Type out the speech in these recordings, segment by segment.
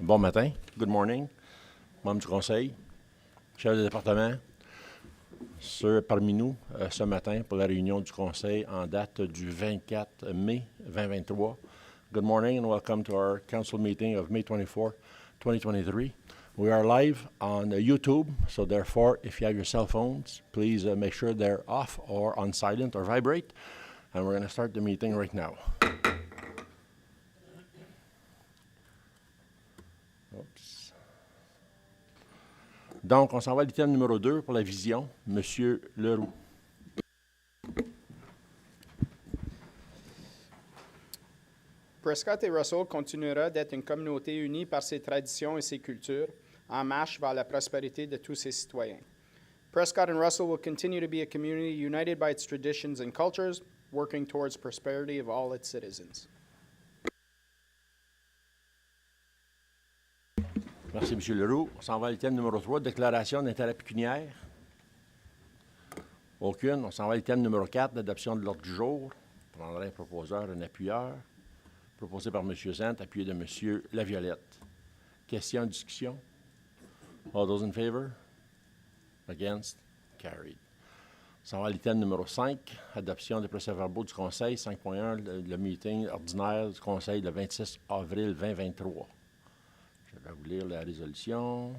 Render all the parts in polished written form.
Bon matin, good morning, membres du Conseil, chefs de département, ceux parmi nous ce matin pour la réunion du Conseil en date du 24 mai 2023. Good morning and welcome to our council meeting of May 24, 2023. We are live on YouTube, so therefore, if you have your cell phones, please make sure they're off or on silent or vibrate. And we're going to start the meeting right now. Oops. Donc, on s'en va à l'item numéro 2 pour la vision. Monsieur Leroux. Prescott et Russell continuera d'être une communauté unie par ses traditions et ses cultures, en marche vers la prospérité de tous ses citoyens. Prescott and Russell will continue to be a community united by its traditions and cultures, working towards prosperity of all its citizens. Merci, M. Leroux. On s'en va à l'item numéro 3, déclaration d'intérêt pécuniaire. Aucune. On s'en va à l'item numéro 4, l'adoption de l'ordre du jour. On prendrait un proposeur, un appuyeur. Proposé par M. Zant, appuyé de M. Laviolette. Question, discussion? All those in favor? Against? Carried. On s'en va à l'item numéro 5, adoption des procès-verbaux du Conseil, 5.1, le meeting ordinaire du Conseil le 26 avril 2023. Je vais vous lire la résolution.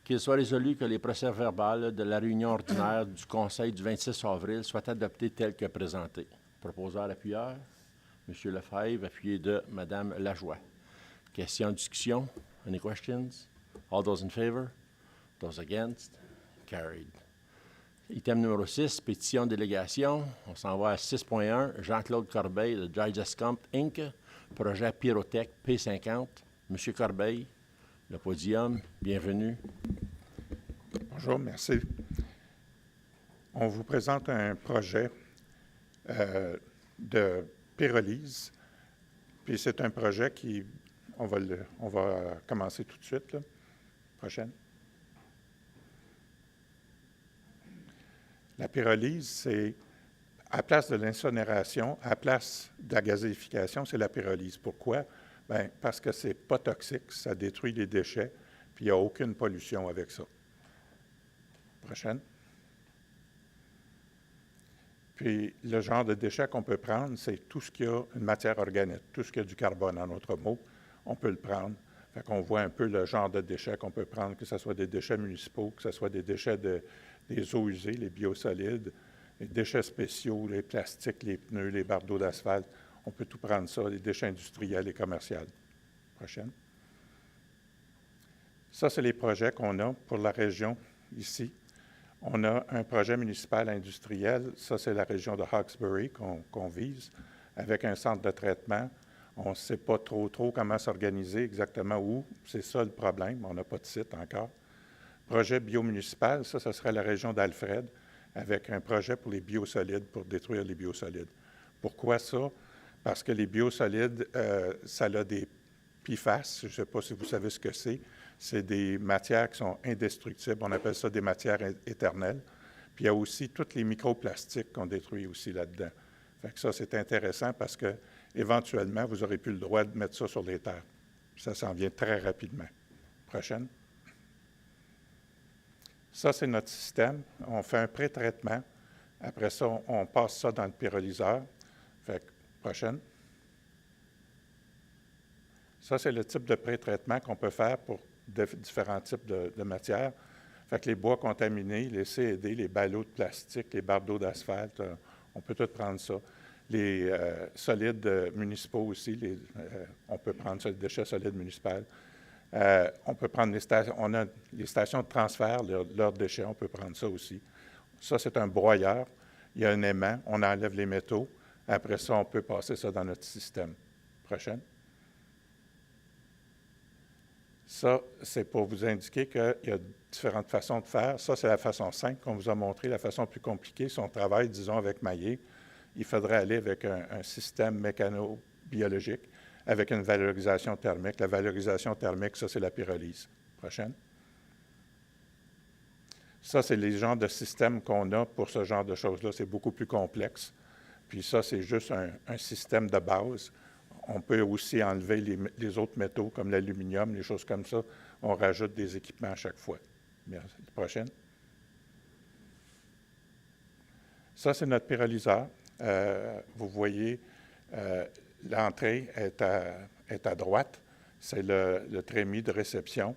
Qu'il soit résolu que les procès-verbaux de la réunion ordinaire du Conseil du 26 avril soient adoptés tels que présentés. Proposeur appuyeur, M. Lefebvre, appuyé de Mme Lajoie. Question, discussion? Any questions? All those in favor? Those against? Carried. Item numéro 6, pétition délégation. On s'en va à 6.1, Jean-Claude Corbeil de Digest Comp Inc., projet Pyrotech P50. Monsieur Corbeil, le podium, bienvenue. Bonjour, merci. On vous présente un projet de pyrolyse. Puis c'est un projet qui, on va commencer tout de suite. Là. Prochaine. La pyrolyse, c'est à place de l'incinération, à place de la gazéification, c'est la pyrolyse. Pourquoi? Bien, parce que c'est pas toxique, ça détruit les déchets, puis il n'y a aucune pollution avec ça. Prochaine. Puis, le genre de déchets qu'on peut prendre, c'est tout ce qui a une matière organique, tout ce qui a du carbone, en autre mot, on peut le prendre. Fait qu'on voit un peu le genre de déchets qu'on peut prendre, que ce soit des déchets municipaux, que ce soit des déchets des eaux usées, les biosolides, les déchets spéciaux, les plastiques, les pneus, les bardeaux d'asphalte. On peut tout prendre ça, les déchets industriels et commerciaux. Prochaine. Ça, c'est les projets qu'on a pour la région ici. On a un projet municipal industriel, ça c'est la région de Hawkesbury qu'on vise, avec un centre de traitement. On ne sait pas trop comment s'organiser, exactement où. C'est ça le problème, on n'a pas de site encore. Projet biomunicipal, ça serait la région d'Alfred, avec un projet pour les biosolides, pour détruire les biosolides. Pourquoi ça? Parce que les biosolides, ça a des PFAS, je ne sais pas si vous savez ce que c'est. C'est des matières qui sont indestructibles. On appelle ça des matières éternelles. Puis il y a aussi tous les microplastiques qu'on détruit aussi là-dedans. Fait que ça, c'est intéressant parce que éventuellement, vous aurez plus le droit de mettre ça sur les terres. Ça s'en vient très rapidement. Prochaine. Ça, c'est notre système. On fait un pré-traitement. Après ça, on passe ça dans le pyrolyseur. Fait que, prochaine. Ça, c'est le type de pré-traitement qu'on peut faire pour différents types de matières. Fait que les bois contaminés, les CED, les ballots de plastique, les bardeaux d'asphalte, on peut tout prendre ça. Les solides municipaux aussi, on peut prendre ça, les déchets solides municipaux. On peut prendre les stations, on a les stations de transfert, leurs déchets, on peut prendre ça aussi. Ça, c'est un broyeur. Il y a un aimant, on enlève les métaux. Après ça, on peut passer ça dans notre système. Prochaine. Ça, c'est pour vous indiquer qu'il y a différentes façons de faire. Ça, c'est la façon simple qu'on vous a montré. La façon plus compliquée, si on travaille, disons, avec Maillet, il faudrait aller avec un système mécano-biologique avec une valorisation thermique. La valorisation thermique, ça, c'est la pyrolyse. Prochaine. Ça, c'est les genres de systèmes qu'on a pour ce genre de choses-là. C'est beaucoup plus complexe. Puis ça, c'est juste un système de base. On peut aussi enlever les autres métaux, comme l'aluminium, les choses comme ça. On rajoute des équipements à chaque fois. Merci. Prochaine. Ça, c'est notre pyrolyseur. Vous voyez, l'entrée est à droite. C'est le trémie de réception.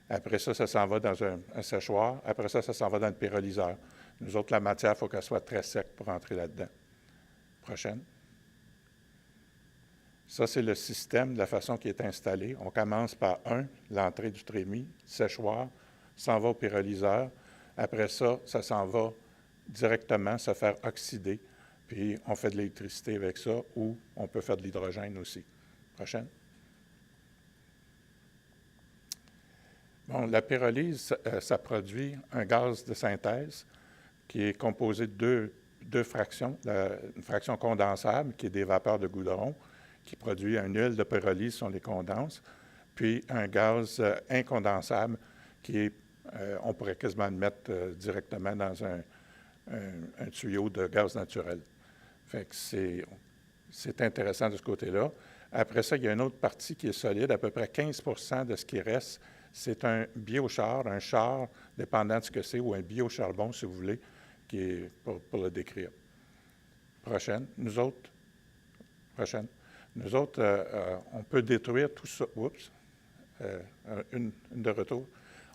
Après ça, ça s'en va dans un séchoir. Après ça, ça s'en va dans le pyrolyseur. Nous autres, la matière, il faut qu'elle soit très sec pour entrer là-dedans. Prochaine. Ça, c'est le système de la façon qui est installé. On commence par l'entrée du trémie, séchoir, s'en va au pyrolyseur. Après ça, ça s'en va directement se faire oxyder. Puis, on fait de l'électricité avec ça ou on peut faire de l'hydrogène aussi. Prochaine. Bon, la pyrolyse, ça produit un gaz de synthèse qui est composé de deux fractions. Une fraction condensable, qui est des vapeurs de goudron, qui produit une huile de pyrolyse si on les condense, puis un gaz incondensable qui est, on pourrait quasiment le mettre directement dans un tuyau de gaz naturel. Fait que c'est intéressant de ce côté-là. Après ça, il y a une autre partie qui est solide, à peu près 15 % de ce qui reste. C'est un biochar, un char, dépendant de ce que c'est, ou un biocharbon, si vous voulez, qui est pour le décrire. Prochaine. Nous autres, on peut détruire tout ça. Oups, une de retour.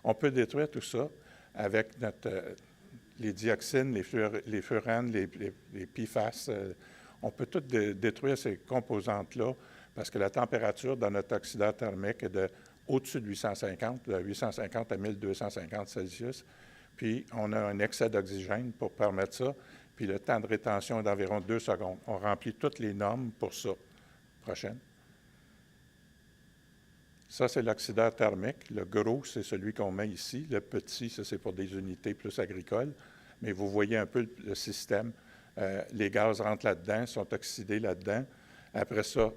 On peut détruire tout ça avec les dioxines, les furanes, les PFAS. On peut tout détruire ces composantes-là parce que la température dans notre oxydeur thermique est au-dessus de 850, de 850 à 1250 Celsius. Puis, on a un excès d'oxygène pour permettre ça. Puis, le temps de rétention est d'environ 2 secondes. On remplit toutes les normes pour ça. Prochaine. Ça, c'est l'oxydeur thermique. Le gros, c'est celui qu'on met ici. Le petit, ça, c'est pour des unités plus agricoles. Mais vous voyez un peu le système. Les gaz rentrent là-dedans, sont oxydés là-dedans. Après ça,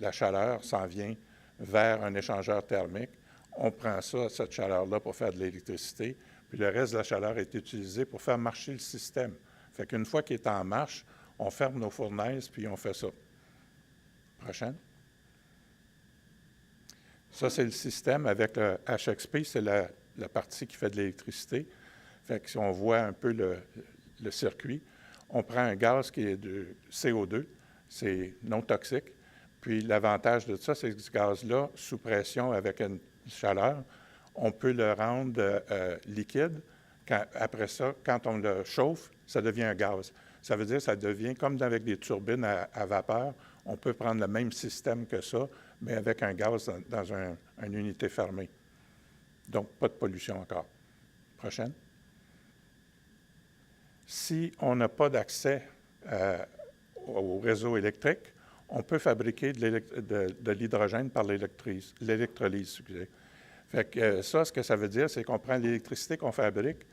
la chaleur s'en vient vers un échangeur thermique. On prend ça, cette chaleur-là, pour faire de l'électricité. Puis le reste de la chaleur est utilisé pour faire marcher le système. Fait qu'une fois qu'il est en marche, on ferme nos fournaises, puis on fait ça. Prochaine. Ça, c'est le système avec le HXP, c'est la partie qui fait de l'électricité. Fait que si on voit un peu le circuit, on prend un gaz qui est de CO2, c'est non toxique. Puis l'avantage de ça, c'est que ce gaz-là, sous pression avec une chaleur, on peut le rendre liquide. Après ça, quand on le chauffe, ça devient un gaz. Ça veut dire que ça devient comme avec des turbines à vapeur. On peut prendre le même système que ça, mais avec un gaz dans une unité fermée. Donc, pas de pollution encore. Prochaine. Si on n'a pas d'accès au réseau électrique, on peut fabriquer de l'hydrogène par l'électrolyse. Fait que ça, ce que ça veut dire, c'est qu'on prend l'électricité qu'on fabrique,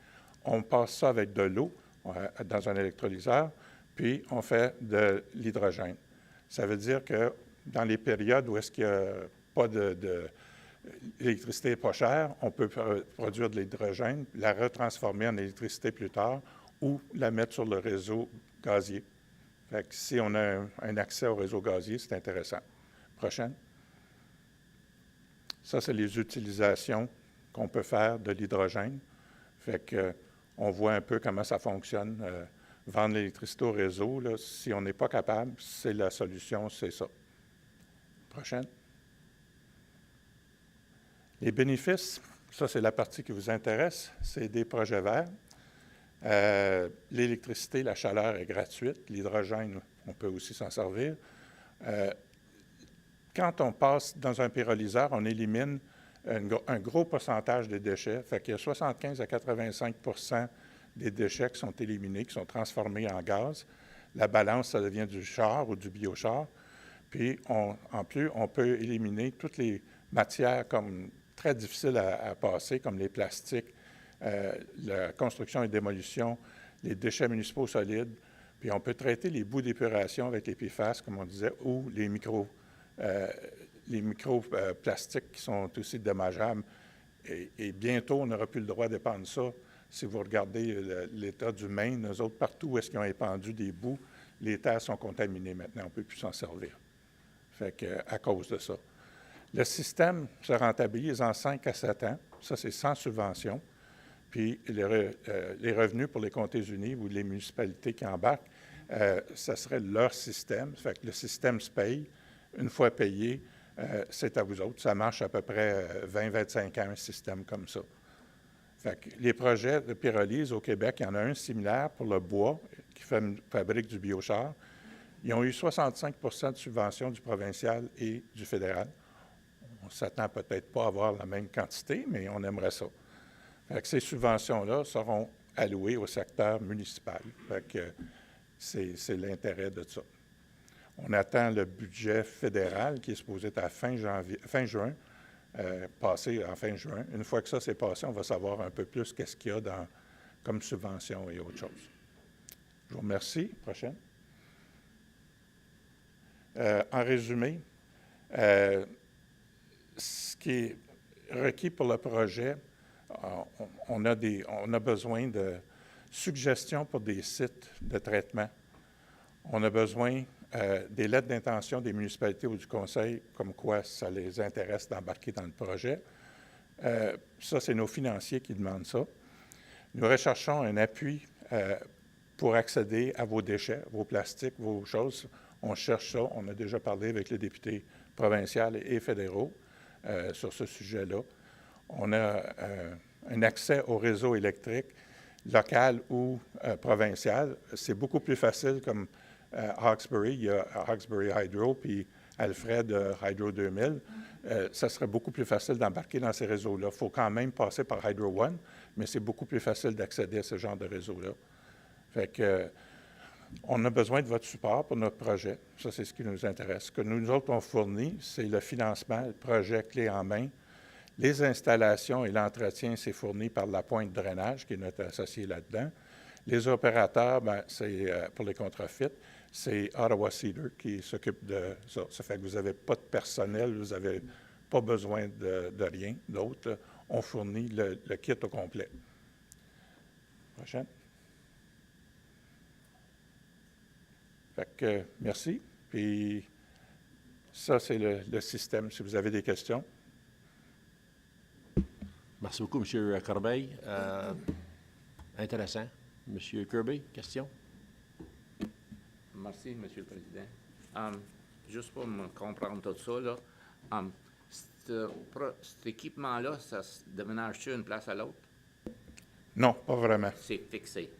on passe ça avec de l'eau dans un électrolyseur, puis on fait de l'hydrogène. Ça veut dire que dans les périodes où est-ce qu'il n'y a pas l'électricité n'est pas chère, on peut produire de l'hydrogène, la retransformer en électricité plus tard ou la mettre sur le réseau gazier. Fait que si on a un accès au réseau gazier, c'est intéressant. Prochaine. Ça, c'est les utilisations qu'on peut faire de l'hydrogène. Fait que on voit un peu comment ça fonctionne. Vendre l'électricité au réseau, là, si on n'est pas capable, c'est la solution, c'est ça. Prochaine. Les bénéfices, ça, c'est la partie qui vous intéresse, c'est des projets verts. L'électricité, la chaleur est gratuite. L'hydrogène, on peut aussi s'en servir. Quand on passe dans un pyrolyseur, on élimine un gros pourcentage des déchets. Fait qu'il y a 75 à 85 des déchets qui sont éliminés, qui sont transformés en gaz. La balance, ça devient du char ou du biochar. Puis, en plus, on peut éliminer toutes les matières comme très difficiles à passer, comme les plastiques, la construction et démolition, les déchets municipaux solides. Puis, on peut traiter les bouts d'épuration avec les PFAS, comme on disait, ou les microplastiques qui sont aussi dommageables. Et bientôt, on n'aura plus le droit d'épandre ça. Si vous regardez l'État du Maine, eux autres, partout où est-ce qu'ils ont épandu des bouts, les terres sont contaminées maintenant. On ne peut plus s'en servir. Fait que, à cause de ça. Le système se rentabilise en 5 à 7 ans. Ça, c'est sans subvention. Puis les revenus pour les comtés unis ou les municipalités qui embarquent, ça serait leur système. Fait que le système se paye. Une fois payé, c'est à vous autres. Ça marche à peu près 20-25 ans, un système comme ça. Fait que les projets de pyrolyse au Québec, il y en a un similaire pour le bois qui fabrique du biochar. Ils ont eu 65 de subvention du provincial et du fédéral. On ne s'attend peut-être pas à avoir la même quantité, mais on aimerait ça. Fait que ces subventions-là seront allouées au secteur municipal. Fait que c'est l'intérêt de ça. On attend le budget fédéral qui est supposé être à fin juin, passé en fin juin. Une fois que ça c'est passé, on va savoir un peu plus qu'est-ce qu'il y a comme subvention et autre chose. Je vous remercie. Prochaine. En résumé, ce qui est requis pour le projet, on a besoin de suggestions pour des sites de traitement. On a besoin des lettres d'intention des municipalités ou du Conseil, comme quoi ça les intéresse d'embarquer dans le projet. Ça, c'est nos financiers qui demandent ça. Nous recherchons un appui pour accéder à vos déchets, vos plastiques, vos choses. On cherche ça. On a déjà parlé avec les députés provinciaux et fédéraux sur ce sujet-là. On a un accès au réseau électrique local ou provincial. C'est beaucoup plus facile comme Hawkesbury. Il y a Hawkesbury Hydro puis Alfred Hydro 2000. Ça serait beaucoup plus facile d'embarquer dans ces réseaux-là. Il faut quand même passer par Hydro One, mais c'est beaucoup plus facile d'accéder à ce genre de réseau-là. Fait que on a besoin de votre support pour notre projet. Ça, c'est ce qui nous intéresse. Ce que nous autres, on fournit, c'est le financement, le projet clé en main. Les installations et l'entretien, c'est fourni par la Pointe Drainage, qui est notre associé là-dedans. Les opérateurs, c'est pour les contrefits, c'est Ottawa Cedar qui s'occupe de ça. Ça fait que vous n'avez pas de personnel, vous n'avez pas besoin de rien d'autre. On fournit le kit au complet. Prochaine. Fait que, merci. Puis, ça, c'est le système, si vous avez des questions. Merci beaucoup, M. Corbeil. Intéressant. M. Kirby, question? Merci, M. le Président. Juste pour me comprendre tout ça, là, cet équipement-là, ça se déménage-tu d'une place à l'autre? Non, pas vraiment. C'est fixé.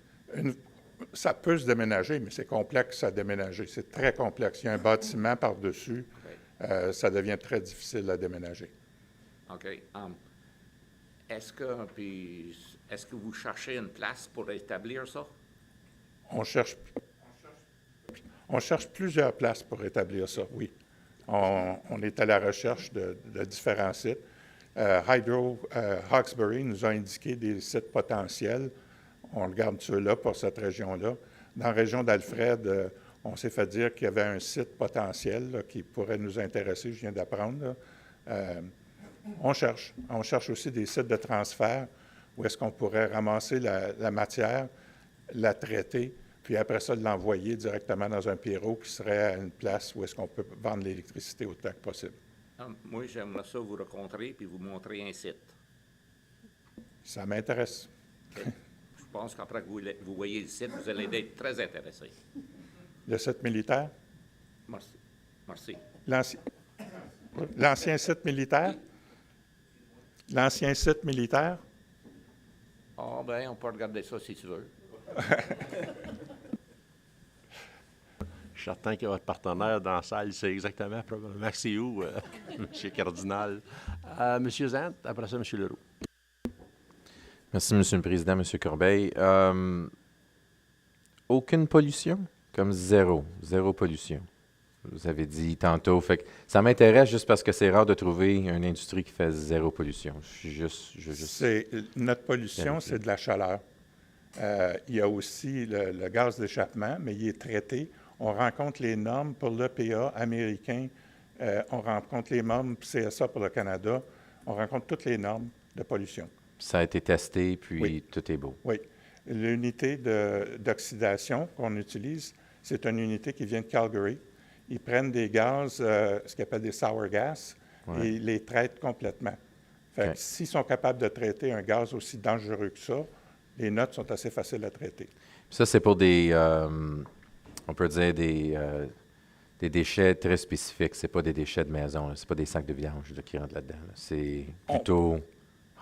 Ça peut se déménager, mais c'est complexe à déménager. C'est très complexe. Il y a un bâtiment par-dessus. Okay. Ça devient très difficile à déménager. OK. Est-ce que vous cherchez une place pour établir ça? On cherche plusieurs places pour établir ça, oui. On est à la recherche de différents sites. Hawkesbury nous a indiqué des sites potentiels. On regarde ceux-là pour cette région-là. Dans la région d'Alfred, on s'est fait dire qu'il y avait un site potentiel là, qui pourrait nous intéresser, je viens d'apprendre. On cherche. On cherche aussi des sites de transfert où est-ce qu'on pourrait ramasser la matière, la traiter, puis après ça, l'envoyer directement dans un pyro qui serait à une place où est-ce qu'on peut vendre l'électricité autant que possible. Moi, j'aimerais ça vous rencontrer puis vous montrer un site. Ça m'intéresse. Okay. Je pense qu'après que vous voyez le site, vous allez être très intéressé. Le site militaire? Merci. Merci. L'ancien site militaire? L'ancien site militaire? Ah, bien, on peut regarder ça si tu veux. Je suis certain que votre partenaire dans la salle sait exactement probablement c'est où, M. Cardinal. M. Zant, après ça, M. Leroux. Merci, M. le Président, M. Corbeil. Aucune pollution? Comme zéro pollution. Vous avez dit tantôt. Fait que ça m'intéresse juste parce que c'est rare de trouver une industrie qui fait zéro pollution. Notre pollution, c'est de la chaleur. Il y a aussi le gaz d'échappement, mais il est traité. On rencontre les normes pour l'EPA américain. On rencontre les normes CSA pour le Canada. On rencontre toutes les normes de pollution. Ça a été testé, puis oui. Tout est beau. Oui. L'unité d'oxydation qu'on utilise, c'est une unité qui vient de Calgary. ils prennent des gaz, ce qu'ils appellent des sour gas, Ouais. et ils les traitent complètement. Fait OK. que s'ils sont capables de traiter un gaz aussi dangereux que ça, les notes sont assez faciles à traiter. Ça, c'est pour on peut dire des déchets très spécifiques. C'est pas des déchets de maison, là. C'est pas des sacs de vidange là, qui rentrent là-dedans, là. C'est plutôt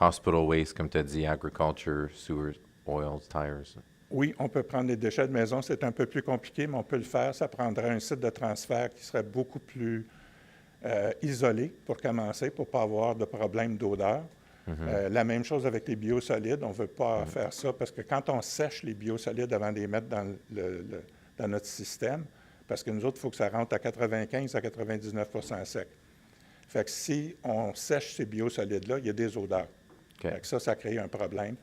hospital waste, comme tu as dit, agriculture, sewers, oils, tires. Oui, on peut prendre les déchets de maison, c'est un peu plus compliqué, mais on peut le faire. Ça prendrait un site de transfert qui serait beaucoup plus isolé pour commencer, pour ne pas avoir de problème d'odeur. La même chose avec les biosolides. On ne veut pas faire ça parce que quand on sèche les biosolides avant de les mettre dans notre système, parce que nous autres, il faut que ça rentre à 95 à 99 sec. Fait que si on sèche ces biosolides-là, il y a des odeurs. OK. Fait que ça crée un problème.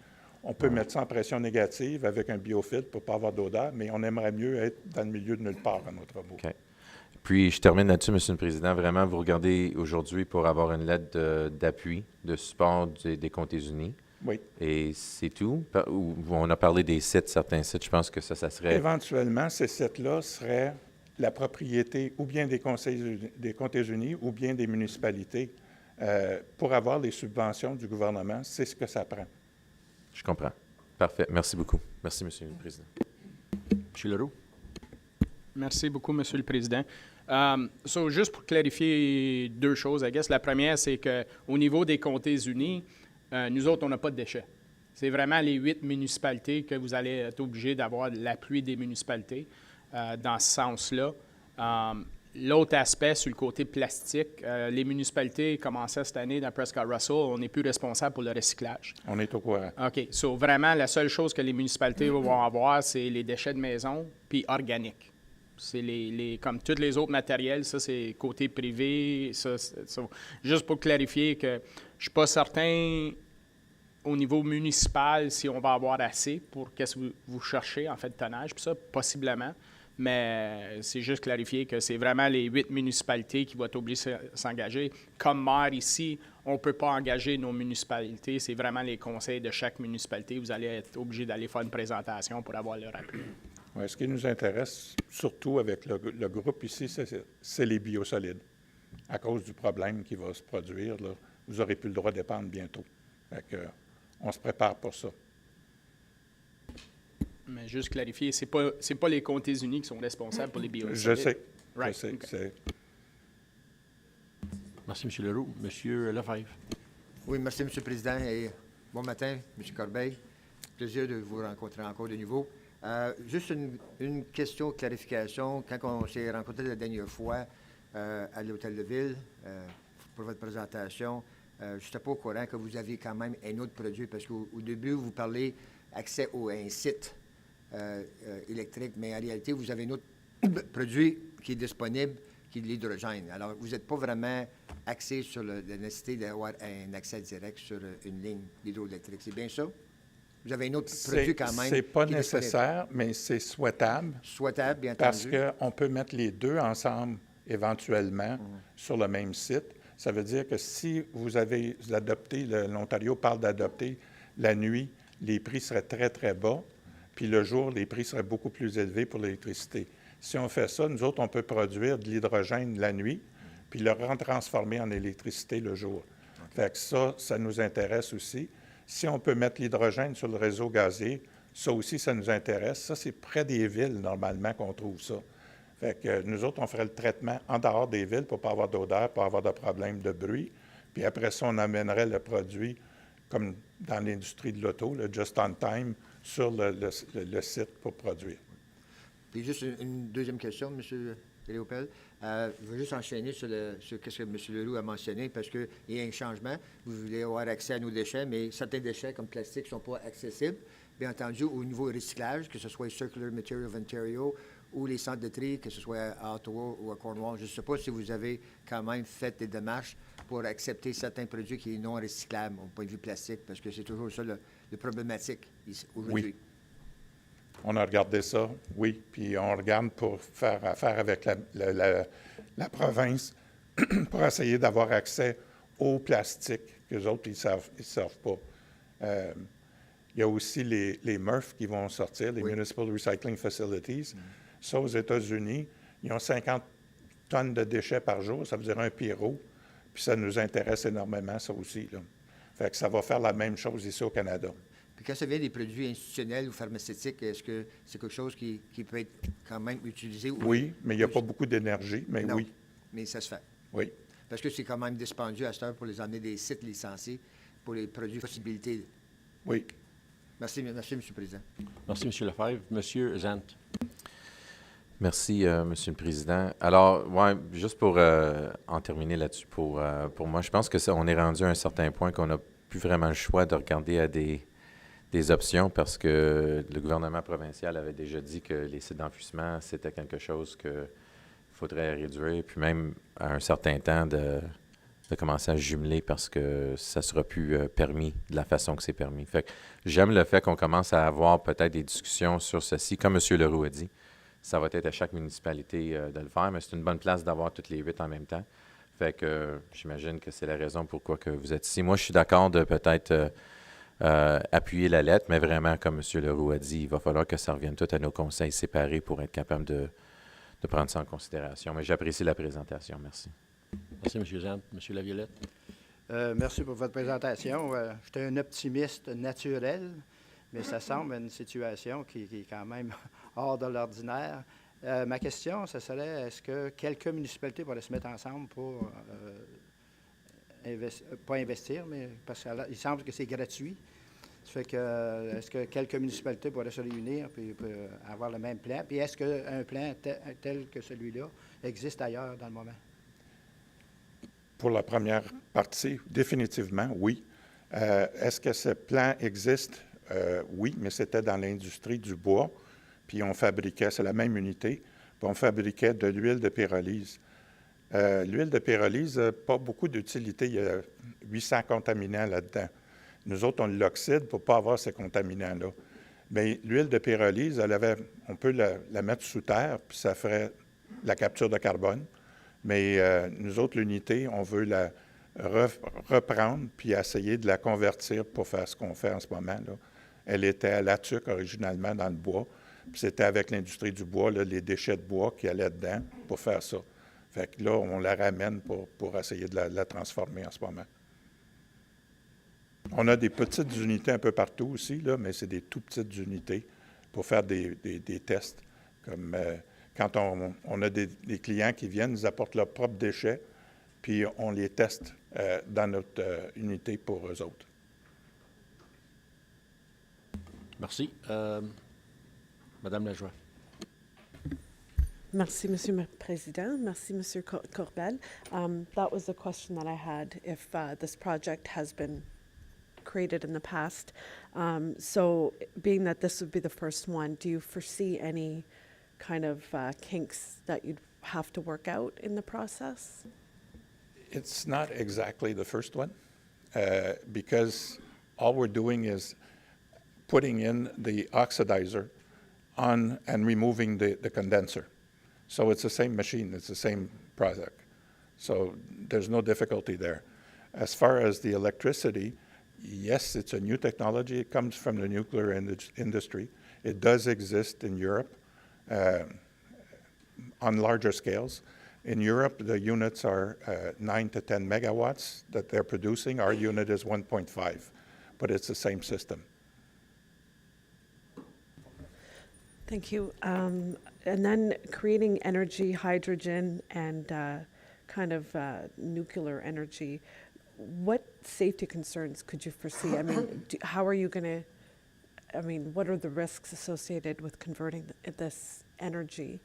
On peut mettre ça en pression négative avec un biofiltre pour ne pas avoir d'odeur, mais on aimerait mieux être dans le milieu de nulle part, à notre mot. OK. Puis, je termine là-dessus, M. le Président. Vraiment, vous regardez aujourd'hui pour avoir une lettre d'appui, de support des Conseils unis. Oui. Et c'est tout? Ou on a parlé des sites, certains sites. Je pense que ça serait... Éventuellement, ces sites-là seraient la propriété ou bien des Conseils unis ou bien des municipalités. Pour avoir les subventions du gouvernement, c'est ce que ça prend. Je comprends. Parfait. Merci beaucoup. Merci, M. le Président. M. Leroux? Merci beaucoup, Monsieur le Président. Juste pour clarifier deux choses, I guess. La première, c'est qu'au niveau des Conseils unis, nous autres, on n'a pas de déchets. C'est vraiment les 8 municipalités que vous allez être obligés d'avoir l'appui des municipalités dans ce sens-là. L'autre aspect, sur le côté plastique, les municipalités commençaient cette année dans Prescott-Russell, on n'est plus responsable pour le recyclage. On est au courant. OK. Vraiment, la seule chose que les municipalités vont avoir, c'est les déchets de maison puis organiques. C'est comme tous les autres matériels, ça, c'est côté privé. Ça. Juste pour clarifier que je ne suis pas certain au niveau municipal si on va avoir assez pour qu'est-ce que vous cherchez, en fait, de tonnage, puis ça, possiblement. Mais c'est juste clarifier que c'est vraiment les 8 municipalités qui vont être obligées de s'engager. Comme maire ici, on ne peut pas engager nos municipalités. C'est vraiment les conseils de chaque municipalité. Vous allez être obligés d'aller faire une présentation pour avoir leur appui. Ouais, ce qui nous intéresse, surtout avec le groupe ici, c'est les biosolides. À cause du problème qui va se produire, là, vous n'aurez plus le droit d'épandre bientôt. Fait que, on se prépare pour ça. Mais juste clarifier, c'est pas les Conseils unis qui sont responsables pour les biosolides. Je sais. Right. Je sais. Okay. Merci, M. Leroux. M. Lefebvre. Oui, merci, M. le Président. Et bon matin, M. Corbeil. Plaisir de vous rencontrer encore de nouveau. Juste une question de clarification. Quand on s'est rencontrés la dernière fois à l'Hôtel de Ville pour votre présentation, je n'étais pas au courant que vous aviez quand même un autre produit, parce qu'au début, vous parlez accès à un site électrique, mais en réalité, vous avez un autre produit qui est disponible, qui est de l'hydrogène. Alors, vous n'êtes pas vraiment axé sur la nécessité d'avoir un accès direct sur une ligne d'hydroélectrique. C'est bien ça? Vous avez un autre produit quand même. C'est pas nécessaire, mais c'est souhaitable. Souhaitable, bien parce entendu. Parce qu'on peut mettre les deux ensemble éventuellement sur le même site. Ça veut dire que si vous adopté, l'Ontario parle d'adopter la nuit, les prix seraient très, très bas, puis le jour, les prix seraient beaucoup plus élevés pour l'électricité. Si on fait ça, nous autres, on peut produire de l'hydrogène la nuit, puis le transformer en électricité le jour. Okay. Fait que ça nous intéresse aussi. Si on peut mettre l'hydrogène sur le réseau gazier, ça aussi, ça nous intéresse. Ça, c'est près des villes, normalement, qu'on trouve ça. Fait que nous autres, on ferait le traitement en dehors des villes pour ne pas avoir d'odeur, pour pas avoir de problème de bruit. Puis après ça, on amènerait le produit, comme dans l'industrie de l'auto, le just on time, sur le site pour produire. Puis juste une deuxième question, M. Léopel. Je veux juste enchaîner sur ce que M. Leroux a mentionné, parce qu'il y a un changement. Vous voulez avoir accès à nos déchets, mais certains déchets, comme plastique, ne sont pas accessibles. Bien entendu, au niveau recyclage, que ce soit Circular Material of Ontario ou les centres de tri, que ce soit à Ottawa ou à Cornwall, je ne sais pas si vous avez quand même fait des démarches pour accepter certains produits qui sont non recyclables au point de vue plastique, parce que c'est toujours ça le problématique aujourd'hui. Oui. On a regardé ça, oui, puis on regarde pour faire affaire avec la province pour essayer d'avoir accès au plastique qu'eux autres, ils savent pas. Il y a aussi les MRF qui vont sortir, les Municipal Recycling Facilities. Ça, aux États-Unis, ils ont 50 tonnes de déchets par jour, ça veut dire un pyro, puis ça nous intéresse énormément, ça aussi, là. Fait que ça va faire la même chose ici au Canada. Puis quand ça vient des produits institutionnels ou pharmaceutiques, est-ce que c'est quelque chose qui peut être quand même utilisé? Oui, mais il n'y a pas beaucoup d'énergie, mais Non, oui. mais ça se fait. Oui. Parce que c'est quand même dispendieux à cette heure pour les emmener des sites licenciés pour les produits possibilités. Oui. Merci, M. le Président. Merci, M. Lefebvre. M. Zant. Merci, Monsieur le Président. Alors, ouais, juste pour en terminer là-dessus, pour moi, je pense que on est rendu à un certain point qu'on n'a plus vraiment le choix de regarder à des options parce que le gouvernement provincial avait déjà dit que les sites d'enfouissement, c'était quelque chose qu'il faudrait réduire, puis même à un certain temps de commencer à jumeler parce que ça ne sera plus permis de la façon que c'est permis. Fait que j'aime le fait qu'on commence à avoir peut-être des discussions sur ceci, comme M. Leroux a dit. Ça va être à chaque municipalité de le faire, mais c'est une bonne place d'avoir toutes les 8 en même temps. Fait que j'imagine que c'est la raison pourquoi que vous êtes ici. Moi, je suis d'accord de peut-être appuyer la lettre, mais vraiment, comme M. Leroux a dit, il va falloir que ça revienne tout à nos conseils séparés pour être capable de prendre ça en considération. Mais j'apprécie la présentation. Merci. Merci, M. Zant. M. Laviolette. Merci pour votre présentation. J'étais un optimiste naturel, mais ça semble une situation qui est quand même hors de l'ordinaire. Ma question, ce serait, est-ce que quelques municipalités pourraient se mettre ensemble pour, pas investir, mais parce qu'il semble que c'est gratuit. Ça fait que, est-ce que quelques municipalités pourraient se réunir et avoir le même plan? Puis est-ce qu'un plan tel que celui-là existe ailleurs dans le moment? Pour la première partie, définitivement, oui. Est-ce que ce plan existe? Oui, mais c'était dans l'industrie du bois, puis on fabriquait, c'est la même unité, puis on fabriquait de l'huile de pyrolyse. L'huile de pyrolyse n'a pas beaucoup d'utilité, il y a 800 contaminants là-dedans. Nous autres, on l'oxyde pour ne pas avoir ces contaminants-là. Mais l'huile de pyrolyse, on peut la mettre sous terre, puis ça ferait la capture de carbone. Mais nous autres, l'unité, on veut la reprendre puis essayer de la convertir pour faire ce qu'on fait en ce moment, là. Elle était à la tuque originalement dans le bois, puis c'était avec l'industrie du bois, là, les déchets de bois qui allaient dedans pour faire ça. Fait que là, on la ramène pour essayer de la transformer en ce moment. On a des petites unités un peu partout aussi, là, mais c'est des tout petites unités pour faire des tests. Comme quand on a des clients qui viennent, ils apportent leurs propres déchets, puis on les teste dans notre unité pour eux autres. Merci. Madame Lajoie. Merci, Monsieur le Président. Merci, Monsieur Corbel. That was the question that I had, if this project has been created in the past. So being that this would be the first one, do you foresee any kind of kinks that you'd have to work out in the process? It's not exactly the first one because all we're doing is putting in the oxidizer on and removing the condenser. So it's the same machine, it's the same product. So there's no difficulty there. As far as the electricity, yes, it's a new technology. It comes from the nuclear industry. It does exist in Europe on larger scales. In Europe, the units are 9 to 10 megawatts that they're producing. Our unit is 1.5, but it's the same system. Thank you. And then creating energy, hydrogen, and kind of nuclear energy, what safety concerns could you foresee? I mean, how are you going to, what are the risks associated with converting this energy?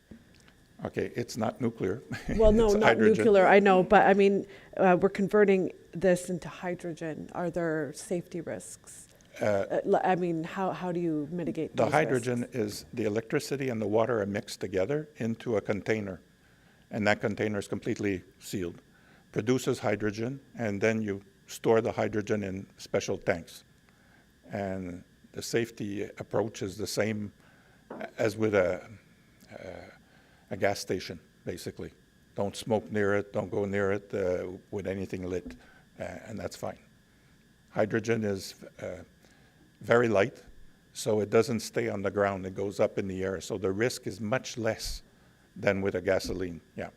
Okay, it's not nuclear. Well, no, It's not hydrogen. nuclear, I know, but we're converting this into hydrogen. Are there safety risks? How do you mitigate The those hydrogen risks? is the electricity and the water are mixed together into a container, and that container is completely sealed. Produces hydrogen, and then you store the hydrogen in special tanks. And the safety approach is the same as with a gas station, basically. Don't smoke near it, don't go near it with anything lit, and that's fine. Hydrogen is very light, so it doesn't stay on the ground, it goes up in the air, so the risk is much less than with a gasoline, yeah.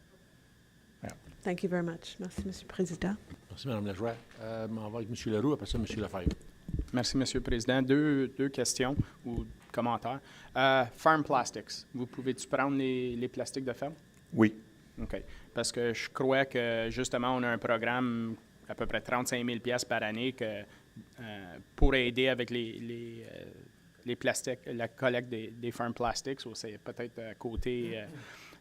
Thank you very much. Merci, Monsieur le Président. Merci, Mme Lajoie. M'en va avec M. Leroux, après ça, M. Lefebvre. Merci, Monsieur le Président. Deux questions ou commentaires. Farm plastics. Vous pouvez-tu prendre les plastiques de ferme? Oui. OK. Parce que je crois que, justement, on a un programme à peu près 35 000 $ par année pour aider avec les plastiques, la collecte des farm plastics. C'est peut-être à côté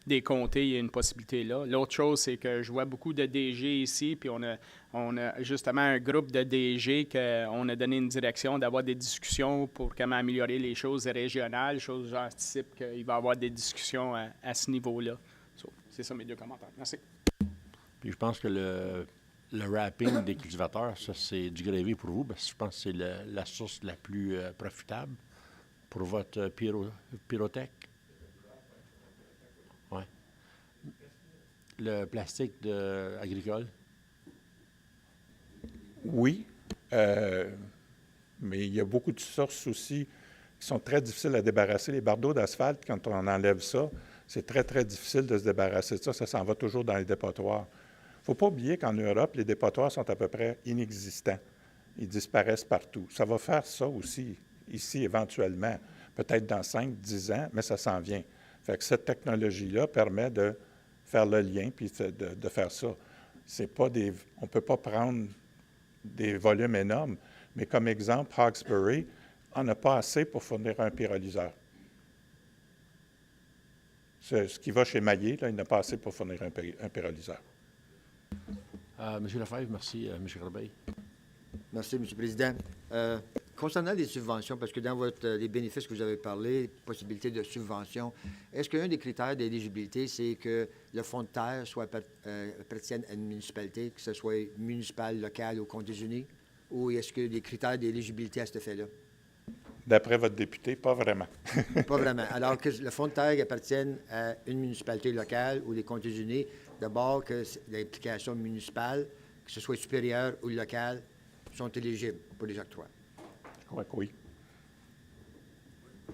des comtés, il y a une possibilité là. L'autre chose, c'est que je vois beaucoup de DG ici, puis on a justement un groupe de DG qu'on a donné une direction d'avoir des discussions pour comment améliorer les choses régionales, choses genre type qu'il va y avoir des discussions à ce niveau-là. C'est ça mes deux commentaires. Merci. Puis je pense que le wrapping des cultivateurs, ça, c'est du gravy pour vous, parce que je pense que c'est la source la plus profitable pour votre pyrothèque. Oui. Le plastique agricole. Oui, mais il y a beaucoup de sources aussi qui sont très difficiles à débarrasser. Les bardeaux d'asphalte, quand on enlève ça, c'est très, très difficile de se débarrasser de ça. Ça s'en va toujours dans les dépotoirs. Il ne faut pas oublier qu'en Europe, les dépotoirs sont à peu près inexistants. Ils disparaissent partout. Ça va faire ça aussi, ici, éventuellement, peut-être dans 5-10 ans, mais ça s'en vient. Fait que cette technologie-là permet de faire le lien puis de faire ça. C'est pas on ne peut pas prendre des volumes énormes, mais comme exemple, Hawkesbury, on n'a pas assez pour fournir un pyrolyseur. Ce qui va chez Maillé, là, il n'a pas assez pour fournir un pyrolyseur. Monsieur Lefebvre, merci. Monsieur Corbeil. Merci, M. le Président. Concernant les subventions, parce que dans les bénéfices que vous avez parlé, possibilité de subvention, est-ce qu'un des critères d'éligibilité, c'est que le fonds de terre appartienne à une municipalité, que ce soit municipal, local ou comtés unis, ou est-ce qu'il y a des critères d'éligibilité à cet effet-là? D'après votre député, pas vraiment. Pas vraiment. Alors que le fonds de terre appartienne à une municipalité locale ou les comtés unis, d'abord que l'implication municipale, que ce soit supérieure ou locale, sont éligibles pour les octrois. Je crois que oui.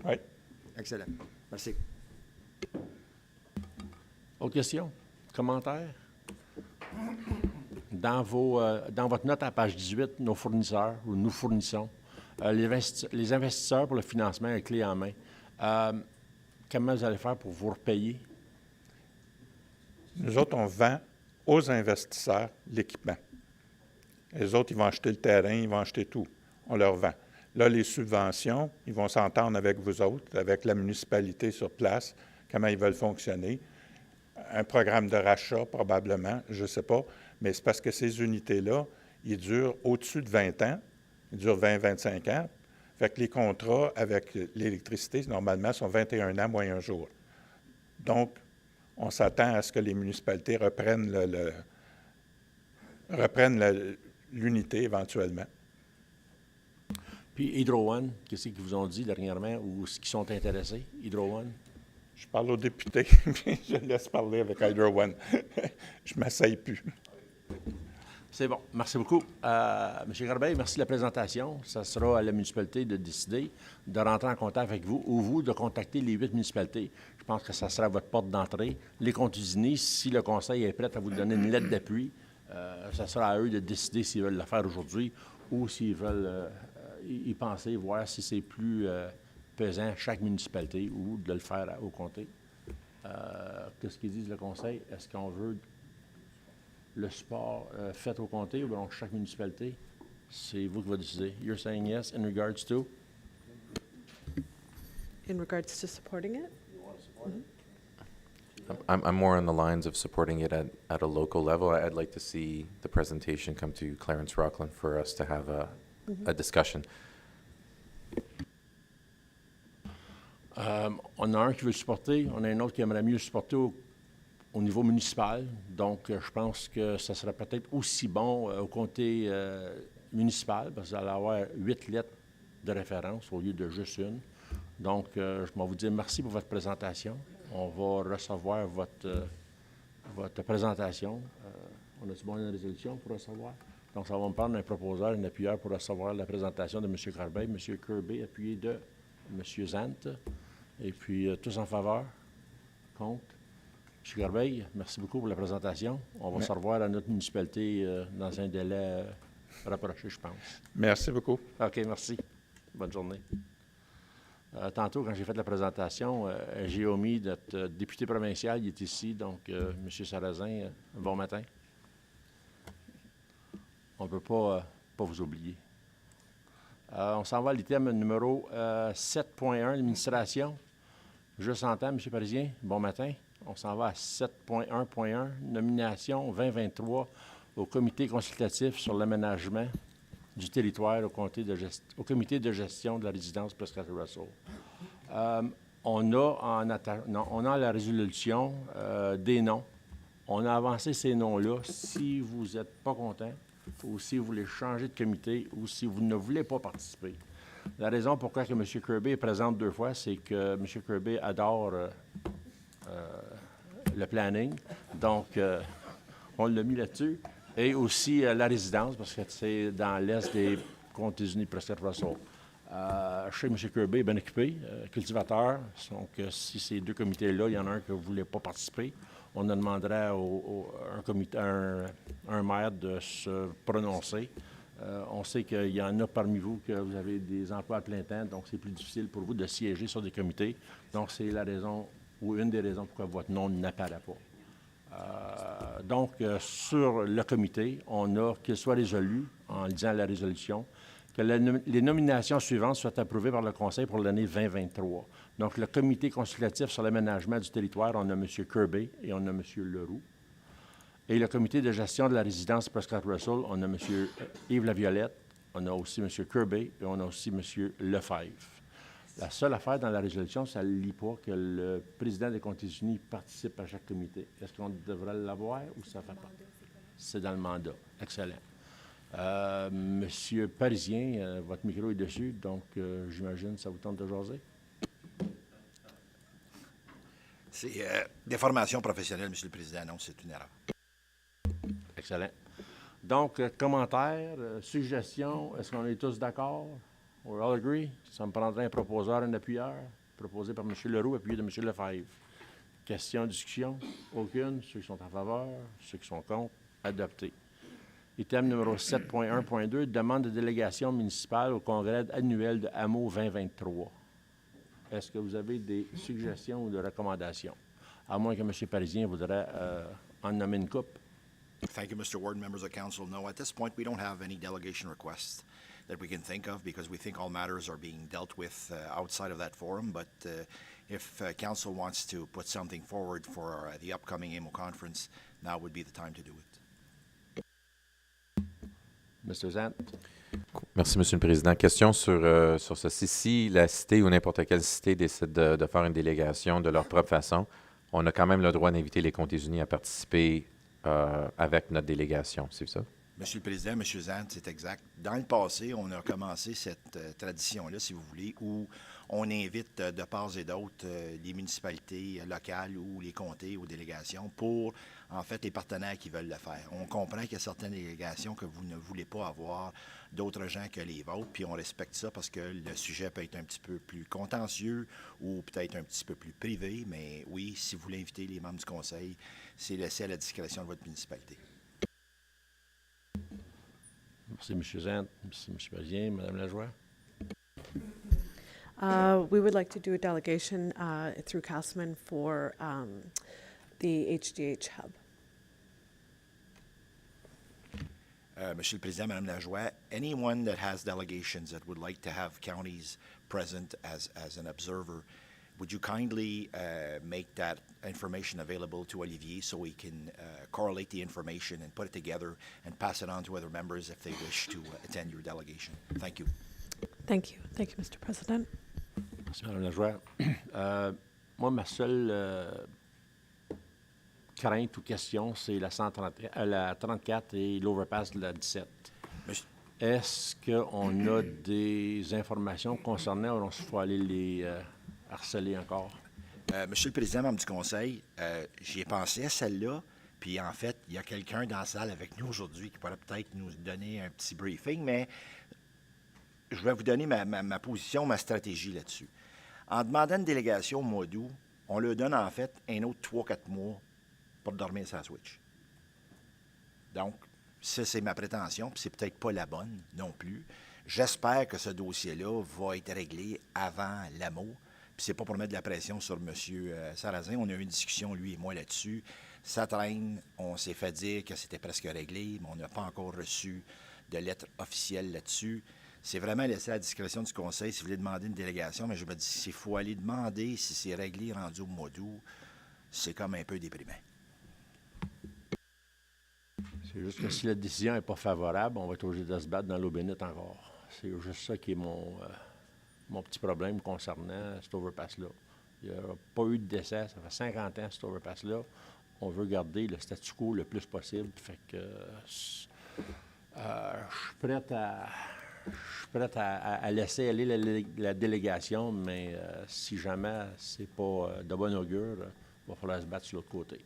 Oui. Excellent. Merci. Autre question? Commentaire? Dans votre note à page 18, nos fournisseurs, ou nous fournissons, les investisseurs pour le financement est clé en main. Comment vous allez faire pour vous repayer? Nous autres, on vend aux investisseurs l'équipement. Les autres, ils vont acheter le terrain, ils vont acheter tout. On leur vend. Là, les subventions, ils vont s'entendre avec vous autres, avec la municipalité sur place, comment ils veulent fonctionner. Un programme de rachat, probablement, je ne sais pas, mais c'est parce que ces unités-là, ils durent au-dessus de 20 ans. Ils durent 20-25 ans. Fait que les contrats avec l'électricité, normalement, sont 21 ans moins un jour. Donc, on s'attend à ce que les municipalités reprennent l'unité éventuellement. Puis Hydro One, qu'est-ce qu'ils vous ont dit dernièrement ou ce qu'ils sont intéressés, Hydro One? Je parle aux députés, puis je laisse parler avec Hydro One. Je ne m'asseye plus. C'est bon. Merci beaucoup. M. Corbeil, merci de la présentation. Ça sera à la municipalité de décider de rentrer en contact avec vous ou vous de contacter les 8 municipalités. Je pense que ça sera votre porte d'entrée. Les comptes usinés, si le Conseil est prêt à vous donner une lettre d'appui, ça sera à eux de décider s'ils veulent le faire aujourd'hui ou s'ils veulent y penser, voir si c'est plus pesant à chaque municipalité ou de le faire au comté. Qu'est-ce qu'ils disent le Conseil? Est-ce qu'on veut le support fait au comté ou dans chaque municipalité? C'est vous qui va décider. You're saying yes in regards to? In regards to supporting it? I'm more on the lines of supporting it at a local level. I'd like to see the presentation come to Clarence Rockland for us to have a discussion. On a un qui veut le supporter, on a un autre qui aimerait mieux le supporter au niveau municipal. Donc, je pense que ça serait peut-être aussi bon au comté municipal, parce que vous allez avoir 8 lettres de référence au lieu de juste une. Donc, je vais vous dire merci pour votre présentation. On va recevoir votre présentation. On a-tu bon une résolution pour recevoir? Donc, ça va me prendre un proposeur, un appuyeur pour recevoir la présentation de M. Corbeil, M. Kirby, appuyé de M. Zant. Et puis, tous en faveur? Contre? M. Corbeil, merci beaucoup pour la présentation. On va se revoir à notre municipalité dans un délai rapproché, je pense. Merci beaucoup. OK, merci. Bonne journée. Tantôt, quand j'ai fait la présentation, j'ai omis notre député provincial, il est ici, donc M. Sarrazin, bon matin. On ne peut pas vous oublier. On s'en va à l'item numéro 7.1, l'administration. Je s'entends, M. Parisien, bon matin. On s'en va à 7.1.1, nomination 2023 au comité consultatif sur l'aménagement du territoire au comité de gestion de la résidence Prescott-Russell. On a la résolution des noms. On a avancé ces noms-là. Si vous n'êtes pas content ou si vous voulez changer de comité ou si vous ne voulez pas participer. La raison pourquoi que M. Kirby est présent 2 fois, c'est que M. Kirby adore le planning. Donc, on l'a mis là-dessus. Et aussi la résidence, parce que c'est dans l'est des États-Unis, Prescott-Russell. Chez M. Kirby est bien occupé, cultivateur. Donc, si ces 2 comités-là, il y en a un que vous ne voulez pas participer, on demanderait un maire de se prononcer. On sait qu'il y en a parmi vous que vous avez des emplois à plein temps, donc c'est plus difficile pour vous de siéger sur des comités. Donc, c'est la raison ou une des raisons pourquoi votre nom n'apparaît pas. Donc, sur le comité, on a qu'il soit résolu, en lisant la résolution, que les nominations suivantes soient approuvées par le Conseil pour l'année 2023. Donc, le comité consultatif sur l'aménagement du territoire, on a M. Kirby et on a M. Leroux. Et le comité de gestion de la résidence Prescott-Russell, on a M. Yves Laviolette, on a aussi M. Kirby et on a aussi M. Lefebvre. La seule affaire dans la résolution, ça ne lit pas que le président des Conseils participe à chaque comité. Est-ce qu'on devrait l'avoir ou ça ne fait pas? C'est dans le mandat. Excellent. Monsieur Parisien, votre micro est dessus, donc j'imagine que ça vous tente de jaser. C'est des formations professionnelles, Monsieur le Président. Non, c'est une erreur. Excellent. Donc, commentaires, suggestions, est-ce qu'on est tous d'accord? We all agree? Ça me prendrait un proposeur, un appuyeur, proposé par M. Leroux, appuyé de M. Lefebvre. Question, discussion? Aucune. Ceux qui sont en faveur, ceux qui sont contre, adopté. Item numéro 7.1.2, demande de délégation municipale au congrès annuel de Hameau 2023. Est-ce que vous avez des suggestions ou des recommandations? À moins que M. Parisien voudrait en nommer une coupe. Thank you, Mr. Ward, members of council. No, at this point, we don't have any delegation requests that we can think of because we think all matters are being dealt with outside of that forum. But if council wants to put something forward for the upcoming AMO conference, now would be the time to do it. Mr. Zant. Merci, M. le Président. Question sur ceci. Si la cité ou n'importe quelle cité décide de faire une délégation de leur propre façon, on a quand même le droit d'inviter les Conseils à participer avec notre délégation, c'est ça? Monsieur le Président, M. Zant, c'est exact. Dans le passé, on a commencé cette tradition-là, si vous voulez, où on invite de part et d'autre les municipalités locales ou les comtés aux délégations pour, en fait, les partenaires qui veulent le faire. On comprend qu'il y a certaines délégations que vous ne voulez pas avoir d'autres gens que les vôtres, puis on respecte ça parce que le sujet peut être un petit peu plus contentieux ou peut-être un petit peu plus privé, mais oui, si vous voulez inviter les membres du Conseil, c'est laissé à la discrétion de votre municipalité. Merci, M. Zant. Merci, M. Parisien. Mme Lajoie. We would like to do a delegation through Councilman for the HDH hub. Monsieur le Président, Mme Lajoie, anyone that has delegations that would like to have counties present as an observer, would you kindly make that information available to Olivier so we can correlate the information and put it together and pass it on to other members if they wish to attend your delegation? Thank you. Thank you. Thank you, Mr. President. Merci, Mme Lajoie. Moi, ma seule crainte ou question, c'est la 34 et l'overpass de la 17. Monsieur- Est-ce qu'on a des informations concernant ou il faut aller les harceler encore? Monsieur le Président, membre du Conseil, j'y ai pensé à celle-là, puis en fait, il y a quelqu'un dans la salle avec nous aujourd'hui qui pourrait peut-être nous donner un petit briefing, mais je vais vous donner ma position, ma stratégie là-dessus. En demandant une délégation au mois d'août, on leur donne en fait un autre 3-4 mois pour dormir sur la Switch. Donc, ça, c'est ma prétention, puis c'est peut-être pas la bonne non plus. J'espère que ce dossier-là va être réglé avant l'amour. Puis c'est pas pour mettre de la pression sur M. Sarrazin. On a eu une discussion, lui et moi, là-dessus. Ça traîne. On s'est fait dire que c'était presque réglé, mais on n'a pas encore reçu de lettre officielle là-dessus. C'est vraiment laissé à la discrétion du Conseil si vous voulez demander une délégation, mais je me dis, s'il faut aller demander si c'est réglé rendu au mois d'août, c'est comme un peu déprimant. C'est juste que si la décision n'est pas favorable, on va être obligé de se battre dans l'eau bénite encore. C'est juste ça qui est mon petit problème concernant cet overpass-là. Il n'y a pas eu de décès, ça fait 50 ans cet overpass-là. On veut garder le statu quo le plus possible. Fait que je suis prêt à laisser aller la délégation, mais si jamais c'est pas de bon augure, il va falloir se battre sur l'autre côté.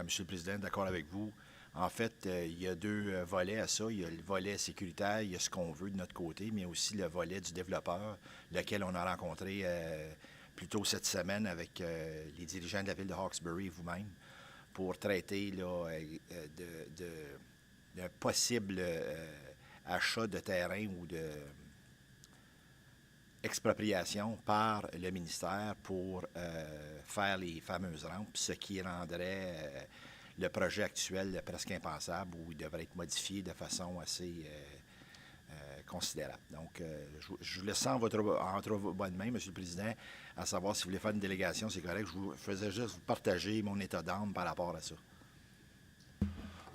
Monsieur le Président, d'accord avec vous. En fait, il y a deux volets à ça. Il y a le volet sécuritaire, il y a ce qu'on veut de notre côté, mais aussi le volet du développeur, lequel on a rencontré plus tôt cette semaine avec les dirigeants de la ville de Hawkesbury et vous-même pour traiter là, d'un possible achat de terrain ou de expropriation par le ministère pour faire les fameuses rampes, ce qui rendrait le projet actuel presque impensable ou il devrait être modifié de façon assez considérable. Donc, je vous laisse entre vos bonnes mains, M. le Président, à savoir si vous voulez faire une délégation, c'est correct. Je faisais juste vous partager mon état d'âme par rapport à ça.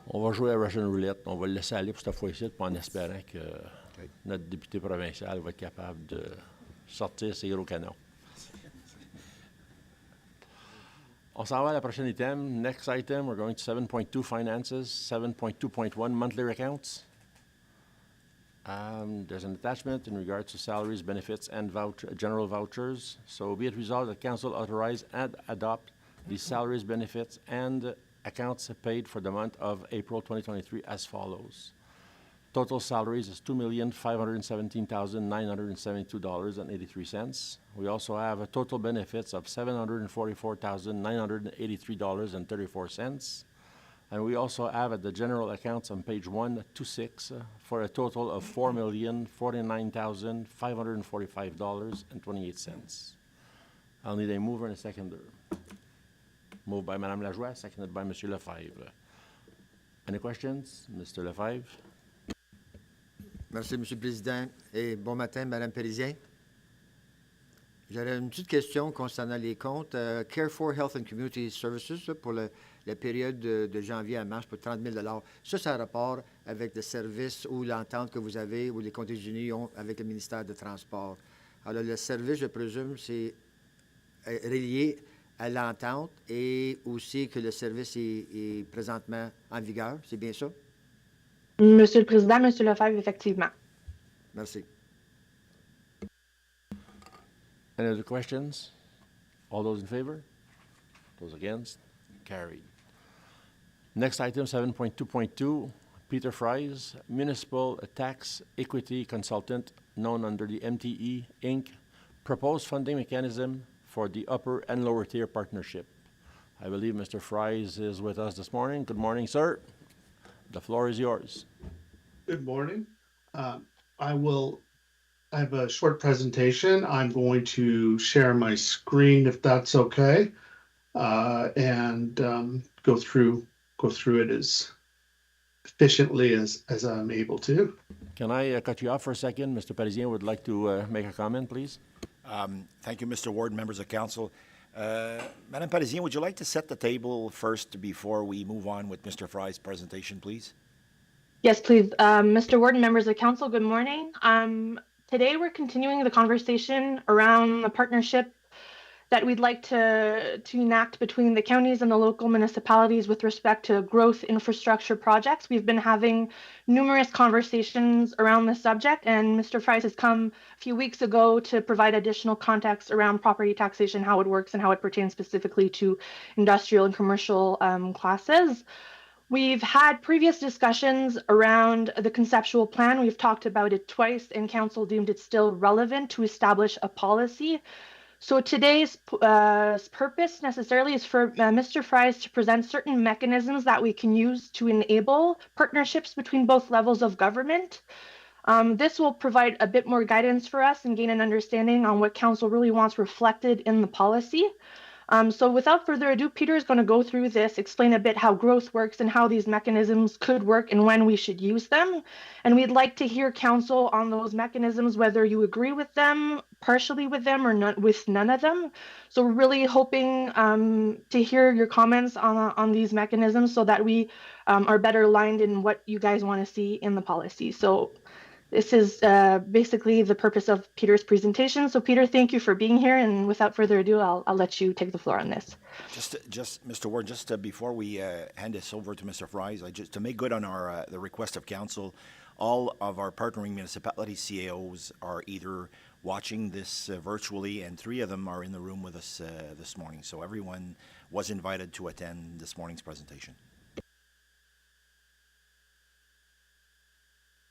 On va jouer à Russian Roulette. On va le laisser aller pour cette fois-ci, en espérant que notre député provincial va être capable de sortir ses gros canons. On s'en va à la prochaine item. Next item, we're going to 7.2 Finances, 7.2.1 Monthly Accounts. There's an attachment in regards to salaries, benefits, and general vouchers. So be it resolved that Council authorize and adopt the salaries, benefits, and accounts paid for the month of April 2023 as follows. Total salaries is $2,517,972.83. We also have a total benefits of $744,983.34. And we also have at the general accounts on page 126 for a total of $4,049,545.28. I'll need a mover and a seconder. Moved by Mme Lajoie, seconded by M. Lefebvre. Any questions? Mr. Lefebvre? Merci, M. le Président. Et bon matin, Mme Périsien. J'aurais une petite question concernant les comptes. Care for Health and Community Services là, pour la période de janvier à mars pour 30 000 Ça a rapport avec le service ou l'entente que vous avez ou les comptes unis ont avec le ministère des Transports. Alors, le service, je présume, c'est relié à l'entente et aussi que le service est présentement en vigueur. C'est bien ça? Monsieur le Président, M. Lefebvre, effectivement. Merci. Any other questions? All those in favor? Those against? Carried. Next item, 7.2.2, Peter Fries, Municipal Tax Equity Consultant, known under the MTE, Inc., proposed funding mechanism for the upper and lower tier partnership. I believe Mr. Fries is with us this morning. Good morning, sir. The floor is yours. Good morning. I have a short presentation. I'm going to share my screen if that's okay, and go through it as efficiently as I'm able to. Can I cut you off for a second? Mr. Parisien would like to make a comment, please. Thank you, Mr. Ward, members of council. Madame Parisien, would you like to set the table first before we move on with Mr. Fry's presentation, please? Yes, please. Mr. Ward and members of council, good morning. Today we're continuing the conversation around the partnership that we'd like to enact between the counties and the local municipalities with respect to growth infrastructure projects. We've been having numerous conversations around this subject, and Mr. Fries has come a few weeks ago to provide additional context around property taxation, how it works, and how it pertains specifically to industrial and commercial classes. We've had previous discussions around the conceptual plan. We've talked about it twice, and council deemed it still relevant to establish a policy. So today's purpose necessarily is for Mr. Fries to present certain mechanisms that we can use to enable partnerships between both levels of government. This will provide a bit more guidance for us and gain an understanding on what council really wants reflected in the policy. So without further ado, Peter is going to go through this, explain a bit how growth works and how these mechanisms could work and when we should use them. And we'd like to hear council on those mechanisms, whether you agree with them, partially with them, or not with none of them. So we're really hoping to hear your comments on these mechanisms so that we are better aligned in what you guys want to see in the policy. So this is basically the purpose of Peter's presentation. So Peter, thank you for being here. And without further ado, I'll let you take the floor on this. Just Mr. Ward, before we hand this over to Mr. Fries, just to make good on our the request of council, all of our partnering municipality CAOs are either watching this virtually, and 3 of them are in the room with us this morning. So everyone was invited to attend this morning's presentation.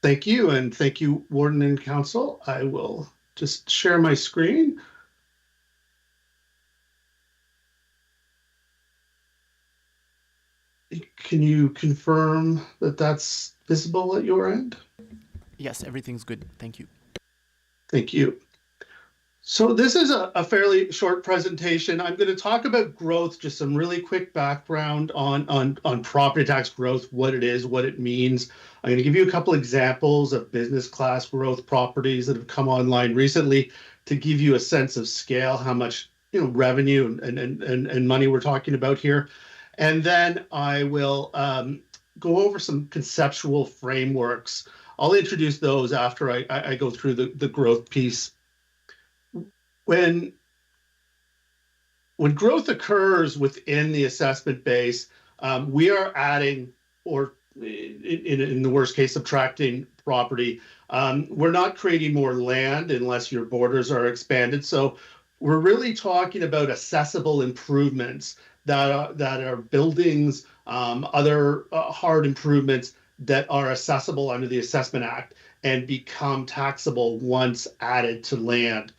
Thank you, and thank you, Warden and Council. I will just share my screen. Can you confirm that that's visible at your end? Yes, everything's good. Thank you. Thank you. So this is a fairly short presentation. I'm going to talk about growth, just some really quick background on property tax growth, what it is, what it means. I'm going to give you a couple examples of business class growth properties that have come online recently to give you a sense of scale, how much revenue and money we're talking about here. And then I will go over some conceptual frameworks. I'll introduce those after I go through the growth piece. When growth occurs within the assessment base, we are adding, or in the worst case, subtracting property. We're not creating more land unless your borders are expanded. So we're really talking about accessible improvements that are buildings, other hard improvements that are accessible under the Assessment Act and become taxable once added to land.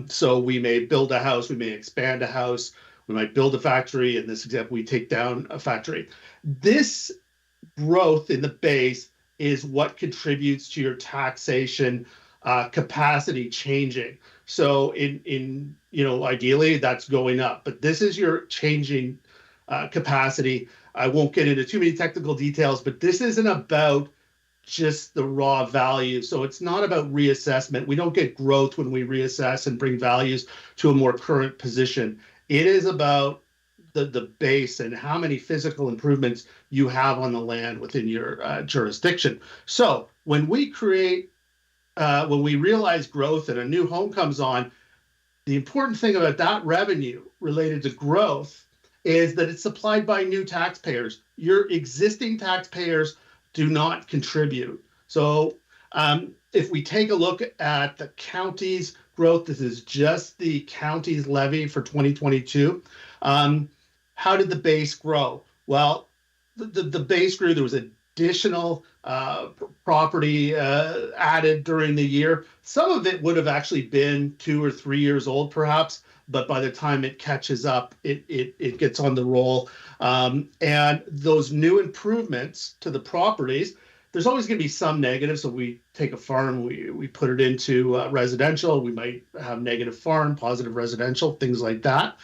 So we may build a house, we may expand a house, we might build a factory. In this example, we take down a factory. This growth in the base is what contributes to your taxation capacity changing. So in ideally that's going up, but this is your changing capacity. I won't get into too many technical details, but this isn't about just the raw value. So it's not about reassessment. We don't get growth when we reassess and bring values to a more current position. It is about the base and how many physical improvements you have on the land within your jurisdiction. So when we realize growth and a new home comes on, the important thing about that revenue related to growth is that it's supplied by new taxpayers. Your existing taxpayers do not contribute. So if we take a look at the county's growth, this is just the county's levy for 2022. How did the base grow? Well, the base grew. There was additional property added during the year. Some of it would have actually been 2 or 3 years old, perhaps, but by the time it catches up, it gets on the roll. And those new improvements to the properties, there's always going to be some negative. So we take a farm, we put it into residential. We might have negative farm, positive residential, things like that.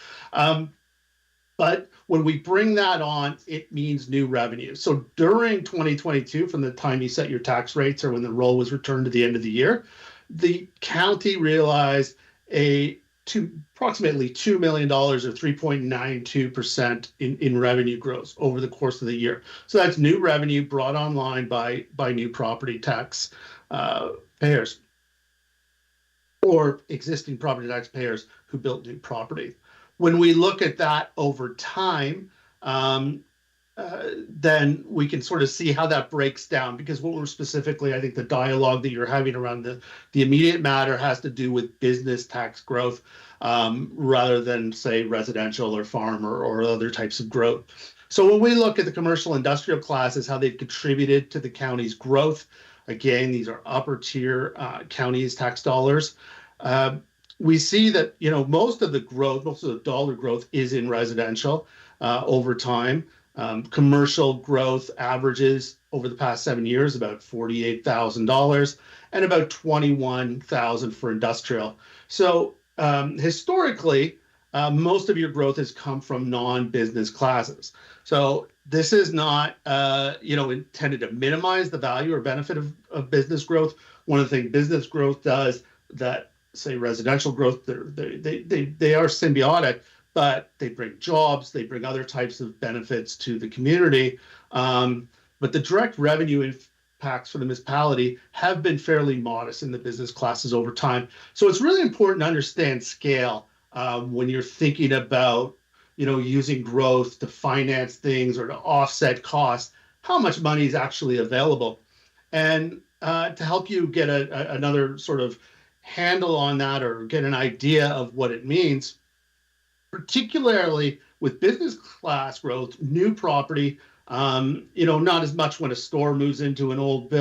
But when we bring that on, it means new revenue. So during 2022, from the time you set your tax rates or when the roll was returned to the end of the year, the county realized approximately $2 million or 3.92% in revenue growth over the course of the year. So that's new revenue brought online by new property tax payers or existing property tax payers who built new property. When we look at that over time, then we can sort of see how that breaks down, because what we're specifically, I think the dialogue that you're having around the immediate matter has to do with business tax growth rather than, say, residential or farm or other types of growth. So when we look at the commercial industrial classes, how they've contributed to the county's growth, again, these are upper tier counties tax dollars. we see that, most of the growth, most of the dollar growth is in residential over time. Commercial growth averages over the past 7 years about $48,000 and about $21,000 for industrial. So historically, most of your growth has come from non-business classes. So this is not, intended to minimize the value or benefit of business growth. One of the things business growth does that, say, residential growth, they are symbiotic, but they bring jobs, they bring other types of benefits to the community. But the direct revenue impacts for the municipality have been fairly modest in the business classes over time. So it's really important to understand scale when you're thinking about, using growth to finance things or to offset costs, how much money is actually available. And to help you get another sort of handle on that or get an idea of what it means, particularly with business class growth, new property, not as much when a store moves into an old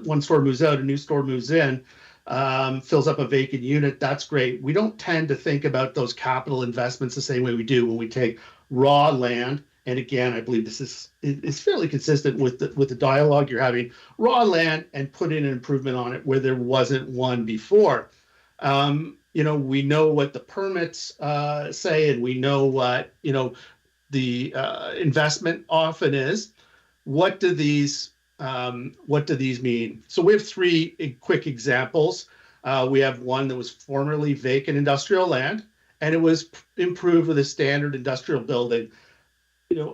one store moves out, a new store moves in, fills up a vacant unit. That's great. We don't tend to think about those capital investments the same way we do when we take raw land. And again, I believe this is fairly consistent with the dialogue you're having. Raw land and put in an improvement on it where there wasn't one before. We know what the permits say, and we know what the investment often is. What do these mean? So we have three quick examples. We have one that was formerly vacant industrial land, and it was improved with a standard industrial building.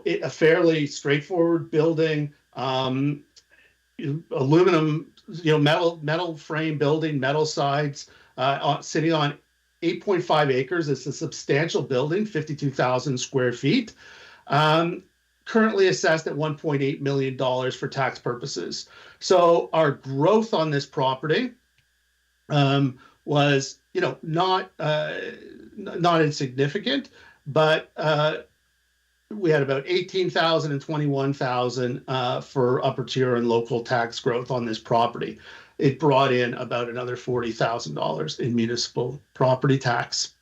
A fairly straightforward building, aluminum, metal frame building, metal sides, sitting on 8.5 acres. It's a substantial building, 52,000 square feet, currently assessed at $1.8 million for tax purposes. So our growth on this property was, not insignificant, but we had about $18,000 and $21,000 for upper tier and local tax growth on this property. It brought in about another $40,000 in municipal property tax.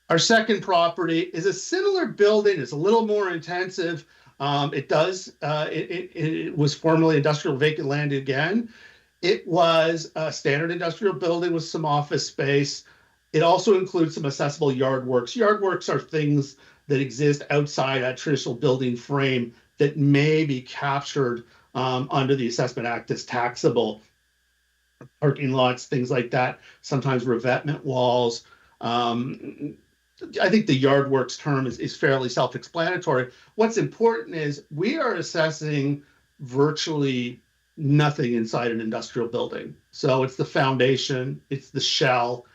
Our second property is a similar building. It's a little more intensive. It was formerly industrial vacant land again. It was a standard industrial building with some office space. It also includes some accessible yard works. Yard works are things that exist outside a traditional building frame that may be captured under the Assessment Act as taxable. Parking lots, things like that, sometimes revetment walls. I think the yard works term is fairly self-explanatory. What's important is we are assessing virtually nothing inside an industrial building. So it's the foundation, it's the shell,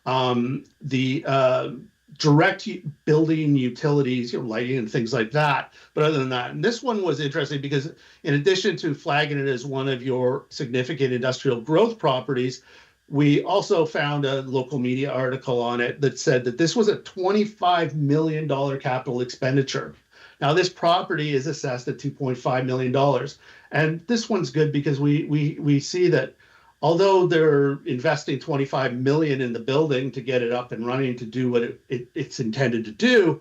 the direct building utilities, lighting and things like that. But other than that, and this one was interesting because in addition to flagging it as one of your significant industrial growth properties, we also found a local media article on it that said that this was a $25 million capital expenditure. Now, this property is assessed at $2.5 million. And this one's good because we see that although they're investing $25 million in the building to get it up and running to do what it's intended to do,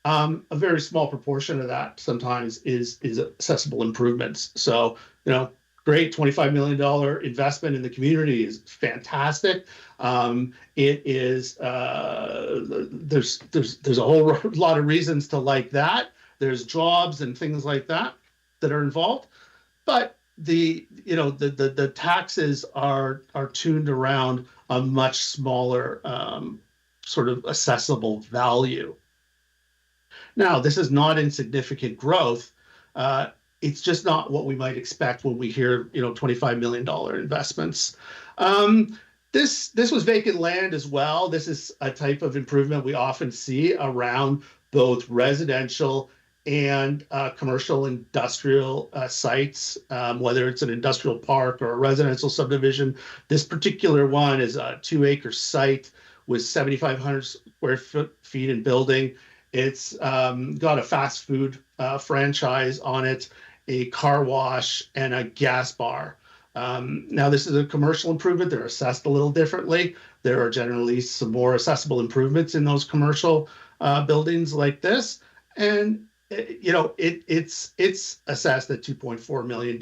a very small proportion of that sometimes is accessible improvements. So, great $25 million investment in the community is fantastic. It is there's a whole lot of reasons to like that. There's jobs and things like that are involved, but the taxes are tuned around a much smaller sort of accessible value. Now, this is not insignificant growth. It's just not what we might expect when we hear $25 million investments. This was vacant land as well. This is a type of improvement we often see around both residential and commercial industrial sites, whether it's an industrial park or a residential subdivision. This particular one is a 2-acre site with 7,500 square feet in building. It's got a fast food franchise on it, a car wash, and a gas bar. Now, this is a commercial improvement. They're assessed a little differently. There are generally some more accessible improvements in those commercial buildings like this. And it's assessed at $2.4 million.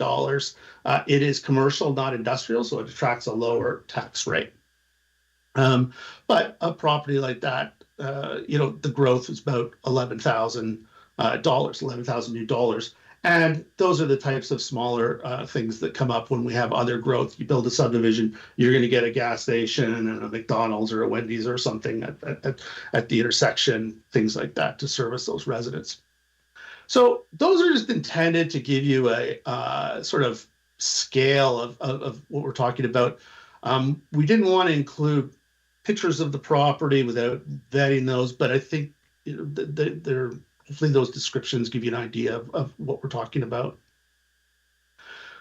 It is commercial, not industrial, so it attracts a lower tax rate. But a property like that, the growth is about $11,000, $11,000 new dollars. And those are the types of smaller things that come up when we have other growth. You build a subdivision, you're going to get a gas station and a McDonald's or a Wendy's or something at the intersection, things like that to service those residents. So those are just intended to give you a sort of scale of what we're talking about. We didn't want to include pictures of the property without vetting those, but I think they're hopefully those descriptions give you an idea of what we're talking about.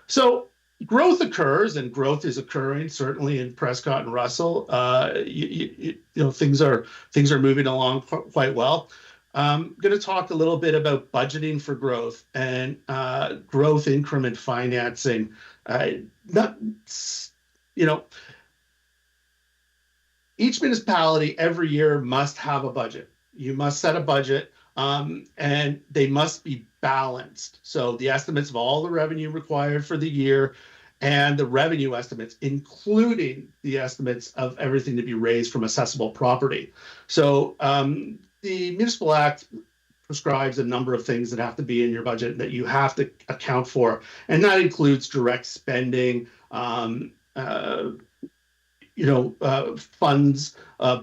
So growth occurs, and growth is occurring certainly in Prescott and Russell. Things are moving along quite well. I'm going to talk a little bit about budgeting for growth and growth increment financing. Each municipality every year must have a budget. You must set a budget. And they must be balanced. So the estimates of all the revenue required for the year and the revenue estimates, including the estimates of everything to be raised from assessable property. So the Municipal Act prescribes a number of things that have to be in your budget that you have to account for. And that includes direct spending, funds,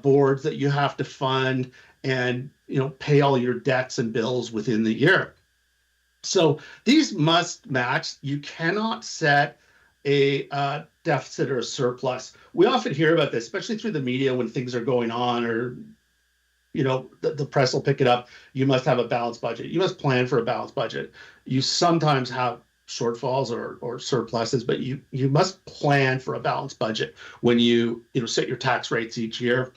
boards that you have to fund, and pay all your debts and bills within the year. So these must match. You cannot set a deficit or a surplus. We often hear about this, especially through the media when things are going on, or the press will pick it up. You must have a balanced budget. You must plan for a balanced budget. You sometimes have shortfalls or surpluses, but you must plan for a balanced budget when you set your tax rates each year.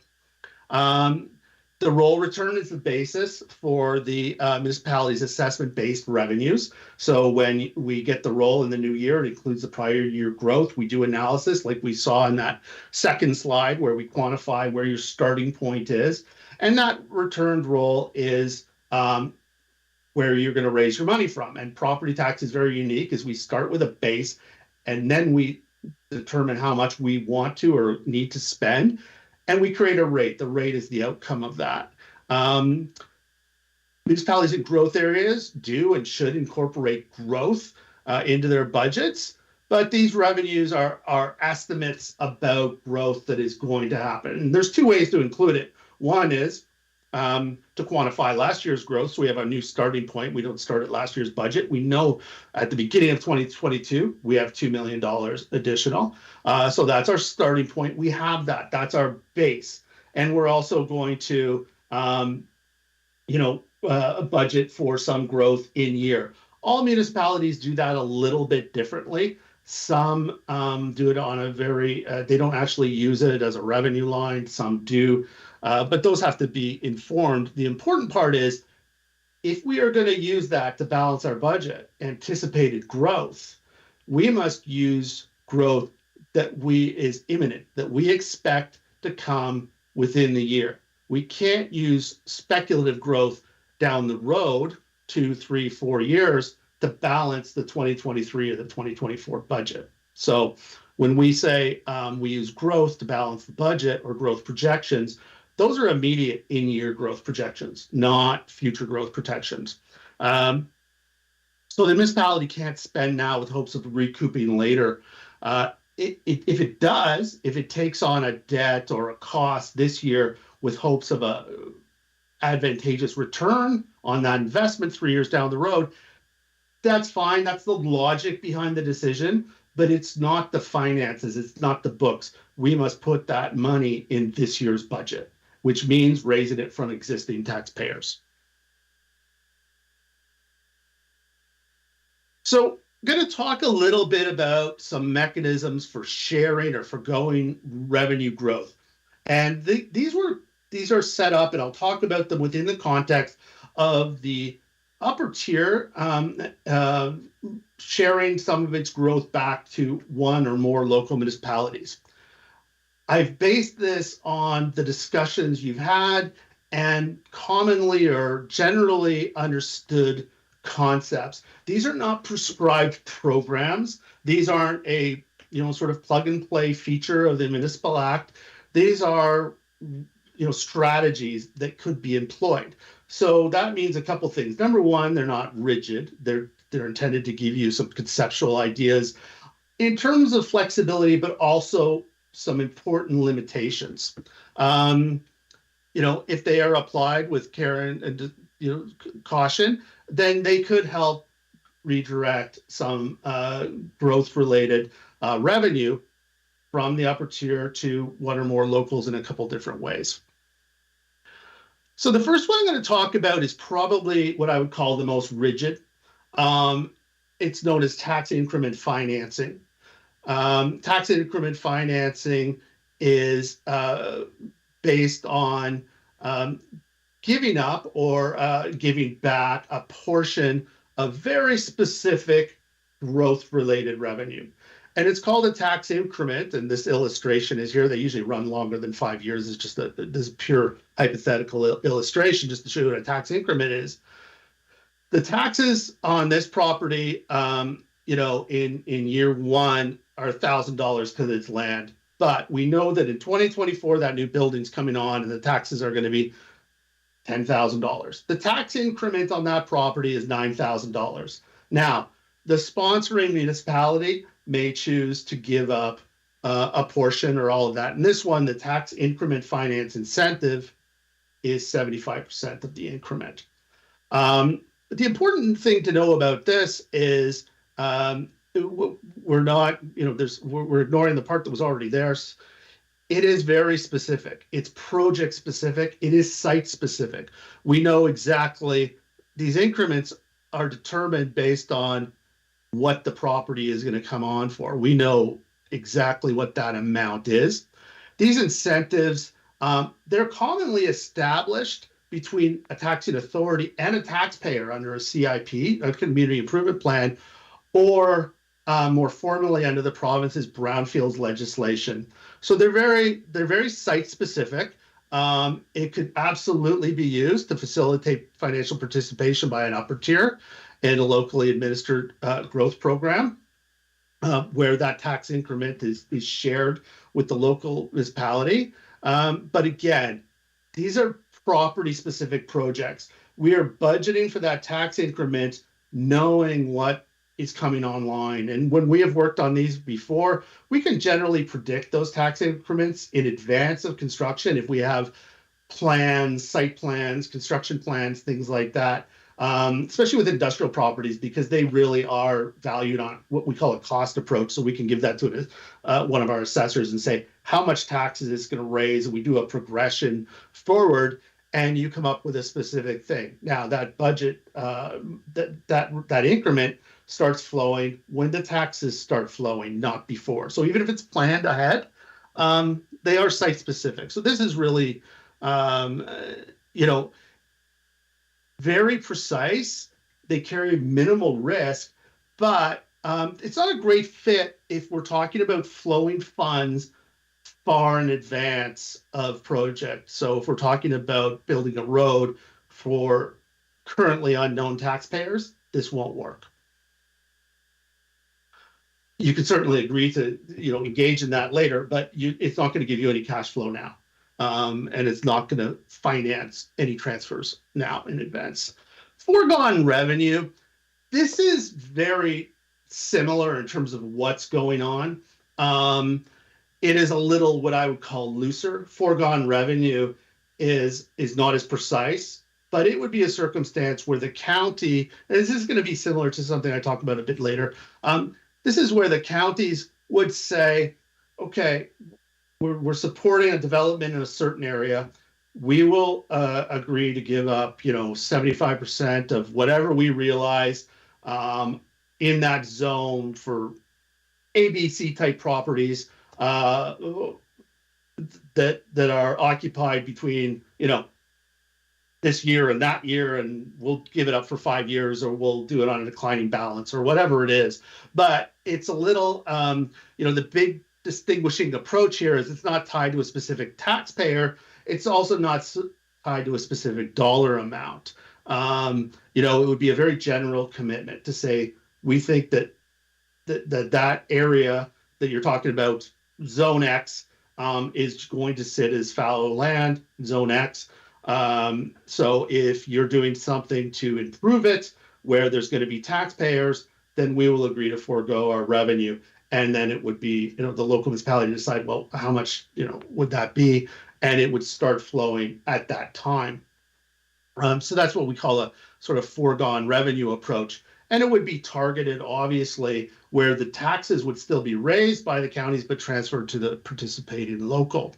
The roll return is the basis for the municipality's assessment-based revenues. So when we get the roll in the new year, it includes the prior year growth. We do analysis like we saw in that second slide where we quantify where your starting point is. And that returned roll is where you're going to raise your money from. And property tax is very unique as we start with a base and then we determine how much we want to or need to spend. And we create a rate. The rate is the outcome of that. Municipalities in growth areas do and should incorporate growth into their budgets, but these revenues are estimates about growth that is going to happen. And there's two ways to include it. One is to quantify last year's growth. So we have a new starting point. We don't start at last year's budget. We know at the beginning of 2022, we have $2 million additional. So that's our starting point. We have that. That's our base. And we're also going to, budget for some growth in year. All municipalities do that a little bit differently. Some do it on a they don't actually use it as a revenue line. Some do. But those have to be informed. The important part is if we are going to use that to balance our budget, anticipated growth, we must use growth that is imminent, that we expect to come within the year. We can't use speculative growth down the road 2, 3, 4 years to balance the 2023 or the 2024 budget. So when we say we use growth to balance the budget or growth projections, those are immediate in-year growth projections, not future growth projections. So the municipality can't spend now with hopes of recouping later. If it takes on a debt or a cost this year with hopes of a advantageous return on that investment 3 years down the road, that's fine. That's the logic behind the decision, but it's not the finances. It's not the books. We must put that money in this year's budget, which means raising it from existing taxpayers. So I'm going to talk a little bit about some mechanisms for sharing or forgoing revenue growth. And these are set up, and I'll talk about them within the context of the upper tier sharing some of its growth back to one or more local municipalities. I've based this on the discussions you've had and commonly or generally understood concepts. These are not prescribed programs. These aren't a sort of plug and play feature of the Municipal Act. These are strategies that could be employed. So that means a couple things. Number one, they're not rigid. They're intended to give you some conceptual ideas in terms of flexibility, but also some important limitations. If they are applied with care and caution, then they could help redirect some growth-related revenue from the upper tier to one or more locals in a couple different ways. So the first one I'm going to talk about is probably what I would call the most rigid. It's known as tax increment financing. Tax increment financing is based on giving up or giving back a portion of very specific growth-related revenue. And it's called a tax increment, and this illustration is here. They usually run longer than 5 years. It's just this pure hypothetical illustration just to show you what a tax increment is. The taxes on this property, in year one are $1,000 because it's land. But we know that in 2024, that new building's coming on and the taxes are going to be $10,000. The tax increment on that property is $9,000. Now, the sponsoring municipality may choose to give up a portion or all of that. In this one, the tax increment finance incentive is 75% of the increment. The important thing to know about this is we're not, we're ignoring the part that was already there. It is very specific. It's project specific. It is site specific. We know exactly these increments are determined based on what the property is going to come on for. We know exactly what that amount is. These incentives, they're commonly established between a taxing authority and a taxpayer under a CIP, a community improvement plan, or more formally under the province's brownfields legislation. So they're very site specific. It could absolutely be used to facilitate financial participation by an upper tier in a locally administered growth program, where that tax increment is shared with the local municipality. But again, these are property-specific projects. We are budgeting for that tax increment, knowing what is coming online. And when we have worked on these before, we can generally predict those tax increments in advance of construction if we have plans, site plans, construction plans, things like that. Especially with industrial properties, because they really are valued on what we call a cost approach. So we can give that to one of our assessors and say, how much taxes it's going to raise? And we do a progression forward, and you come up with a specific thing. Now, that budget, that increment starts flowing when the taxes start flowing, not before. So even if it's planned ahead, they are site specific. So this is really, very precise. They carry minimal risk, but it's not a great fit if we're talking about flowing funds far in advance of project. So if we're talking about building a road for currently unknown taxpayers, this won't work. You can certainly agree to engage in that later, but it's not going to give you any cash flow now. And it's not going to finance any transfers now in advance. Foregone revenue, this is very similar in terms of what's going on. It is a little what I would call looser. Foregone revenue is not as precise, but it would be a circumstance where the county, and this is going to be similar to something I talk about a bit later. This is where the counties would say, okay, we're supporting a development in a certain area. We will agree to give up, 75% of whatever we realize in that zone for ABC type properties that are occupied between, this year and that year, and we'll give it up for 5 years, or we'll do it on a declining balance, or whatever it is. But it's a little, the big distinguishing approach here is it's not tied to a specific taxpayer. It's also not tied to a specific dollar amount. It would be a very general commitment to say, we think that area that you're talking about, Zone X, is going to sit as fallow land, Zone X. So if you're doing something to improve it, where there's going to be taxpayers, then we will agree to forego our revenue. And then it would be, the local municipality decide, well, how much, would that be? And it would start flowing at that time. So that's what we call a sort of foregone revenue approach. And it would be targeted, obviously, where the taxes would still be raised by the counties, but transferred to the participating local.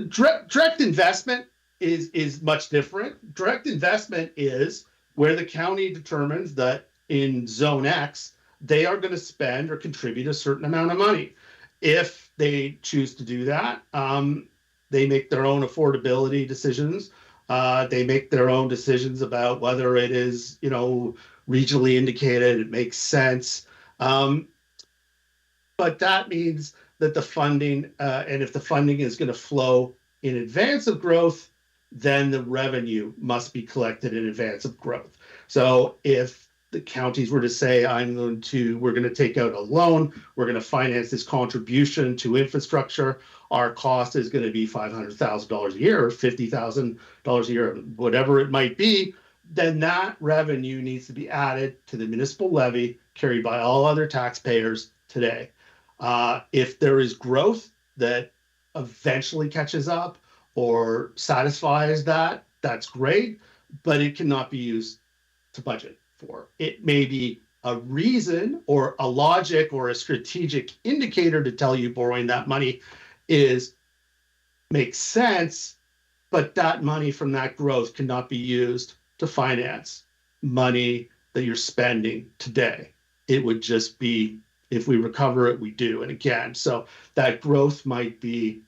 Direct investment is much different. Direct investment is where the county determines that in Zone X, they are going to spend or contribute a certain amount of money. If they choose to do that, they make their own affordability decisions. They make their own decisions about whether it is, regionally indicated, it makes sense. But that means that the funding, and if the funding is going to flow in advance of growth, then the revenue must be collected in advance of growth. So if the counties were to say, we're going to take out a loan, we're going to finance this contribution to infrastructure, our cost is going to be $500,000 a year, or $50,000 a year, whatever it might be, then that revenue needs to be added to the municipal levy carried by all other taxpayers today. If there is growth that eventually catches up or satisfies that, that's great, but it cannot be used to budget for. It may be a reason or a logic or a strategic indicator to tell you borrowing that money makes sense, but that money from that growth cannot be used to finance money that you're spending today. It would just be, if we recover it, we do. And again, so that growth might be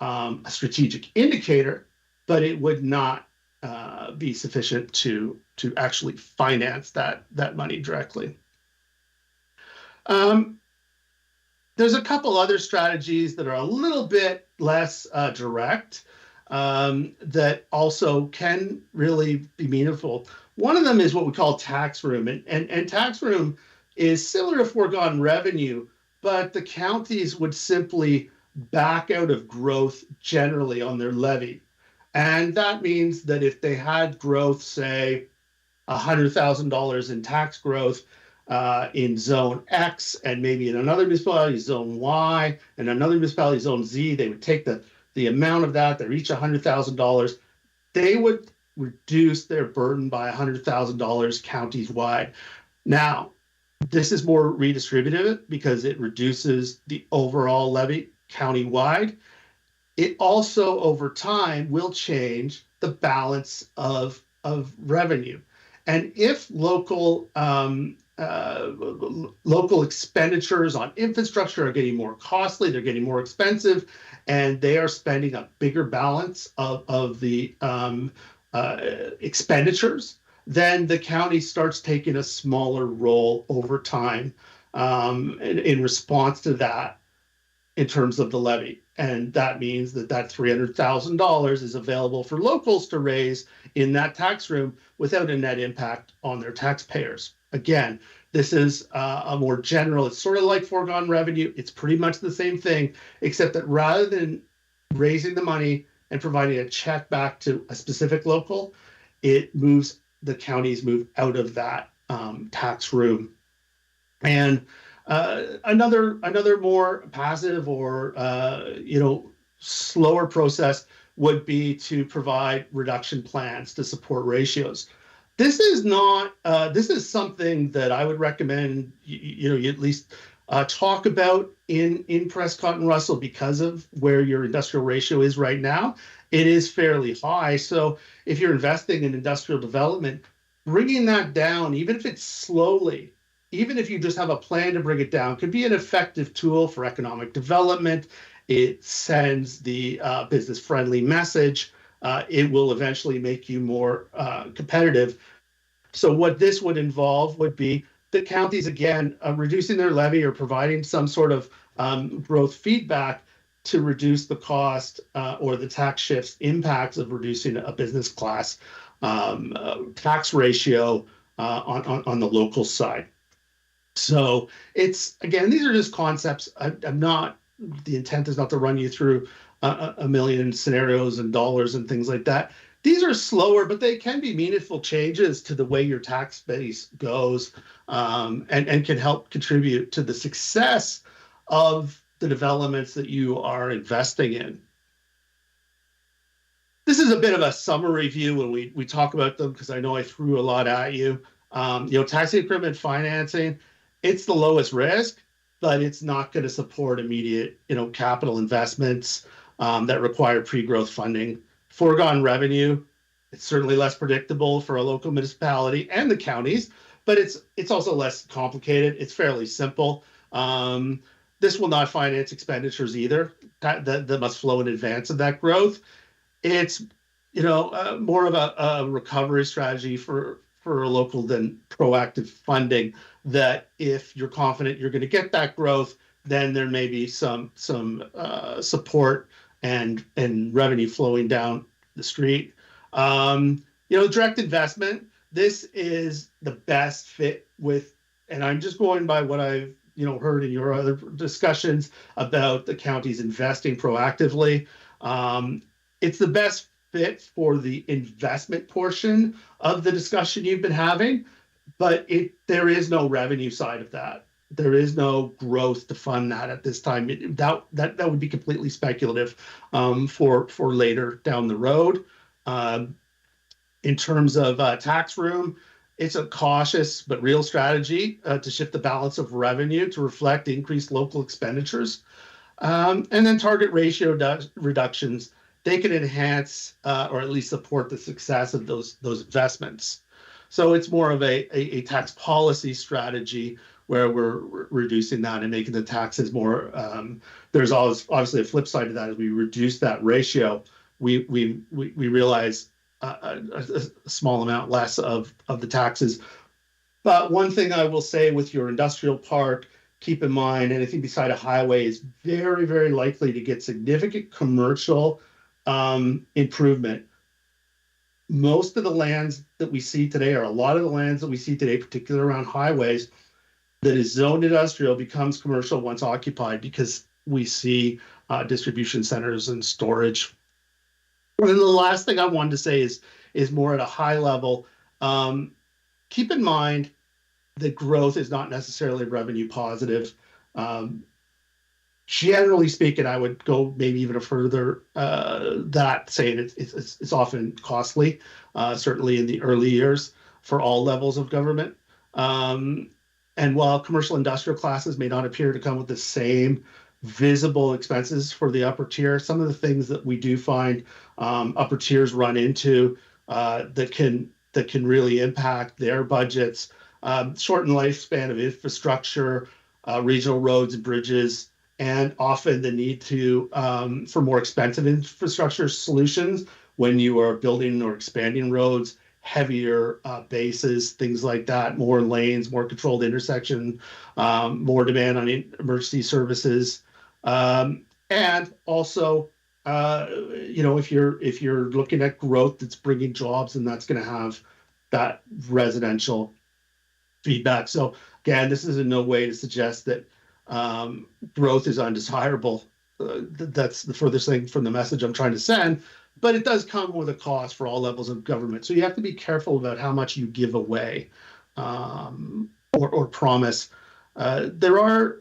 a strategic indicator, but it would not be sufficient to actually finance that money directly. There's a couple other strategies that are a little bit less direct that also can really be meaningful. One of them is what we call tax room, and tax room is similar to foregone revenue, but the counties would simply back out of growth generally on their levy. And that means that if they had growth, say $100,000 in tax growth in Zone X, and maybe in another municipality, Zone Y, and another municipality, Zone Z, they would take the amount of that reach $100,000. They would reduce their burden by $100,000 counties wide. Now, this is more redistributive because it reduces the overall levy county-wide. It also, over time, will change the balance of revenue. And if local expenditures on infrastructure are getting more costly, they're getting more expensive, and they are spending a bigger balance of the expenditures, then the county starts taking a smaller role over time in response to that in terms of the levy. And that means that $300,000 is available for locals to raise in that tax room without a net impact on their taxpayers. Again, this is a more general, it's sort of like foregone revenue. It's pretty much the same thing, except that rather than raising the money and providing a check back to a specific local, the counties move out of that tax room. And another more passive or slower process would be to provide reduction plans to support ratios. This is not. This is something that I would recommend you at least talk about in Prescott-Russell because of where your industrial ratio is right now. It is fairly high. So if you're investing in industrial development, bringing that down, even if it's slowly, even if you just have a plan to bring it down, could be an effective tool for economic development. It sends the business-friendly message it will eventually make you more competitive. So what this would involve would be the counties, again, reducing their levy or providing some sort of growth feedback to reduce the cost or the tax shifts impacts of reducing a business class tax ratio on the local side. So it's, again, these are just concepts. I'm not, the intent is not to run you through a million scenarios and dollars and things like that. These are slower, but they can be meaningful changes to the way your tax base goes, and can help contribute to the success of the developments that you are investing in. This is a bit of a summary view when we talk about them, because I know I threw a lot at you. Tax increment financing, it's the lowest risk, but it's not going to support immediate, capital investments that require pre-growth funding. Foregone revenue, it's certainly less predictable for a local municipality and the counties, but it's also less complicated. It's fairly simple. This will not finance expenditures either. That must flow in advance of that growth. It's more of a recovery strategy for a local than proactive funding, that if you're confident you're going to get that growth, then there may be some support and revenue flowing down the street. Direct investment, this is the best fit with, and I'm just going by what I've heard in your other discussions about the counties investing proactively. It's the best fit for the investment portion of the discussion you've been having, but there is no revenue side of that. There is no growth to fund that at this time. That would be completely speculative for later down the road. In terms of tax room, it's a cautious but real strategy to shift the balance of revenue to reflect increased local expenditures. And then target ratio reductions, they can enhance or at least support the success of those investments. So it's more of a tax policy strategy where we're reducing that and making the taxes more. There's always obviously a flip side to that. As we reduce that ratio, we realize a small amount less of the taxes. But one thing I will say with your industrial park, keep in mind anything beside a highway is very, very likely to get significant commercial improvement. Most of the lands that we see today, or a lot of the lands that we see today, particularly around highways, that is zoned industrial becomes commercial once occupied, because we see distribution centers and storage. And then the last thing I wanted to say is more at a high level. Keep in mind that growth is not necessarily revenue positive. Generally speaking, I would go maybe even further that saying it's often costly, certainly in the early years for all levels of government. And while commercial industrial classes may not appear to come with the same visible expenses for the upper tier, some of the things that we do find upper tiers run into that can really impact their budgets, shortened lifespan of infrastructure, regional roads and bridges, and often the need for more expensive infrastructure solutions when you are building or expanding roads, heavier bases, things like that, more lanes, more controlled intersection, more demand on emergency services. And also, if you're looking at growth that's bringing jobs, and that's going to have that residential feedback. So again, this is in no way to suggest that growth is undesirable. That's the furthest thing from the message I'm trying to send, but it does come with a cost for all levels of government. So you have to be careful about how much you give away or promise. There are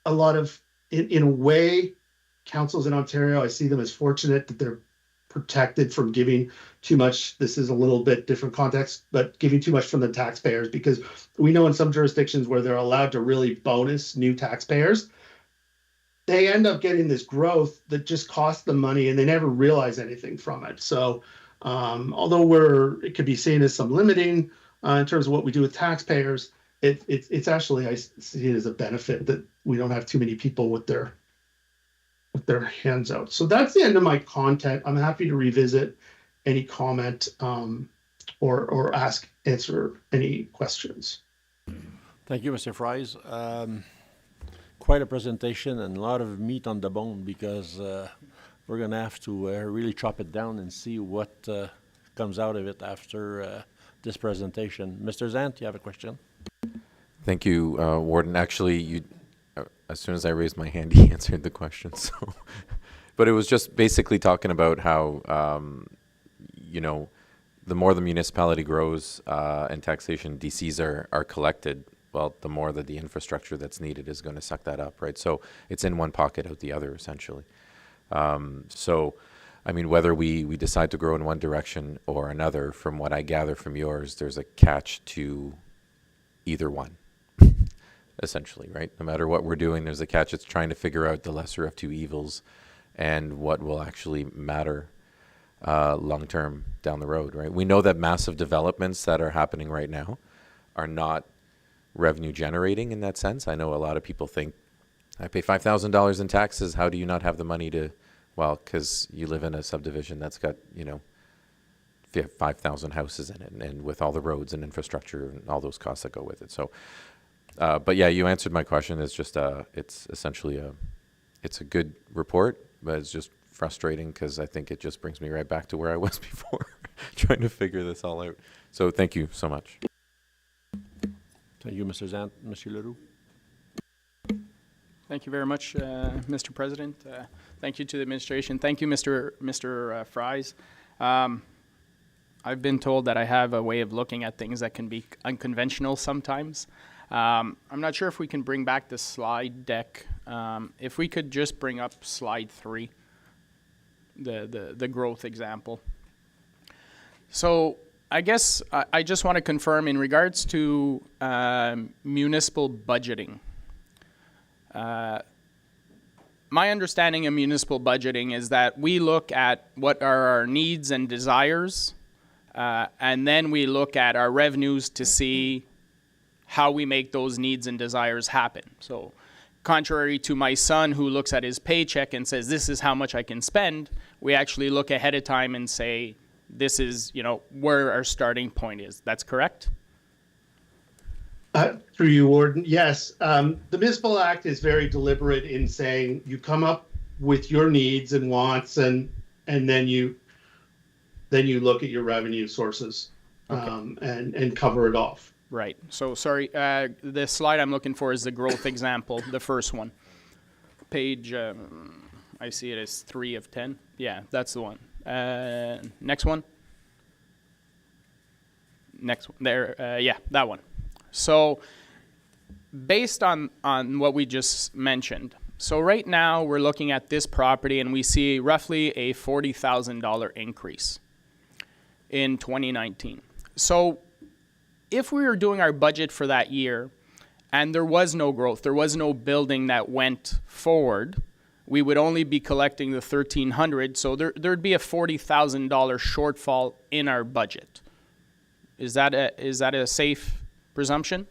a lot of, in a way, councils in Ontario, I see them as fortunate that they're protected from giving too much. This is a little bit different context, but giving too much from the taxpayers, because we know in some jurisdictions where they're allowed to really bonus new taxpayers, they end up getting this growth that just costs them money and they never realize anything from it. So although it could be seen as some limiting in terms of what we do with taxpayers, it's actually, I see it as a benefit that we don't have too many people with their hands out. So that's the end of my content. I'm happy to revisit any comment or answer any questions. Thank you, Mr. Fries. Quite a presentation and a lot of meat on the bone because we're going to have to really chop it down and see what comes out of it after this presentation. Mr. Zant, you have a question? Thank you, Warden. Actually, you, as soon as I raised my hand, he answered the question. So, but it was just basically talking about how, you know, the more the municipality grows and taxation DCs are collected, well, the more that the infrastructure that's needed is going to suck that up, right? So it's in one pocket out the other, essentially. So, I mean, whether we decide to grow in one direction or another, from what I gather from yours, there's a catch to either one, essentially, right? No matter what we're doing, there's a catch. It's trying to figure out the lesser of two evils and what will actually matter long-term down the road, right? We know that massive developments that are happening right now are not revenue generating in that sense. I know a lot of people think, I pay $5,000 in taxes. How do you not have the money to, well, because you live in a subdivision that's got, you know, 5,000 houses in it, and with all the roads and infrastructure and all those costs that go with it. So, but yeah, you answered my question. It's just, it's essentially it's a good report, but it's just frustrating because I think it just brings me right back to where I was before, trying to figure this all out. So thank you so much. Thank you, Mr. Zant. Monsieur Leroux? Thank you very much, Mr. President. Thank you to the administration. Thank you, Mr. Fries. I've been told that I have a way of looking at things that can be unconventional sometimes. I'm not sure if we can bring back the slide deck. If we could just bring up slide 3, the growth example. So I guess I just want to confirm in regards to municipal budgeting. My understanding of municipal budgeting is that we look at what are our needs and desires, and then we look at our revenues to see how we make those needs and desires happen. So contrary to my son who looks at his paycheck and says, this is how much I can spend, we actually look ahead of time and say, this is, you know, where our starting point is. That's correct? Through you, Warden. Yes. The Municipal Act is very deliberate in saying you come up with your needs and wants, and then you look at your revenue sources, okay, and cover it off. Right. So sorry, the slide I'm looking for is the growth example, the first one. Page, I see it as 3 of 10. Yeah, that's the one. Next one. Next one. There. Yeah, that one. So based on what we just mentioned, so right now we're looking at this property and we see roughly a $40,000 increase in 2019. So if we were doing our budget for that year and there was no growth, there was no building that went forward, we would only be collecting the $1,300, so there'd be a $40,000 shortfall in our budget. Is that a safe presumption?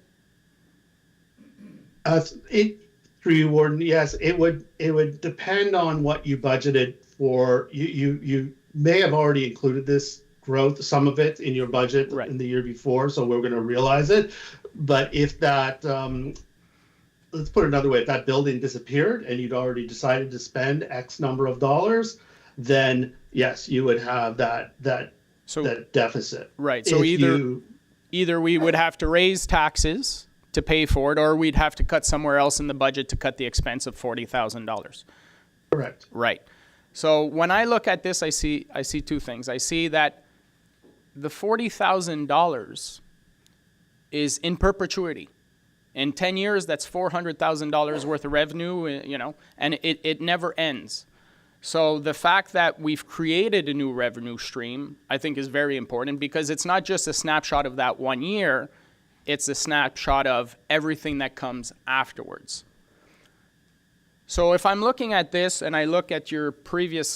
Through you, Warden, yes, it would depend on what you budgeted for. You may have already included this growth, some of it, in your budget right in the year before, so we're going to realize it. But if that, let's put it another way, if that building disappeared and you'd already decided to spend X number of dollars, then yes, you would have that deficit. Right. So either we would have to raise taxes to pay for it, or we'd have to cut somewhere else in the budget to cut the expense of $40,000. Correct. Right. So when I look at this, I see two things. I see that the $40,000 is in perpetuity. In 10 years, that's $400,000 worth of revenue, you know, and it never ends. So the fact that we've created a new revenue stream, I think, is very important, because it's not just a snapshot of that 1 year, it's a snapshot of everything that comes afterwards. So if I'm looking at this and I look at your previous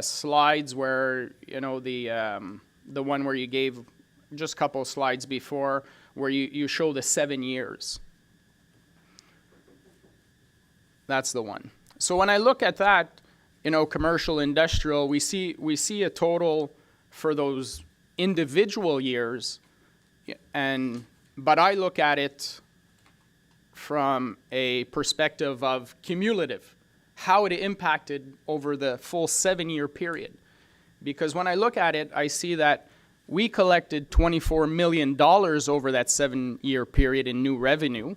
slides where, you know, the one where you gave just a couple of slides before where you show the 7 years. That's the one. So when I look at that, you know, commercial, industrial, we see a total for those individual years, but I look at it from a perspective of cumulative, how it impacted over the full 7-year period. Because when I look at it, I see that we collected $24 million over that 7-year period in new revenue.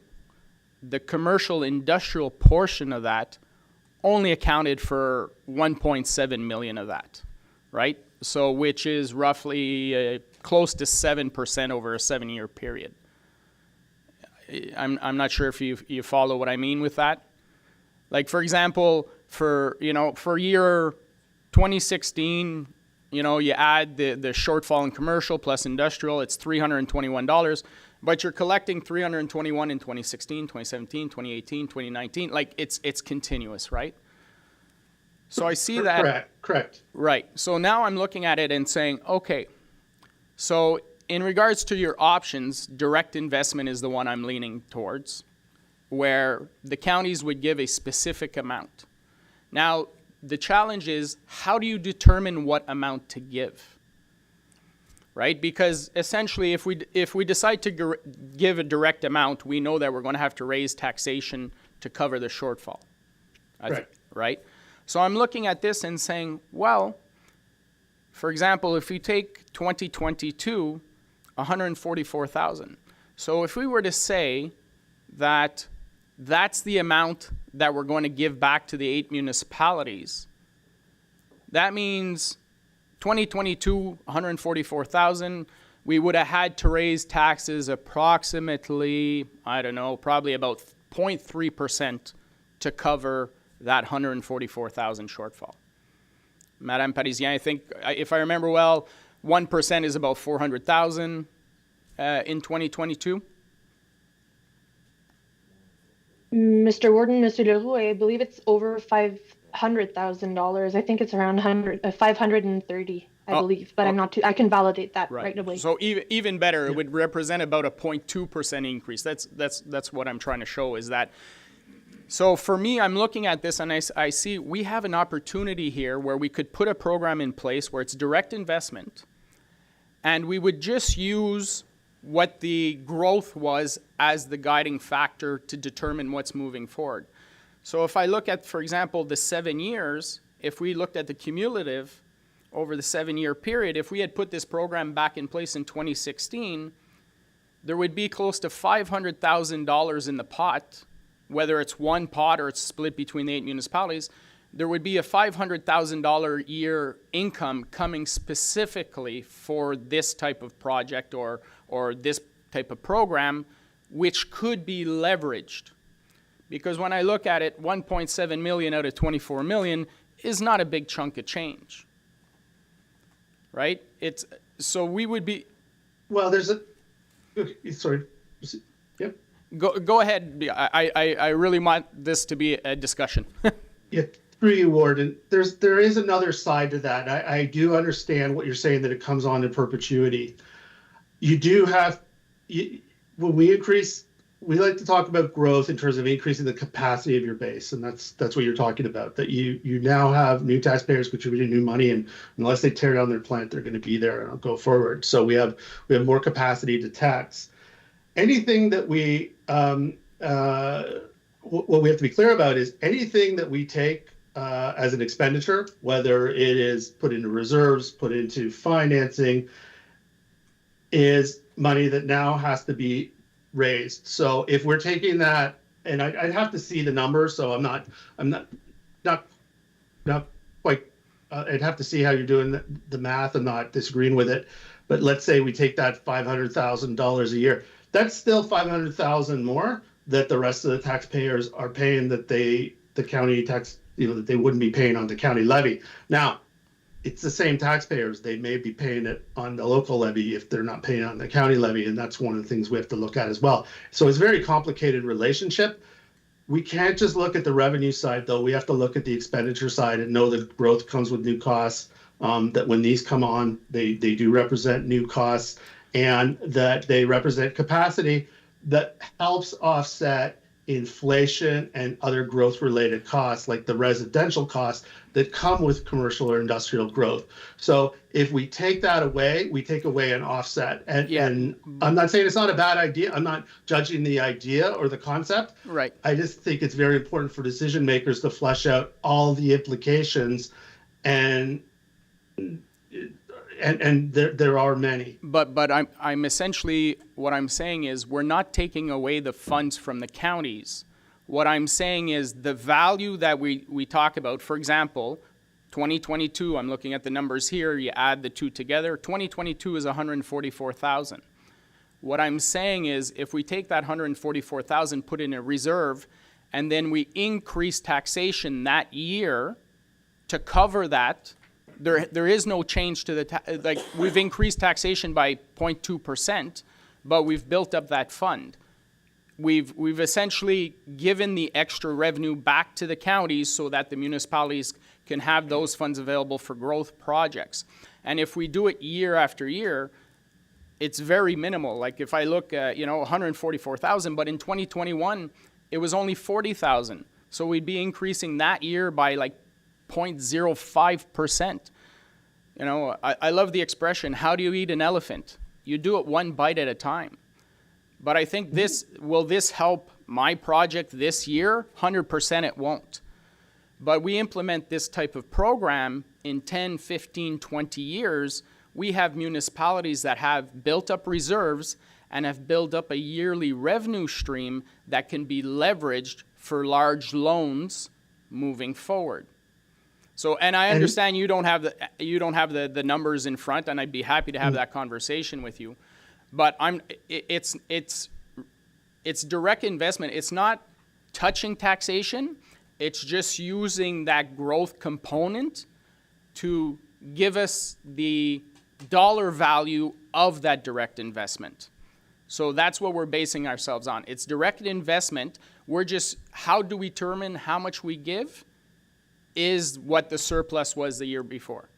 The commercial industrial portion of that only accounted for 1.7 million of that, right? So which is roughly close to 7% over a 7-year period. I'm not sure if you follow what I mean with that. Like, for example, for year 2016, you add the shortfall in commercial plus industrial, it's $321. But you're collecting 321 in 2016, 2017, 2018, 2019. Like, it's continuous, right? So I see that. Correct. Right. So now I'm looking at it and saying, okay, so in regards to your options, direct investment is the one I'm leaning towards, where the counties would give a specific amount. Now, the challenge is, how do you determine what amount to give? Right? Because essentially, if we decide to give a direct amount, we know that we're going to have to raise taxation to cover the shortfall. Right? So I'm looking at this and saying, well, for example, if we take 2022, 144,000. So if we were to say that that's the amount that we're going to give back to the 8 municipalities, that means 2022, 144,000, we would have had to raise taxes approximately, I don't know, probably about 0.3% to cover that 144,000 shortfall. Madame Parisien, I think, if I remember well, 1% is about 400,000 in 2022. Mr. Warden, Mr. Leroux, I believe it's over $500,000. I think it's around 530, I believe, but I'm not too. I can validate that right away. So even better, it would represent about a 0.2% increase. That's what I'm trying to show is that. So for me, I'm looking at this and I see we have an opportunity here where we could put a program in place where it's direct investment, and we would just use what the growth was as the guiding factor to determine what's moving forward. So if I look at, for example, the 7 years, if we looked at the cumulative over the 7-year period, if we had put this program back in place in 2016, there would be close to $500,000 in the pot, whether it's one pot or it's split between the 8 municipalities. There would be a $500,000 year income coming specifically for this type of project or this type of program, which could be leveraged. Because when I look at it, 1.7 million out of 24 million is not a big chunk of change, right? So we would be. Well, there's sorry. Yep. Go ahead. I really want this to be a discussion. Yeah, through you, Warden. There is another side to that. I do understand what you're saying, that it comes on in perpetuity. You do have, when we increase, we like to talk about growth in terms of increasing the capacity of your base, and that's what you're talking about. That you now have new taxpayers contributing new money, and unless they tear down their plant, they're going to be there and go forward. So we have more capacity to tax. Anything that we what we have to be clear about is anything that we take as an expenditure, whether it is put into reserves, put into financing, is money that now has to be raised. So if we're taking that, and I'd have to see the numbers, so I'm not quite. I'd have to see how you're doing the math. I'm not disagreeing with it, but let's say we take that $500,000 a year. That's still $500,000 more that the rest of the taxpayers are paying that the county tax, that they wouldn't be paying on the county levy. Now, it's the same taxpayers. They may be paying it on the local levy if they're not paying on the county levy, and that's one of the things we have to look at as well. So it's a very complicated relationship. We can't just look at the revenue side, though. We have to look at the expenditure side and know that growth comes with new costs, that when these come on, they do represent new costs, and that they represent capacity that helps offset inflation and other growth-related costs, like the residential costs that come with commercial or industrial growth. So if we take that away, we take away an offset. And I'm not saying it's not a bad idea. I'm not judging the idea or the concept. Right. I just think it's very important for decision makers to flesh out all the implications, and there are many. But I'm essentially, what I'm saying is we're not taking away the funds from the counties. What I'm saying is the value that we talk about, for example, 2022, I'm looking at the numbers here, you add the two together, 2022 is 144,000. What I'm saying is if we take that 144,000, put in a reserve, and then we increase taxation that year to cover that, there is no change to the, like, we've increased taxation by 0.2%, but we've built up that fund. We've essentially given the extra revenue back to the counties so that the municipalities can have those funds available for growth projects. And if we do it year after year, it's very minimal. Like if I look at, 144,000, but in 2021, it was only 40,000. So we'd be increasing that year by like 0.05%. I love the expression, how do you eat an elephant? You do it one bite at a time. But I think will this help my project this year? 100% it won't. But we implement this type of program in 10, 15, 20 years, we have municipalities that have built up reserves and have built up a yearly revenue stream that can be leveraged for large loans moving forward. So, and I understand you don't have the numbers in front, and I'd be happy to have that conversation with you. But it's direct investment. It's not touching taxation. It's just using that growth component to give us the dollar value of that direct investment. So that's what we're basing ourselves on. It's direct investment. We're just, how do we determine how much we give is what the surplus was the year before.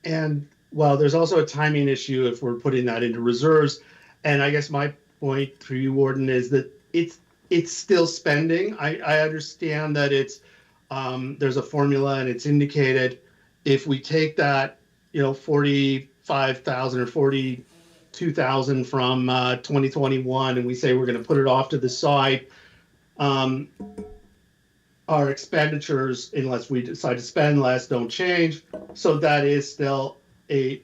And well, there's also a timing issue if we're putting that into reserves. And I guess my point for you, Warden, is that it's still spending. I understand that it's there's a formula and it's indicated. If we take that, 45,000 or 42,000 from 2021, and we say we're going to put it off to the side, our expenditures, unless we decide to spend less, don't change. So that is still it's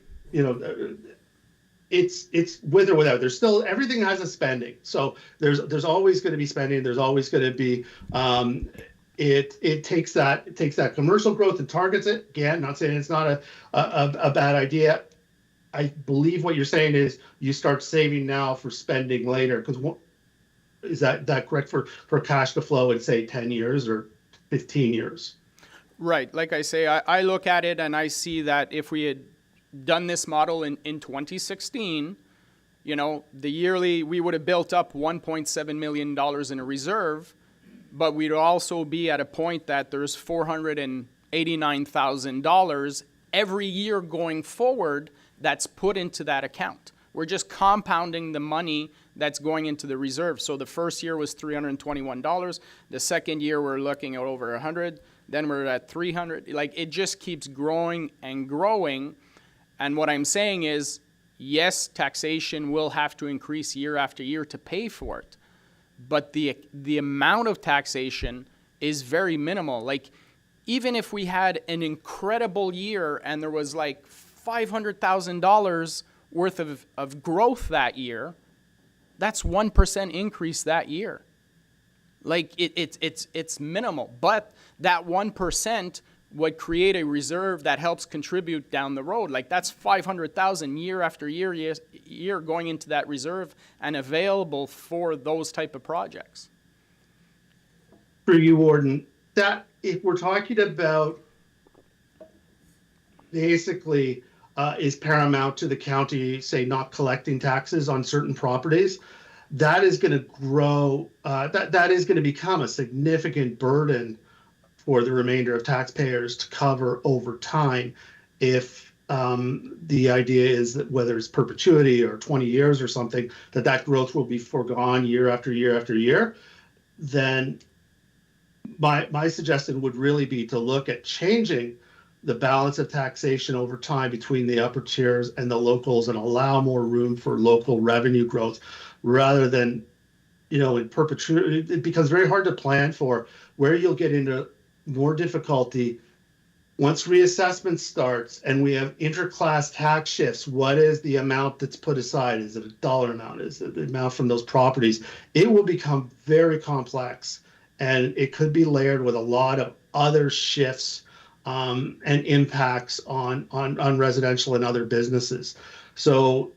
with or without. There's still, everything has a spending. So there's always going to be spending. There's always going to be it takes that commercial growth and targets it. Again, not saying it's not a bad idea. I believe what you're saying is you start saving now for spending later. Because is that correct for cash to flow in, say, 10 years or 15 years? Right. Like I say, I look at it and I see that if we had done this model in 2016, the yearly, we would have built up $1.7 million in a reserve, but we'd also be at a point that there's $489,000 every year going forward that's put into that account. We're just compounding the money that's going into the reserve. So the first year was $321. The second year we're looking at over 100. Then we're at 300. Like, it just keeps growing and growing. And what I'm saying is, yes, taxation will have to increase year after year to pay for it. But the amount of taxation is very minimal. Like, even if we had an incredible year and there was like $500,000 worth of growth that year, that's 1% increase that year. Like, it's minimal. But that 1% would create a reserve that helps contribute down the road. Like, that's $500,000 year after year going into that reserve and available for those type of projects. For you, Warden, that if we're talking about basically is paramount to the county, say, not collecting taxes on certain properties, that is going to grow, that is going to become a significant burden for the remainder of taxpayers to cover over time if the idea is that whether it's perpetuity or 20 years or something, that growth will be foregone year after year after year, then my suggestion would really be to look at changing the balance of taxation over time between the upper tiers and the locals and allow more room for local revenue growth rather than, in perpetuity. It becomes very hard to plan for where you'll get into more difficulty once reassessment starts and we have interclass tax shifts. What is the amount that's put aside? Is it a dollar amount? Is it the amount from those properties? It will become very complex, and it could be layered with a lot of other shifts and impacts on residential and other businesses. So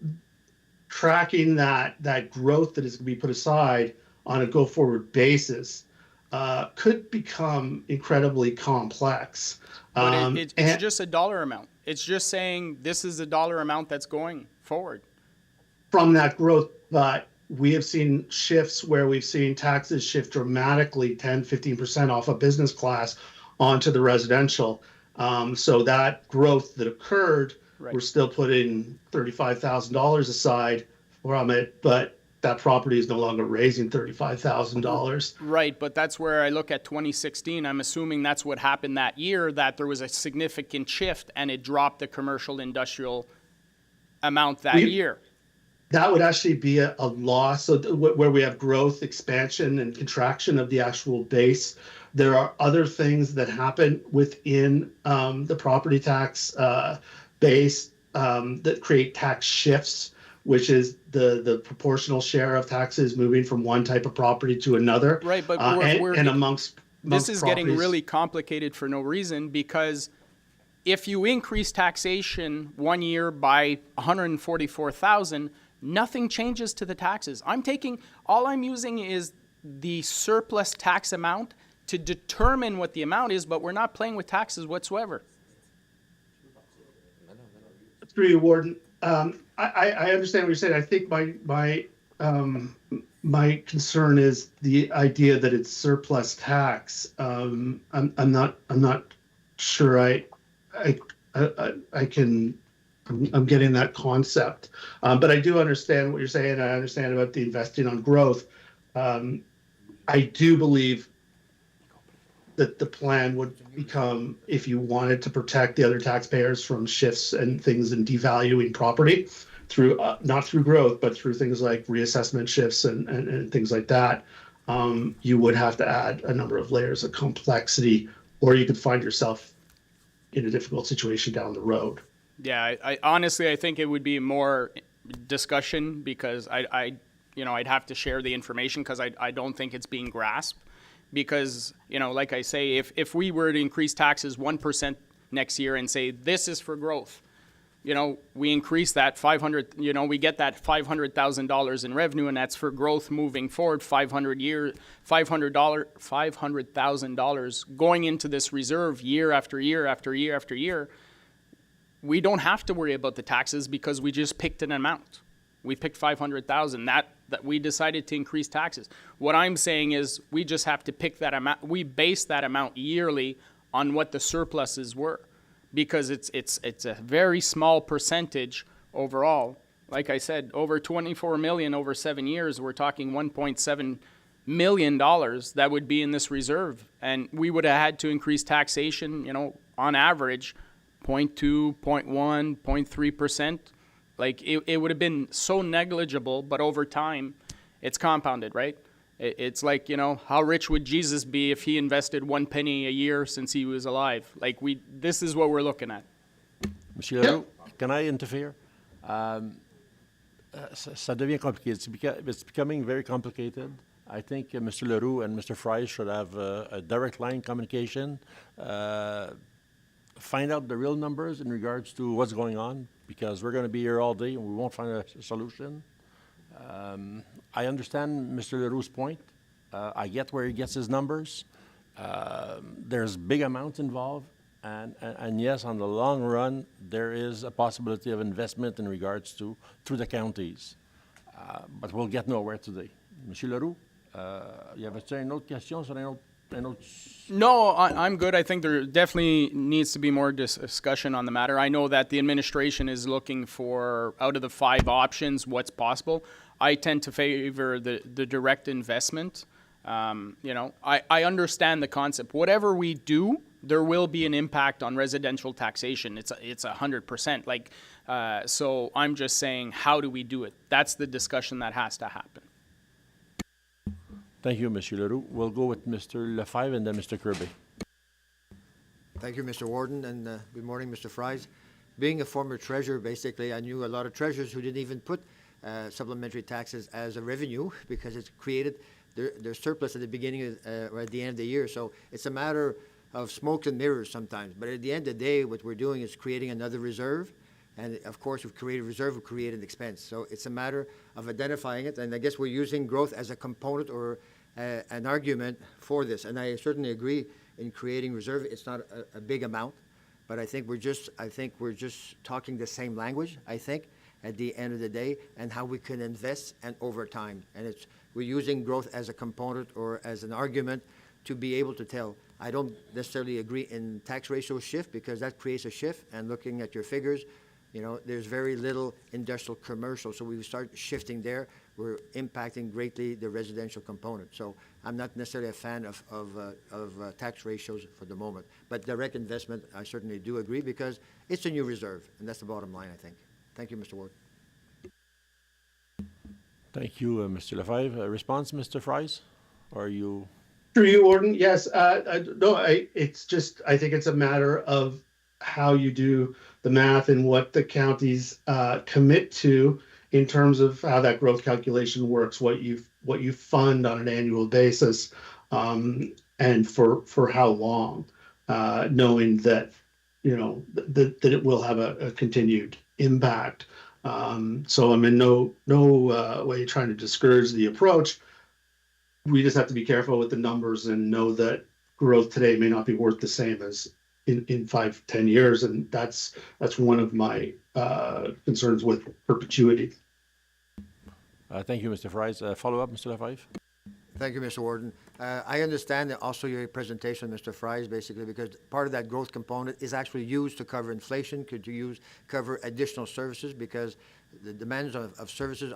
tracking that growth that is going to be put aside on a go-forward basis could become incredibly complex. But it's just a dollar amount. It's just saying this is a dollar amount that's going forward. From that growth, but we have seen shifts where we've seen taxes shift dramatically 10, 15% off of business class onto the residential. So that growth that occurred, we're still putting $35,000 aside from it, but that property is no longer raising $35,000. Right, but that's where I look at 2016. I'm assuming that's what happened that year, that there was a significant shift and it dropped the commercial industrial amount that year. That would actually be a loss. So where we have growth, expansion, and contraction of the actual base, there are other things that happen within the property tax base that create tax shifts, which is the proportional share of taxes moving from one type of property to another. Right, but amongst this is getting properties. really complicated for no reason, because if you increase taxation one year by 144,000, nothing changes to the taxes. All I'm using is the surplus tax amount to determine what the amount is, but we're not playing with taxes whatsoever. Through you, Warden. I understand what you're saying. I think my concern is the idea that it's surplus tax. I'm not sure I'm getting that concept, but I do understand what you're saying. I understand about the investing on growth. I do believe that the plan would become, if you wanted to protect the other taxpayers from shifts and things and devaluing property through, not through growth, but through things like reassessment shifts and things like that, you would have to add a number of layers of complexity, or you could find yourself in a difficult situation down the road. Yeah, I honestly, I think it would be more discussion, because I'd have to share the information, because I don't think it's being grasped. Because, like I say, if we were to increase taxes 1% next year and say this is for growth, we increase that we get that $500,000 in revenue, and that's for growth moving forward, $500,000 going into this reserve year after year after year after year. We don't have to worry about the taxes because we just picked an amount. We picked 500,000. That we decided to increase taxes. What I'm saying is we just have to pick that amount. We base that amount yearly on what the surpluses were, because it's a very small percentage overall. Like I said, over 24 million over 7 years. We're talking $1.7 million that would be in this reserve, and we would have had to increase taxation. On average, 0.2, 0.1, 0.3%. Like, it would have been so negligible, but over time, it's compounded, right? It's like, how rich would Jesus be if he invested 1 penny a year since he was alive? Like, this is what we're looking at. Monsieur Leroux, can I interfere? Ça devient complicated. It's becoming very complicated. I think Mr. Leroux and Mr. Fry should have a direct line communication. Find out the real numbers in regards to what's going on, because we're going to be here all day and we won't find a solution. I understand Mr. Leroux's point. I get where he gets his numbers. There's big amounts involved, and yes, on the long run, there is a possibility of investment in regards to through the counties. But we'll get nowhere today. Monsieur Leroux, y avait-il une autre question sur un autre I know No, I'm good. I think there definitely needs to be more discussion on the matter. I know that the administration is looking for, out of the 5 options, what's possible. I tend to favor the direct investment. I understand the concept. Whatever we do, there will be an impact on residential taxation. It's 100%. So I'm just saying, how do we do it? That's the discussion that has to happen. Thank you, Mr. Leroux. We'll go with Mr. Lefebvre and then Mr. Kirby. Thank you, Mr. Warden, and good morning, Mr. Fries. Being a former treasurer, basically, I knew a lot of treasurers who didn't even put supplementary taxes as a revenue because it's created their surplus at the beginning or at the end of the year. So it's a matter of smoke and mirrors sometimes. But at the end of the day, what we're doing is creating another reserve. And of course, we've created a reserve, we've created an expense. So it's a matter of identifying it. And I guess we're using growth as a component or an argument for this. And I certainly agree in creating reserve. It's not a big amount, but I think we're just talking the same language, I think, at the end of the day, and how we can invest and over time. And we're using growth as a component or as an argument to be able to tell. I don't necessarily agree in tax ratio shift because that creates a shift. And looking at your figures, there's very little industrial commercial. So we start shifting there. We're impacting greatly the residential component. So I'm not necessarily a fan of tax ratios for the moment. But direct investment, I certainly do agree because it's a new reserve. And that's the bottom line, I think. Thank you, Mr. Ward. Thank you, Mr. Lefebvre. Response, Mr. Fries? Are you? Through you, Warden. Yes. I think it's a matter of how you do the math and what the counties commit to in terms of how that growth calculation works, what you fund on an annual basis, and for how long, knowing that that it will have a continued impact. So I'm in no way trying to discourage the approach. We just have to be careful with the numbers and know that growth today may not be worth the same as in 5-10 years, and that's one of my concerns with perpetuity. Thank you, Mr. Fries. Follow up, Mr. Lefebvre? Thank you, Mr. Warden. I understand also your presentation, Mr. Fries, basically, because part of that growth component is actually used to cover inflation, cover additional services, because the demands of services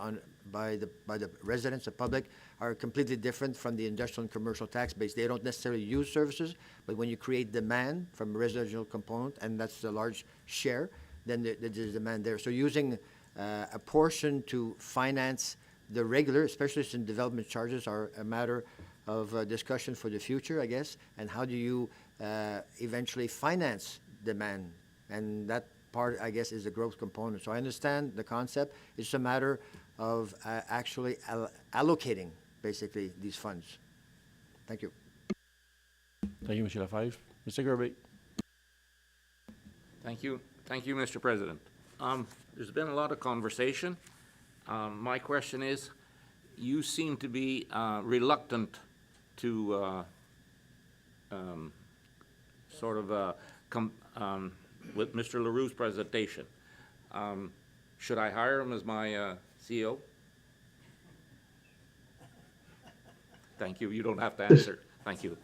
by the residents, the public, are completely different from the industrial and commercial tax base. They don't necessarily use services, but when you create demand from a residential component, and that's a large share, then there's demand there. So using a portion to finance the regular, especially since development charges are a matter of discussion for the future, I guess, and how do you eventually finance demand? And that part, I guess, is the growth component. So I understand the concept. It's a matter of actually allocating, basically, these funds. Thank you. Thank you, Mr. Lefebvre. Mr. Kirby. Thank you, Mr. President. There's been a lot of conversation. My question is, you seem to be reluctant to with Mr. Leroux's presentation. Should I hire him as my CEO? Thank you. You don't have to answer. Thank you.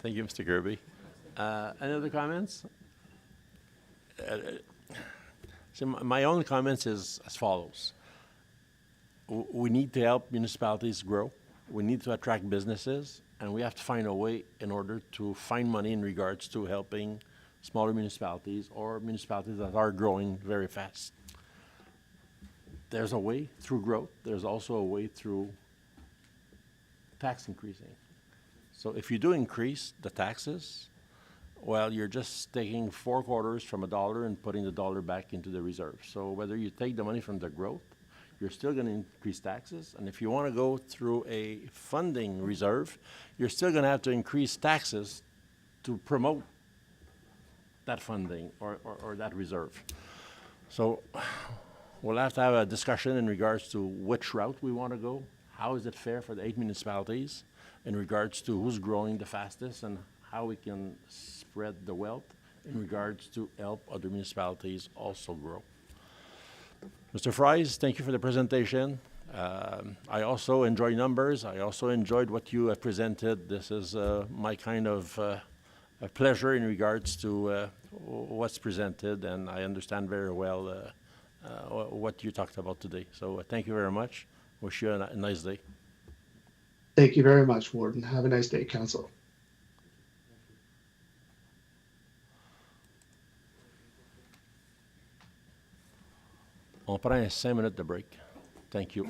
Thank you, Mr. Kirby. Any other comments? So my own comments is as follows. We need to help municipalities grow. We need to attract businesses, and we have to find a way in order to find money in regards to helping smaller municipalities or municipalities that are growing very fast. There's a way through growth. There's also a way through tax increasing. So if you do increase the taxes, well, you're just taking 4 quarters from $1 and putting the dollar back into the reserve. So whether you take the money from the growth, you're still going to increase taxes. And if you want to go through a funding reserve, you're still going to have to increase taxes to promote that funding or that reserve. So we'll have to have a discussion in regards to which route we want to go. How is it fair for the 8 municipalities in regards to who's growing the fastest and how we can spread the wealth in regards to help other municipalities also grow. Mr. Fries, thank you for the presentation. I also enjoy numbers. I also enjoyed what you have presented. This is my kind of a pleasure in regards to what's presented, and I understand very well what you talked about today. So thank you very much. Wish you a nice day. Thank you very much, Warden. Have a nice day, Council. On prend un 5 minutes de break. Thank you.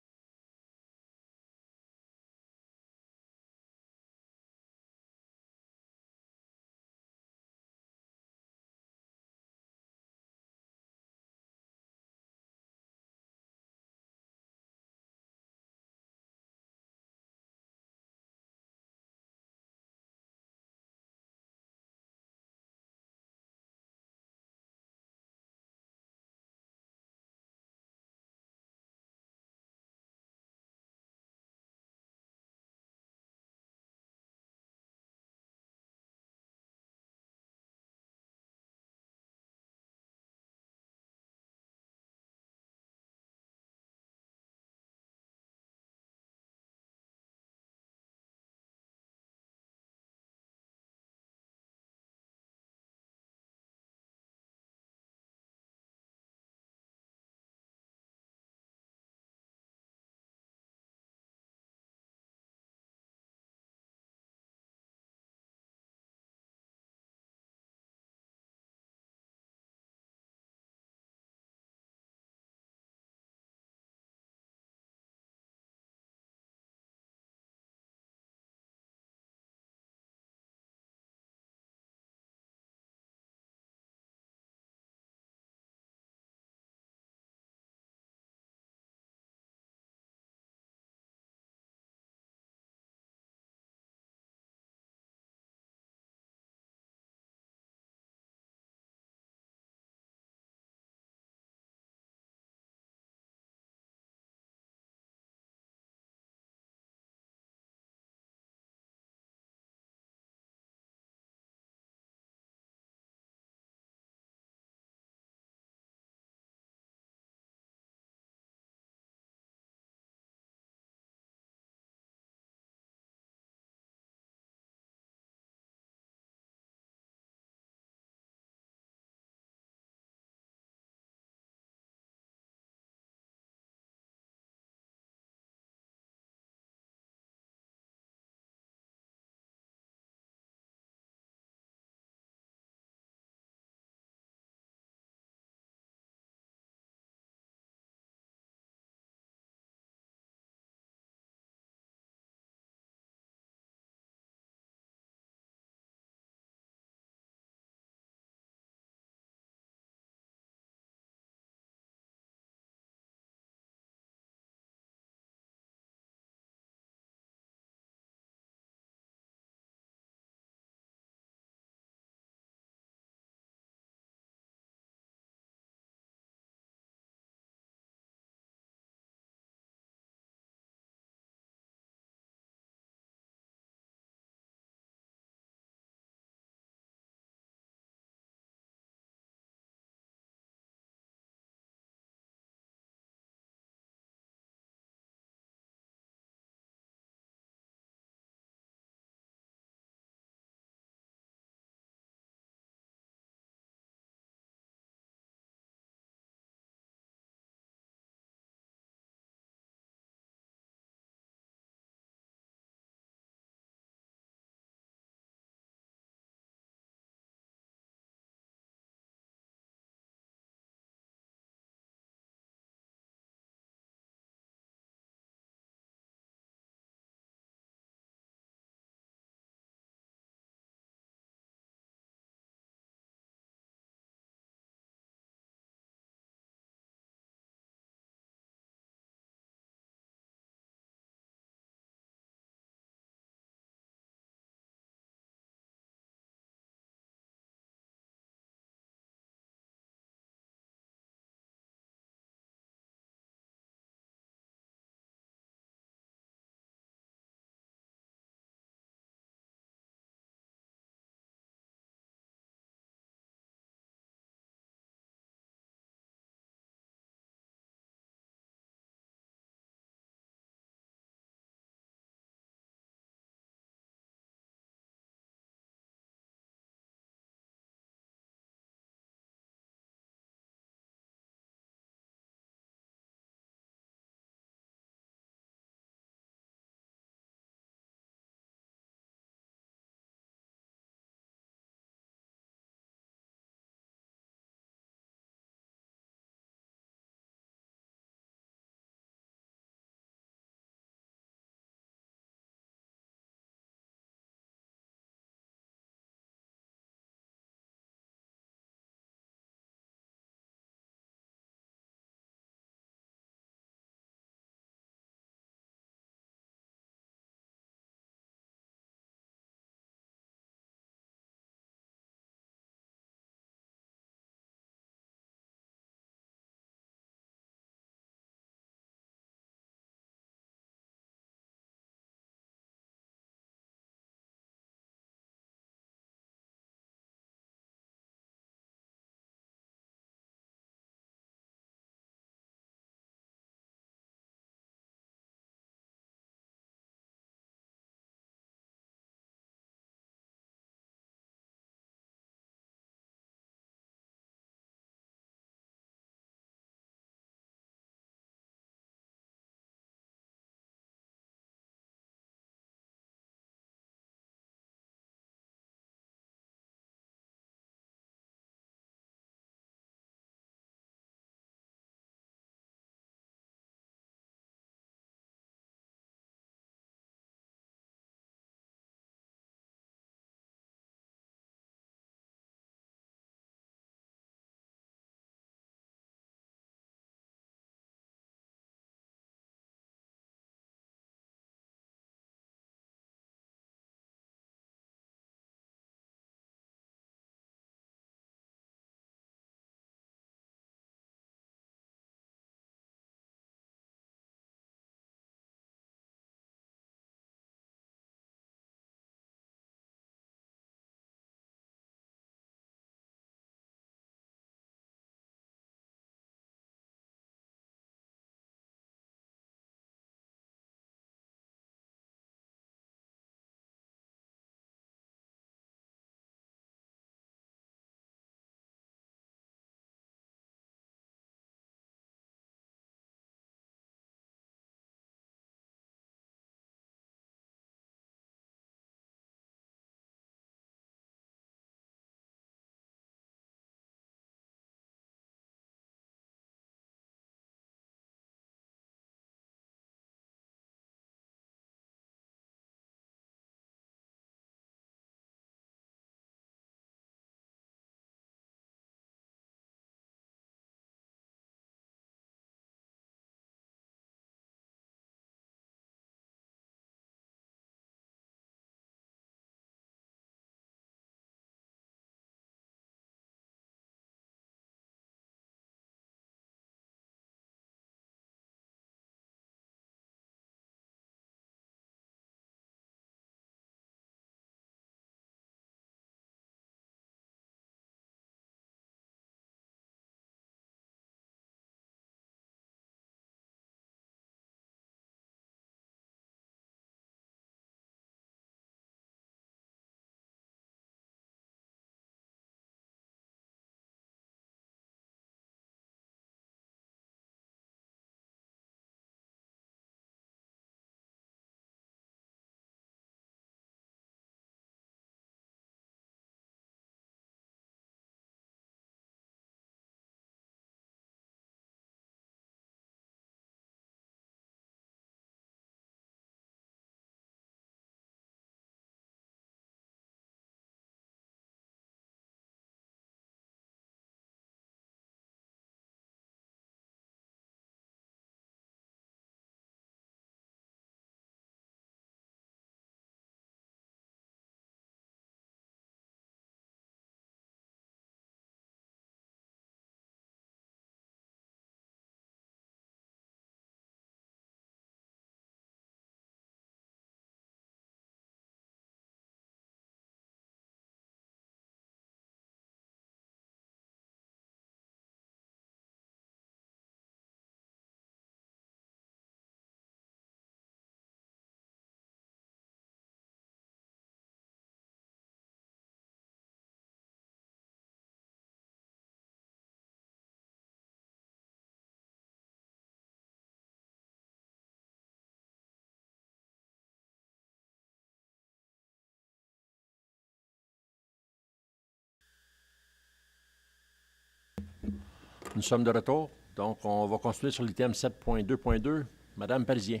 Nous sommes de retour. Donc, on va continuer sur l'item 7.2.2. Madame Parisien.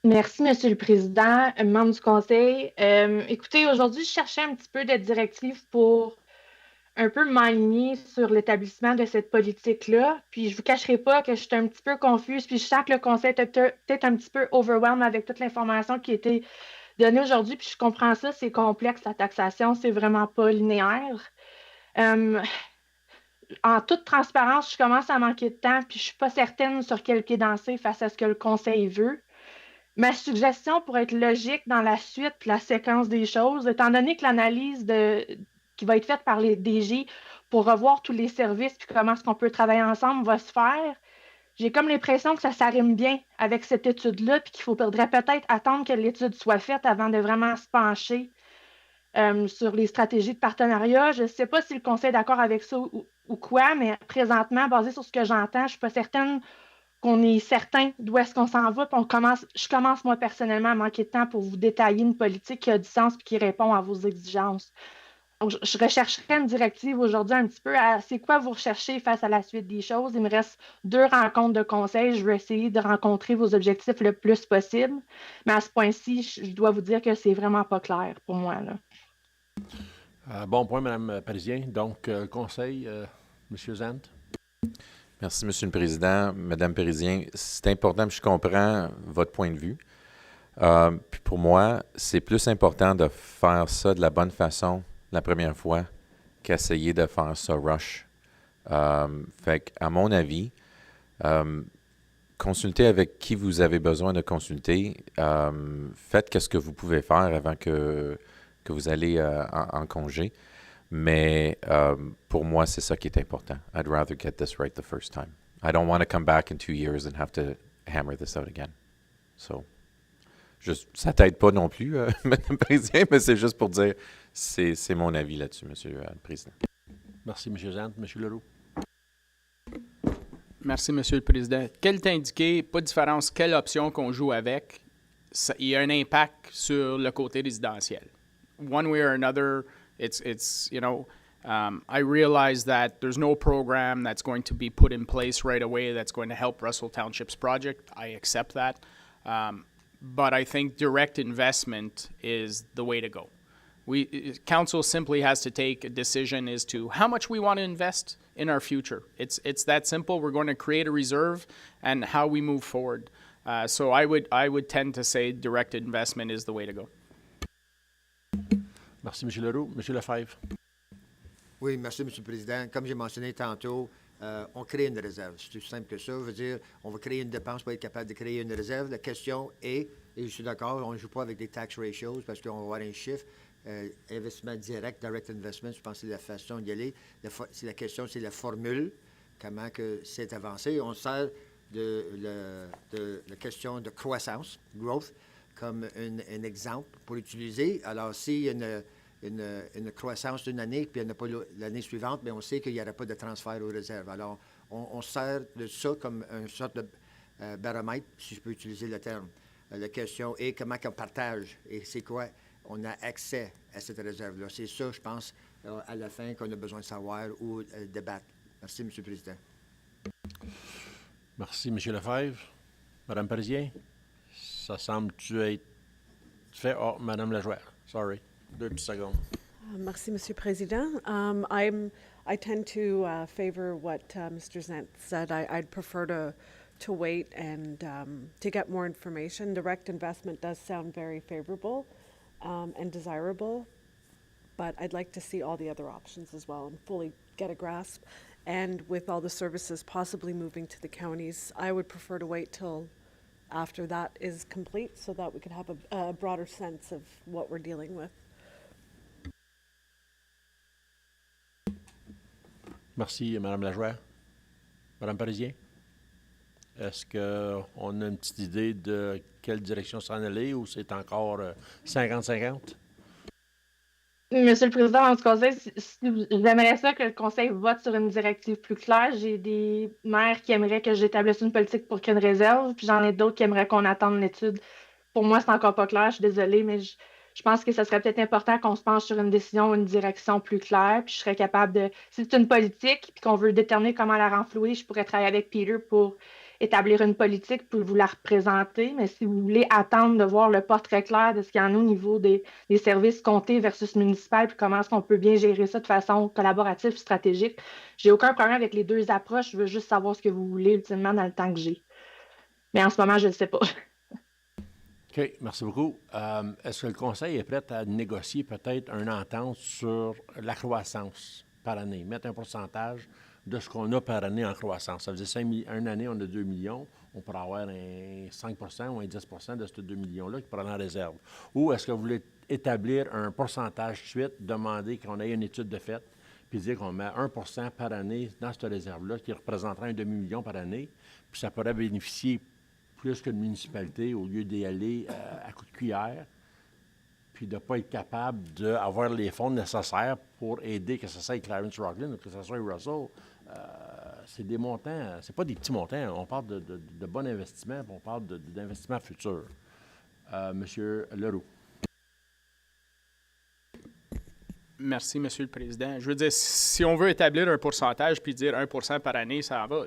Merci, Monsieur le Président, membre du Conseil. Écoutez, aujourd'hui, je cherchais un petit peu de directives pour un peu m'aligner sur l'établissement de cette politique-là. Puis je ne vous cacherai pas que je suis un petit peu confuse, puis je sens que le Conseil est peut-être un petit peu overwhelmed avec toute l'information qui a été donnée aujourd'hui. Puis je comprends ça, c'est complexe, la taxation, c'est vraiment pas linéaire. En toute transparence, je commence à manquer de temps, puis je ne suis pas certaine sur quel pied danser face à ce que le Conseil veut. Ma suggestion pour être logique dans la suite puis la séquence des choses, étant donné que l'analyse qui va être faite par les DG pour revoir tous les services puis comment est-ce qu'on peut travailler ensemble va se faire, j'ai comme l'impression que ça s'arrime bien avec cette étude-là puis qu'il faudrait peut-être attendre que l'étude soit faite avant de vraiment se pencher sur les stratégies de partenariat. Je ne sais pas si le Conseil est d'accord avec ça ou quoi, mais présentement, basé sur ce que j'entends, je ne suis pas certaine qu'on est certain d'où est-ce qu'on s'en va. Puis je commence, moi, personnellement, à manquer de temps pour vous détailler une politique qui a du sens et qui répond à vos exigences. Donc, je rechercherai une directive aujourd'hui un petit peu à c'est quoi vous recherchez face à la suite des choses. Il me reste 2 rencontres de conseil. Je vais essayer de rencontrer vos objectifs le plus possible. Mais à ce point-ci, je dois vous dire que c'est vraiment pas clair pour moi, là. Bon point, Mme Parisien. Donc, Conseil, M. Zant. Merci, M. le Président. Mme Parisien, c'est important, puis je comprends votre point de vue. Puis pour moi, c'est plus important de faire ça de la bonne façon la première fois qu'essayer de faire ça rush. Fait qu'à mon avis, consultez avec qui vous avez besoin de consulter. Faites ce que vous pouvez faire avant que vous allez en congé. Mais pour moi, c'est ça qui est important. I'd rather get this right the first time. I don't want to come back in 2 years and have to hammer this out again. So, ça t'aide pas non plus, Mme Président, mais c'est juste pour dire, c'est mon avis là-dessus, Monsieur le Président. Merci, M. Zant. M. Leroux. Merci, M. le Président. Quel t'indiquer, pas de différence, quelle option qu'on joue avec, il y a un impact sur le côté résidentiel. One way or another, it's I realize that there's no program that's going to be put in place right away that's going to help Russell Township's project. I accept that. But I think direct investment is the way to go. Council simply has to take a decision as to how much we want to invest in our future. It's that simple. We're going to create a reserve and how we move forward. So I would tend to say direct investment is the way to go. Merci, M. Leroux. M. Lefebvre. Oui, merci, M. le Président. Comme j'ai mentionné tantôt, on crée une réserve. C'est tout simple que ça. Ça veut dire on va créer une dépense pour être capable de créer une réserve. La question est, et je suis d'accord, on ne joue pas avec des tax ratios parce qu'on va avoir un chiffre. Investissement direct, direct investment, je pense que c'est la façon d'y aller. La question, c'est la formule, comment que c'est avancé. On sert de la question de croissance, growth, comme un exemple pour utiliser. Alors, s'il y a une croissance d'une année, puis il n'y en a pas l'année suivante, bien, on sait qu'il n'y aura pas de transfert aux réserves. Alors, on sert de ça comme une sorte de baromètre, si je peux utiliser le terme. La question est comment on partage et c'est quoi on a accès à cette réserve-là. C'est ça, je pense, à la fin qu'on a besoin de savoir ou débattre. Merci, M. le Président. Merci, M. Lefebvre. Mme Parisien, ça semble-tu être fait? Oh, Mme Lajoie, sorry. 2 petites secondes. Merci, Monsieur Président. I tend to favor what Mr. Zant said. I'd prefer to wait and to get more information. Direct investment does sound very favorable and desirable, but I'd like to see all the other options as well and fully get a grasp. And with all the services possibly moving to the counties, I would prefer to wait till after that is complete so that we could have a broader sense of what we're dealing with. Merci, Mme Lajoie. Mme Parisien, est-ce qu'on a une petite idée de quelle direction s'en aller ou c'est encore 50-50? Monsieur le Président, du Conseil, j'aimerais ça que le Conseil vote sur une directive plus claire. J'ai des maires qui aimeraient que j'établisse une politique pour créer une réserve, puis j'en ai d'autres qui aimeraient qu'on attende l'étude. Pour moi, c'est encore pas clair, je suis désolée, mais je je pense que ce serait peut-être important qu'on se penche sur une décision, une direction plus claire. Puis je serais capable de, si c'est une politique, puis qu'on veut déterminer comment la renflouer, je pourrais travailler avec Peter pour établir une politique, pour vous la représenter. Mais si vous voulez attendre de voir le portrait clair de ce qu'il y en a au niveau des services comtés versus municipal, puis comment est-ce qu'on peut bien gérer ça de façon collaborative, stratégique, j'ai aucun problème avec les deux approches. Je veux juste savoir ce que vous voulez ultimement dans le temps que j'ai. Mais en ce moment, je ne le sais pas. OK, merci beaucoup. Est-ce que le Conseil est prêt à négocier peut-être une entente sur la croissance par année, mettre un pourcentage de ce qu'on a par année en croissance? Ça veut dire une année, on a 2 millions, on pourrait avoir un 5 ou un 10 de ces 2 millions-là qui pourraient aller en réserve. Ou est-ce que vous voulez établir un pourcentage de suite, demander qu'on ait une étude de fait, puis dire qu'on met 1 par année dans cette réserve-là qui représenterait un demi-million par année, puis ça pourrait bénéficier plus qu'une municipalité au lieu d'y aller à coups de cuillère, puis de ne pas être capable d'avoir les fonds nécessaires pour aider, que ce soit Clarence Rocklin ou que ce soit Russell. C'est des montants, c'est pas des petits montants, on parle de bons investissements, on parle d'investissements futurs. Monsieur Leroux. Merci, Monsieur le Président. Je veux dire, si on veut établir un pourcentage puis dire 1 par année, ça va.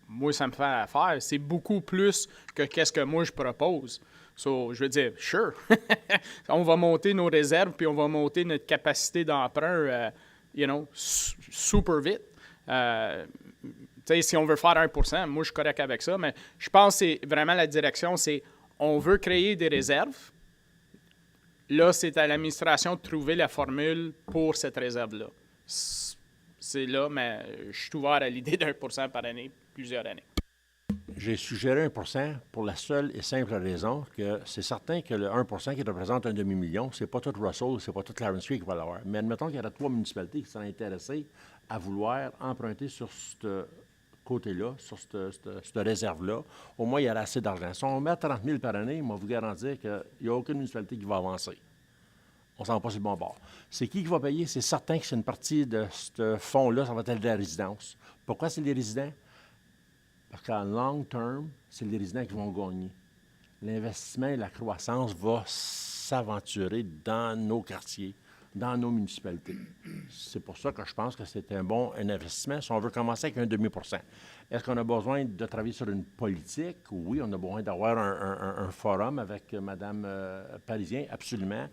Moi, ça me fait affaire. C'est beaucoup plus que qu'est-ce que moi je propose. So, je veux dire, sure. On va monter nos réserves puis on va monter notre capacité d'emprunt, super vite. Si on veut faire 1 moi, je suis correct avec ça, mais je pense que c'est vraiment la direction, c'est on veut créer des réserves. Là, c'est à l'administration de trouver la formule pour cette réserve-là. C'est là, mais je suis ouvert à l'idée d'1 par année, plusieurs années. J'ai suggéré 1 pour la seule et simple raison que c'est certain que le 1 qui représente un demi-million, c'est pas tout Russell, c'est pas tout Clarence Street qui va l'avoir. Mais admettons qu'il y aurait 3 municipalités qui seraient intéressées à vouloir emprunter sur ce côté-là, sur cette réserve-là. Au moins, il y aurait assez d'argent. Si on met 30 000 par année, moi, vous garantir qu'il n'y a aucune municipalité qui va avancer. On ne s'en va pas sur le bon bord. C'est qui va payer? C'est certain que c'est une partie de ce fonds-là, ça va être la résidence. Pourquoi c'est les résidents? Parce qu'en long terme, c'est les résidents qui vont gagner. L'investissement et la croissance vont s'aventurer dans nos quartiers, dans nos municipalités. C'est pour ça que je pense que c'est un bon investissement si on veut commencer avec un demi-%. Est-ce qu'on a besoin de travailler sur une politique? Oui, on a besoin d'avoir un forum avec Mme Parisien, absolument.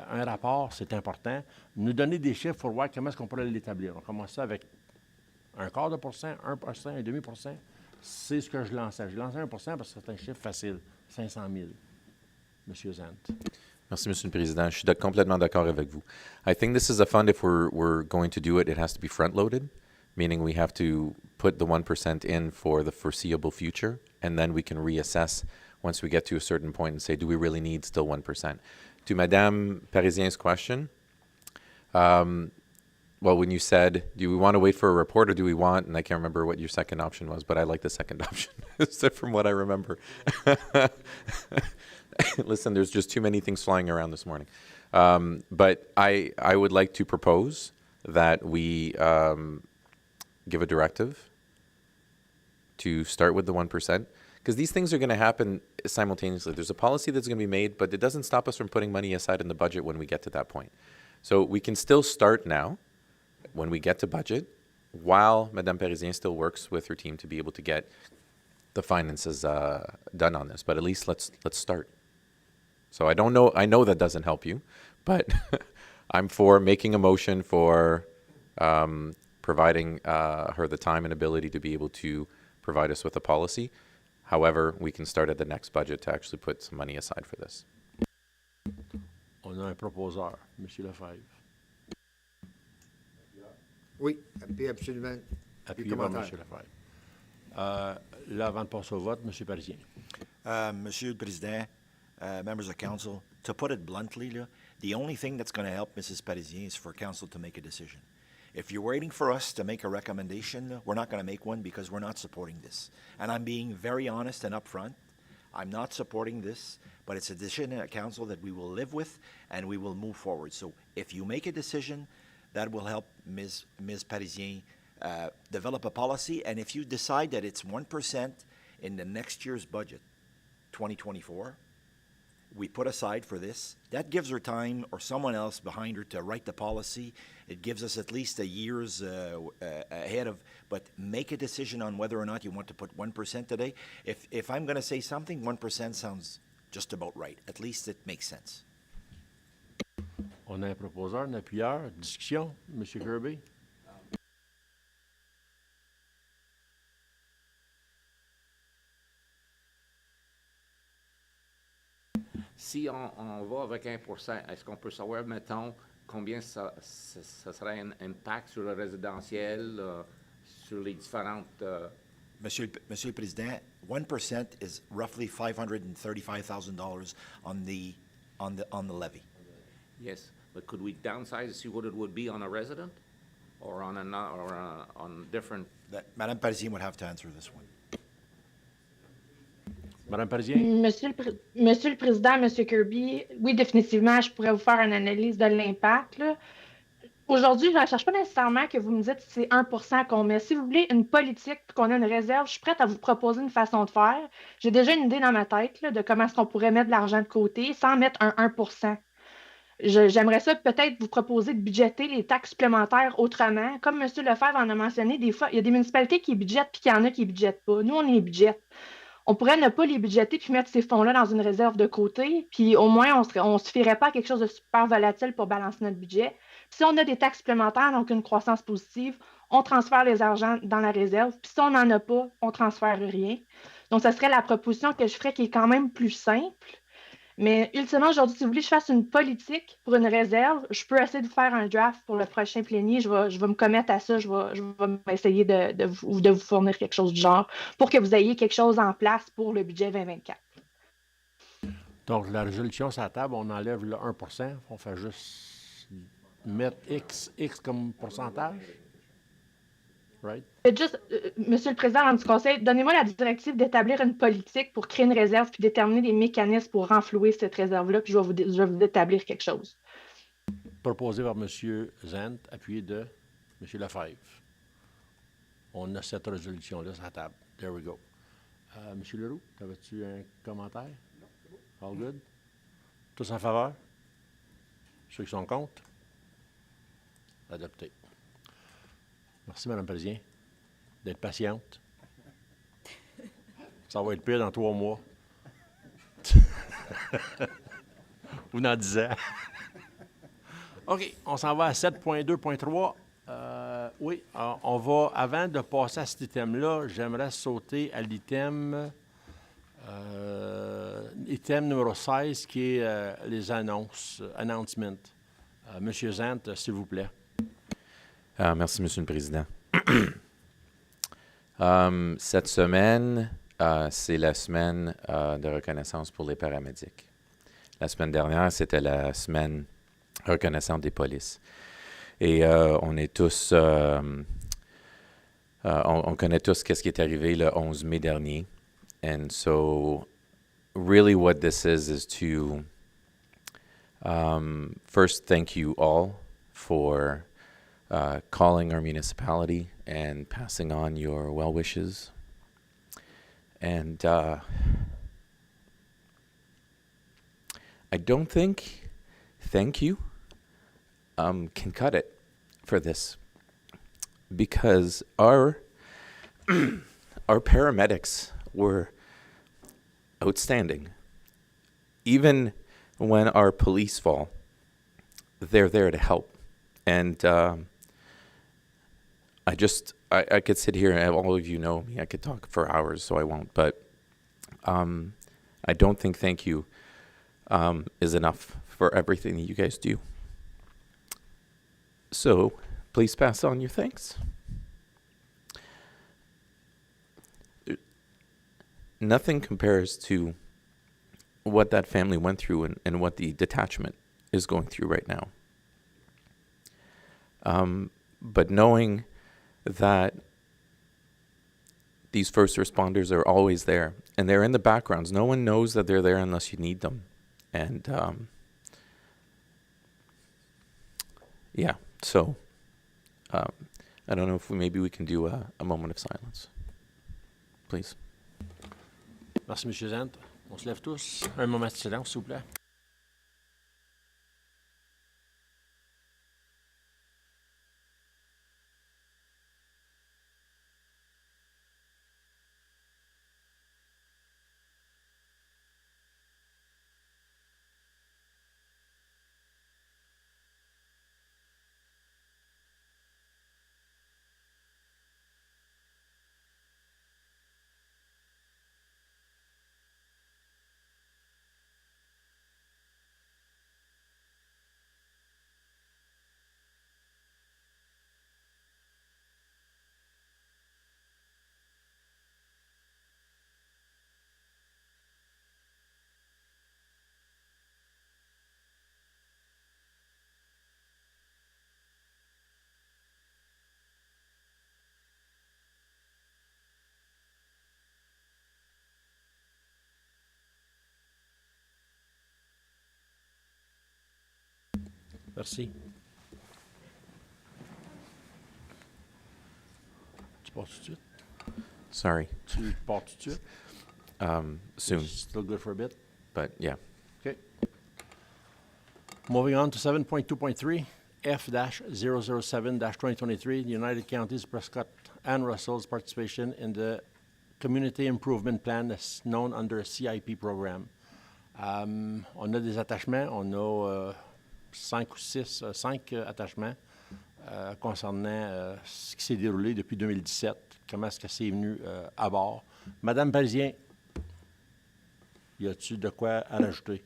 Un rapport, c'est important. Nous donner des chiffres pour voir comment est-ce qu'on pourrait l'établir. On commence ça avec un quart de pourcent, 1%, un demi-%. C'est ce que je lançais. Je lançais 1% parce que c'est un chiffre facile, 500 000. Monsieur Zant. Merci, Monsieur le Président. Je suis complètement d'accord avec vous. I think this is a fund, if we're going to do it, it has to be front-loaded, meaning we have to put the 1% in for the foreseeable future, and then we can reassess once we get to a certain point and say, do we really need still 1%? To Madame Parisien's question, well, when you said, do we want to wait for a report or do we want, and I can't remember what your second option was, but I like the second option, from what I remember. Listen, there's just too many things flying around this morning. But I would like to propose that we give a directive to start with the 1%, because these things are going to happen simultaneously. There's a policy that's going to be made, but it doesn't stop us from putting money aside in the budget when we get to that point. So we can still start now when we get to budget, while Madame Parisien still works with her team to be able to get the finances done on this. But at least let's start. So I know that doesn't help you, but I'm for making a motion for providing her the time and ability to be able to provide us with a policy. However, we can start at the next budget to actually put some money aside for this. On a un proposeur, M. Lefebvre. Oui, puis absolument. Appuyé par M. Lefebvre. Là, avant de passer au vote, M. Parisien. Monsieur le Président, members of council, to put it bluntly, the only thing that's going to help Mrs. Parisien is for council to make a decision. If you're waiting for us to make a recommendation, we're not going to make one because we're not supporting this. And I'm being very honest and upfront. I'm not supporting this, but it's a decision at council that we will live with and we will move forward. So if you make a decision, that will help Ms. Parisien develop a policy. And if you decide that it's 1% in the next year's budget, 2024, we put aside for this. That gives her time or someone else behind her to write the policy. It gives us at least a year's ahead of, but make a decision on whether or not you want to put 1% today. If I'm going to say something, 1% sounds just about right. At least it makes sense. On a un proposeur, un appuyeur. Discussion, M. Kirby? Si on va avec 1%, est-ce qu'on peut savoir, mettons, combien ça serait un impact sur le résidentiel, sur les différentes... Monsieur le Président, 1% is roughly $535,000 on the levy. Yes, but could we downsize to see what it would be on a resident? Or on on different... Madame Parisien would have to answer this one. Madame Parisien? Monsieur le Président, Monsieur Kirby, oui, définitivement, je pourrais vous faire une analyse de l'impact, là. Aujourd'hui, je ne cherche pas nécessairement que vous me dites si c'est 1% qu'on met. Si vous voulez une politique et qu'on a une réserve, je suis prête à vous proposer une façon de faire. J'ai déjà une idée dans ma tête là, de comment est-ce qu'on pourrait mettre de l'argent de côté sans mettre un 1%. J'aimerais ça peut-être vous proposer de budgéter les taxes supplémentaires autrement. Comme M. Lefebvre en a mentionné, des fois, il y a des municipalités qui budgètent puis qu'il y en a qui ne budgètent pas. Nous, on les budgète. On pourrait ne pas les budgéter puis mettre ces fonds-là dans une réserve de côté, puis au moins, on ne suffirait pas à quelque chose de super volatile pour balancer notre budget. Puis si on a des taxes supplémentaires, donc une croissance positive, on transfère les argents dans la réserve. Puis si on n'en a pas, on ne transfère rien. Donc, ce serait la proposition que je ferais qui est quand même plus simple. Mais ultimement, aujourd'hui, si vous voulez que je fasse une politique pour une réserve, je peux essayer de faire un draft pour le prochain plénier. Je vais me commettre à ça. Je vais essayer de vous fournir quelque chose du genre pour que vous ayez quelque chose en place pour le budget 2024. Donc, la résolution sur la table, on enlève le 1%. On fait juste mettre X comme pourcentage. Right? Juste, Monsieur le Président du Conseil, donnez-moi la directive d'établir une politique pour créer une réserve puis déterminer des mécanismes pour renflouer cette réserve-là, puis je vais vous établir quelque chose. Proposé par M. Zant, appuyé de M. Lefebvre. On a cette résolution-là sur la table. There we go. M. Leroux, avais-tu un commentaire? Non, c'est bon. All good? Tous en faveur? Ceux qui sont contre? Adopté. Merci, Mme Parisien, d'être patiente. Ça va être pire dans 3 mois. Ou dans 10 ans. OK, on s'en va à 7.2.3. Oui, on va, avant de passer à cet item-là, j'aimerais sauter à l'item numéro 16, qui est les announcements. Monsieur Zant, s'il vous plaît. Merci, Monsieur le Président. Cette semaine, c'est la semaine de reconnaissance pour les paramédics. La semaine dernière, c'était la semaine reconnaissante des polices. Et on est tous, on connaît tous qu'est-ce qui est arrivé le 11 mai dernier. And so, really what this is to first thank you all for calling our municipality and passing on your well wishes. And I don't think thank you can cut it for this, because our paramedics were outstanding. Even when our police fall, they're there to help. And I could sit here and all of you know me. I could talk for hours, so I won't. But I don't think thank you is enough for everything that you guys do. So please pass on your thanks. Nothing compares to what that family went through and what the detachment is going through right now. But knowing that these first responders are always there, and they're in the backgrounds. No one knows that they're there unless you need them. And yeah, so I don't know if maybe we can do a moment of silence. Please. Merci, M. Zant. On se lève tous. Un moment de silence, s'il vous plaît. Merci. Tu pars tout de suite? Sorry. Tu pars tout de suite? Soon, Still good for a bit? but yeah. Okay. Moving on to 7.2.3, F-007-2023, the United Counties, Prescott and Russell's participation in the Community Improvement Plan that's known under a CIP program. On a des attachements, on a 5 attachements concernant ce qui s'est déroulé depuis 2017, comment est-ce que c'est venu à bord. Madame Parisien, y a-t-il de quoi à rajouter?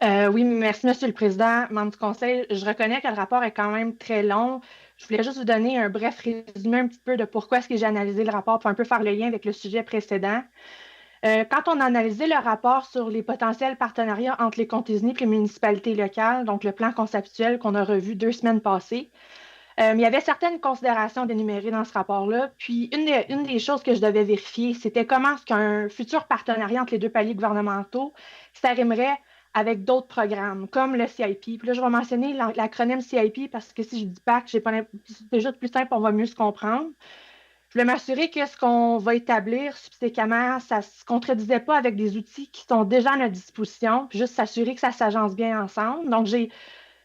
Oui, merci, Monsieur le Président, membre du Conseil. Je reconnais que le rapport est quand même très long. Je voulais juste vous donner un bref résumé un petit peu de pourquoi est-ce que j'ai analysé le rapport pour un peu faire le lien avec le sujet précédent. Quand on a analysé le rapport sur les potentiels partenariats entre les comtés unis et les municipalités locales, donc le plan conceptuel qu'on a revu 2 semaines passées, il y avait certaines considérations d'énumérer dans ce rapport-là. Puis, une des choses que je devais vérifier, c'était comment est-ce qu'un futur partenariat entre les 2 paliers gouvernementaux s'arrimerait avec d'autres programmes, comme le CIP. Puis là, je vais mentionner l'acronyme CIP parce que si je dis PAC, c'est juste plus simple, on va mieux se comprendre. Je voulais m'assurer que ce qu'on va établir subséquemment, ça ne se contredisait pas avec des outils qui sont déjà à notre disposition, puis juste s'assurer que ça s'agence bien ensemble. Donc, j'ai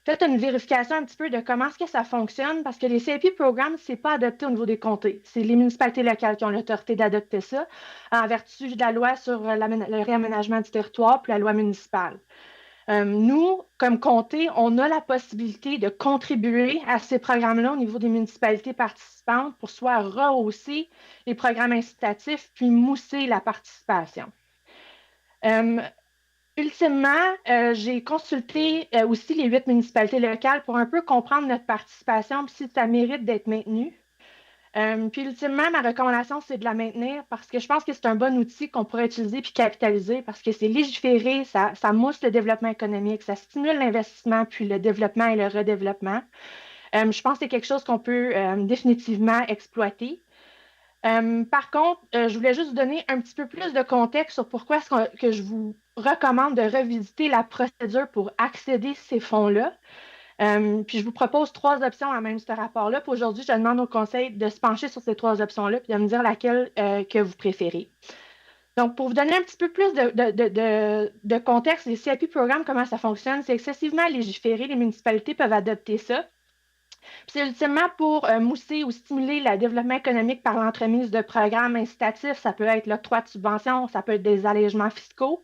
fait une vérification un petit peu de comment est-ce que ça fonctionne, parce que les CIP programmes, ce n'est pas adopté au niveau des comtés. C'est les municipalités locales qui ont l'autorité d'adopter ça, en vertu de la loi sur le réaménagement du territoire, puis la loi municipale. Nous, comme comté, on a la possibilité de contribuer à ces programmes-là au niveau des municipalités participantes pour soit rehausser les programmes incitatifs, puis mousser la participation. Ultimement, j'ai consulté aussi les 8 municipalités locales pour un peu comprendre notre participation, puis si ça mérite d'être maintenu. Puis ultimement, ma recommandation, c'est de la maintenir parce que je pense que c'est un bon outil qu'on pourrait utiliser puis capitaliser parce que c'est légiféré, ça mousse le développement économique, ça stimule l'investissement puis le développement et le redéveloppement. Je pense que c'est quelque chose qu'on peut définitivement exploiter. Par contre, je voulais juste vous donner un petit peu plus de contexte sur pourquoi est-ce que je vous recommande de revisiter la procédure pour accéder à ces fonds-là. Puis je vous propose 3 options à même ce rapport-là. Puis aujourd'hui, je demande au Conseil de se pencher sur ces 3 options-là puis de me dire laquelle que vous préférez. Donc, pour vous donner un petit peu plus de contexte, les CIP programmes, comment ça fonctionne, c'est excessivement légiféré. Les municipalités peuvent adopter ça. Puis c'est ultimement pour mousser ou stimuler le développement économique par l'entremise de programmes incitatifs. Ça peut être l'octroi de subventions, ça peut être des allègements fiscaux.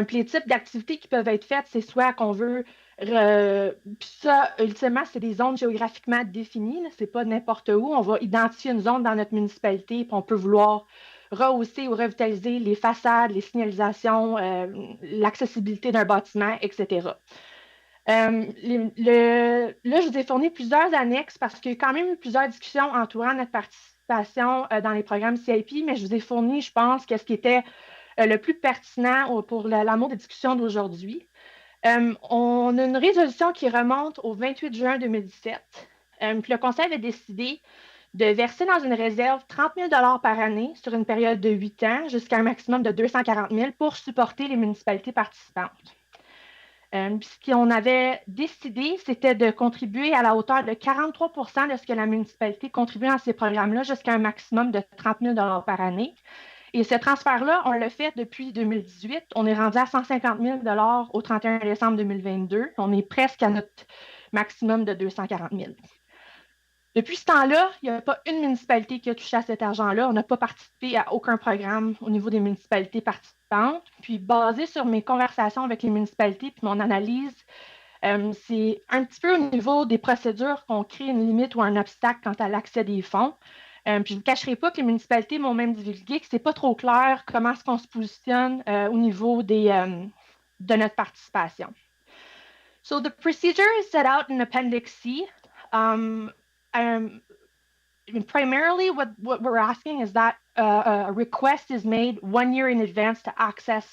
Puis les types d'activités qui peuvent être faites, c'est soit qu'on veut puis ça, ultimement, c'est des zones géographiquement définies. Ce n'est pas n'importe où. On va identifier une zone dans notre municipalité, puis on peut vouloir rehausser ou revitaliser les façades, les signalisations, l'accessibilité d'un bâtiment, etc. Là, je vous ai fourni plusieurs annexes parce qu'il y a quand même eu plusieurs discussions entourant notre participation dans les programmes CIP, mais je vous ai fourni, je pense, ce qui était le plus pertinent pour l'amour des discussions d'aujourd'hui. On a une résolution qui remonte au 28 juin 2017. Puis le Conseil avait décidé de verser dans une réserve 30 000 $ par année sur une période de 8 ans jusqu'à un maximum de 240 000 pour supporter les municipalités participantes. Puis ce qu'on avait décidé, c'était de contribuer à la hauteur de 43 % de ce que la municipalité contribue dans ces programmes-là jusqu'à un maximum de 30 000 $ par année. Et ce transfert-là, on l'a fait depuis 2018. On est rendu à 150 000 au 31 décembre 2022. On est presque à notre maximum de 240 000. Depuis ce temps-là, il n'y a pas une municipalité qui a touché à cet argent-là. On n'a pas participé à aucun programme au niveau des municipalités participantes. Puis, basé sur mes conversations avec les municipalités puis mon analyse, c'est un petit peu au niveau des procédures qu'on crée une limite ou un obstacle quant à l'accès des fonds. Puis je ne vous cacherai pas que les municipalités m'ont même divulgué que ce n'est pas trop clair comment est-ce qu'on se positionne au niveau de notre participation. So the procedure is set out in Appendix C. Primarily, what we're asking is that a request is made 1 year in advance to access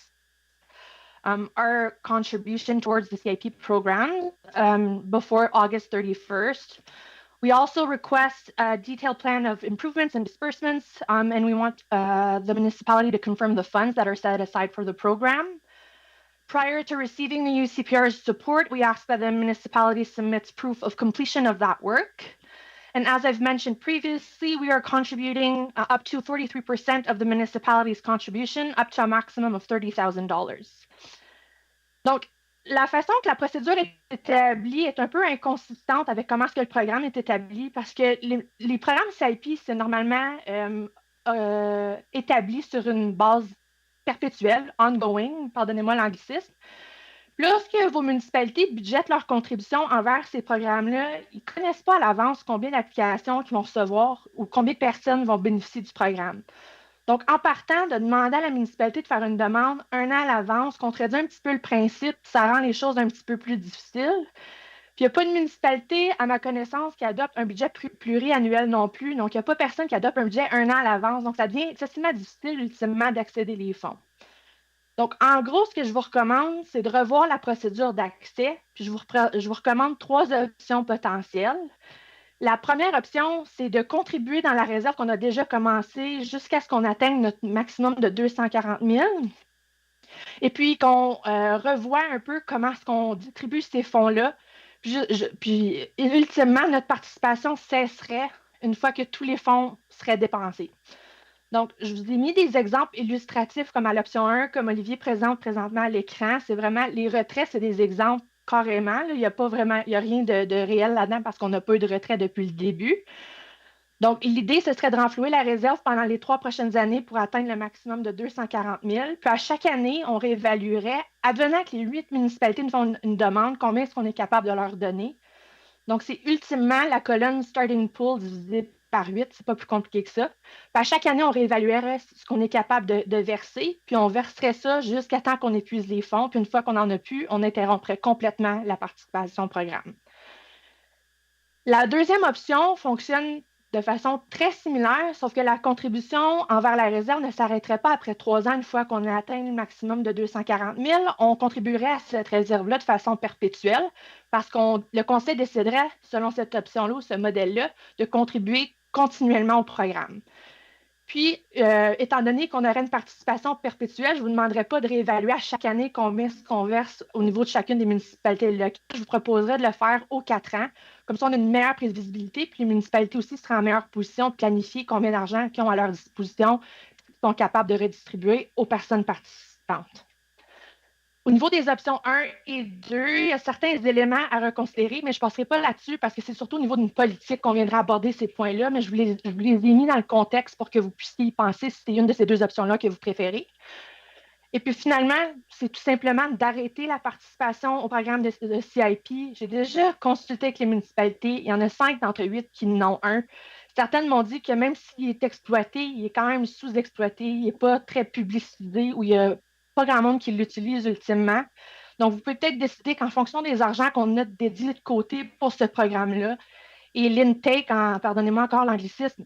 our contribution towards the CIP program before August 31st. We also request a detailed plan of improvements and disbursements, and we want the municipality to confirm the funds that are set aside for the program. Prior to receiving the UCPR's support, we ask that the municipality submits proof of completion of that work. And as I've mentioned previously, we are contributing up to 43% of the municipality's contribution, up to a maximum of $30,000. Donc, la façon que la procédure est établie est un peu inconsistante avec comment est-ce que le programme est établi, parce que les programmes CIP, c'est normalement établi sur une base perpétuelle, ongoing, pardonnez-moi l'anglicisme. Lorsque vos municipalités budgètent leur contribution envers ces programmes-là, ils ne connaissent pas à l'avance combien d'applications qu'ils vont recevoir ou combien de personnes vont bénéficier du programme. Donc, en partant de demander à la municipalité de faire une demande 1 an à l'avance, contredit un petit peu le principe, ça rend les choses un petit peu plus difficiles. Puis, il n'y a pas de municipalité, à ma connaissance, qui adopte un budget pluriannuel non plus. Donc, il n'y a pas personne qui adopte un budget 1 an à l'avance. Donc, ça devient excessivement difficile, ultimement, d'accéder les fonds. Donc, en gros, ce que je vous recommande, c'est de revoir la procédure d'accès. Puis, je vous recommande 3 options potentielles. La première option, c'est de contribuer dans la réserve qu'on a déjà commencée jusqu'à ce qu'on atteigne notre maximum de 240 000. Et puis, qu'on revoie un peu comment est-ce qu'on distribue ces fonds-là. Puis, ultimement, notre participation cesserait une fois que tous les fonds seraient dépensés. Donc, je vous ai mis des exemples illustratifs comme à l'option 1, comme Olivier présente présentement à l'écran. C'est vraiment, les retraits, c'est des exemples carrément. Il n'y a pas vraiment, il n'y a rien de réel là-dedans parce qu'on n'a pas eu de retrait depuis le début. Donc, l'idée, ce serait de renflouer la réserve pendant les 3 prochaines années pour atteindre le maximum de 240 000. Puis, à chaque année, on réévaluerait, advenant que les 8 municipalités nous font une demande, combien est-ce qu'on est capable de leur donner. Donc, c'est ultimement la colonne Starting Pool divisée par 8, c'est pas plus compliqué que ça. Puis à chaque année, on réévaluerait ce qu'on est capable de verser, puis on verserait ça jusqu'à temps qu'on épuise les fonds, puis une fois qu'on n'en a plus, on interromprait complètement la participation au programme. La deuxième option fonctionne de façon très similaire, sauf que la contribution envers la réserve ne s'arrêterait pas après 3 ans, une fois qu'on a atteint le maximum de 240 000. On contribuerait à cette réserve-là de façon perpétuelle, parce que le Conseil déciderait, selon cette option-là ou ce modèle-là, de contribuer continuellement au programme. Puis, étant donné qu'on aurait une participation perpétuelle, je ne vous demanderai pas de réévaluer à chaque année combien qu'on verse au niveau de chacune des municipalités locales. Je vous proposerais de le faire aux 4 ans. Comme ça, on a une meilleure prévisibilité, puis les municipalités aussi seraient en meilleure position de planifier combien d'argent qu'ils ont à leur disposition, qu'ils sont capables de redistribuer aux personnes participantes. Au niveau des options 1 et 2, il y a certains éléments à reconsidérer, mais je ne passerai pas là-dessus parce que c'est surtout au niveau d'une politique qu'on viendra aborder ces points-là, mais je vous les ai mis dans le contexte pour que vous puissiez y penser si c'est une de ces 2 options-là que vous préférez. Et puis finalement, c'est tout simplement d'arrêter la participation au programme de CIP. J'ai déjà consulté avec les municipalités. Il y en a 5 d'entre 8 qui n'ont un. Certaines m'ont dit que même s'il est exploité, il est quand même sous-exploité, il n'est pas très publicisé ou il y a pas grand monde qui l'utilise ultimement. Donc, vous pouvez peut-être décider qu'en fonction des argents qu'on a dédiés de côté pour ce programme-là, et l'intake, pardonnez-moi encore l'anglicisme,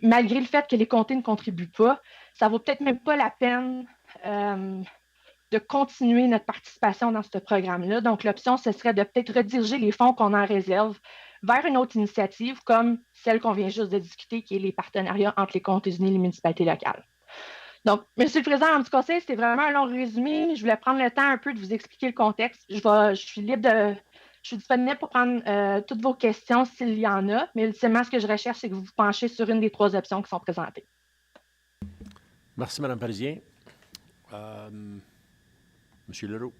malgré le fait que les comtés ne contribuent pas, ça ne vaut peut-être même pas la peine de continuer notre participation dans ce programme-là. Donc, l'option, ce serait de peut-être rediriger les fonds qu'on a en réserve vers une autre initiative comme celle qu'on vient juste de discuter, qui est les partenariats entre les comtés unis et les municipalités locales. Donc, Monsieur le Président, en petit conseil, c'était vraiment un long résumé. Je voulais prendre le temps un peu de vous expliquer le contexte. Je suis disponible pour prendre toutes vos questions s'il y en a, mais ultimement, ce que je recherche, c'est que vous vous penchez sur une des 3 options qui sont présentées. Merci, Mme Parisien. Monsieur Leroux.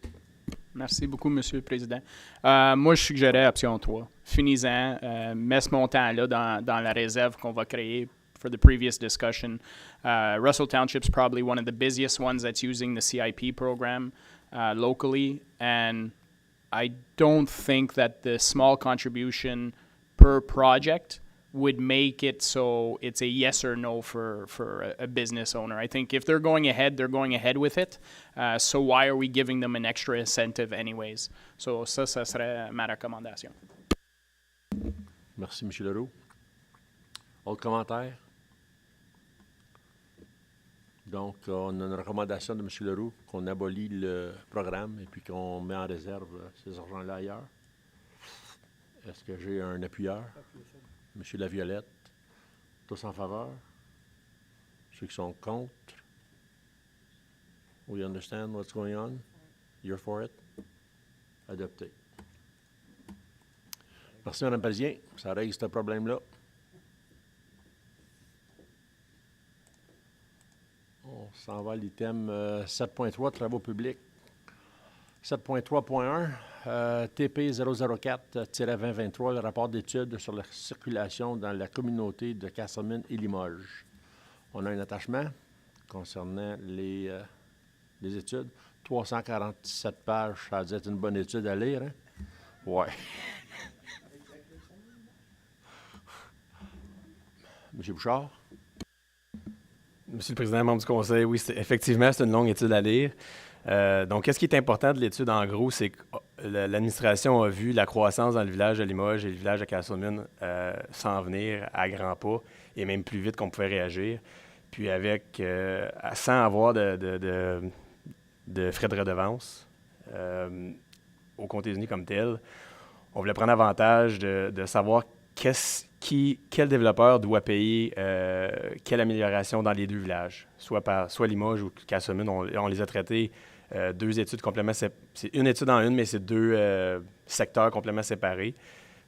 Merci beaucoup, Monsieur le Président. Moi, je suggérais option 3. Finis-en, mets ce montant-là dans la réserve qu'on va créer for the previous discussion. Russell Township's probably one of the busiest ones that's using the CIP program locally, and I don't think that the small contribution per project would make it so it's a yes or no for a business owner. I think if they're going ahead with it. So why are we giving them an extra incentive anyways? So ça serait ma recommandation. Merci, M. Leroux. Autre commentaire? Donc, on a une recommandation de M. Leroux qu'on abolit le programme et puis qu'on met en réserve ces argents-là ailleurs. Est-ce que j'ai un appuyeur? M. Laviolette. Tous en faveur? Ceux qui sont contre? We understand what's going on? You're for it? Adopté. Merci, Mme Parisien. Ça règle ce problème-là. On s'en va à l'item 7.3, travaux publics. 7.3.1, TP 004-2023, le rapport d'études sur la circulation dans la communauté de Castleman et Limoges. On a un attachement concernant les études. 347 pages, ça veut dire une bonne étude à lire, hein? Ouais. M. Bouchard? Monsieur le Président, membre du Conseil, oui, effectivement, c'est une longue étude à lire. Donc, qu'est-ce qui est important de l'étude, en gros, c'est que l'administration a vu la croissance dans le village de Limoges et le village de Castleman s'en venir à grands pas et même plus vite qu'on pouvait réagir. Puis sans avoir de frais de redevance au comté uni comme tel, on voulait prendre avantage de savoir quel développeur doit payer quelle amélioration dans les deux villages, soit Limoges ou Castleman. On les a traités deux études complètement séparées. C'est une étude en une, mais c'est deux secteurs complètement séparés.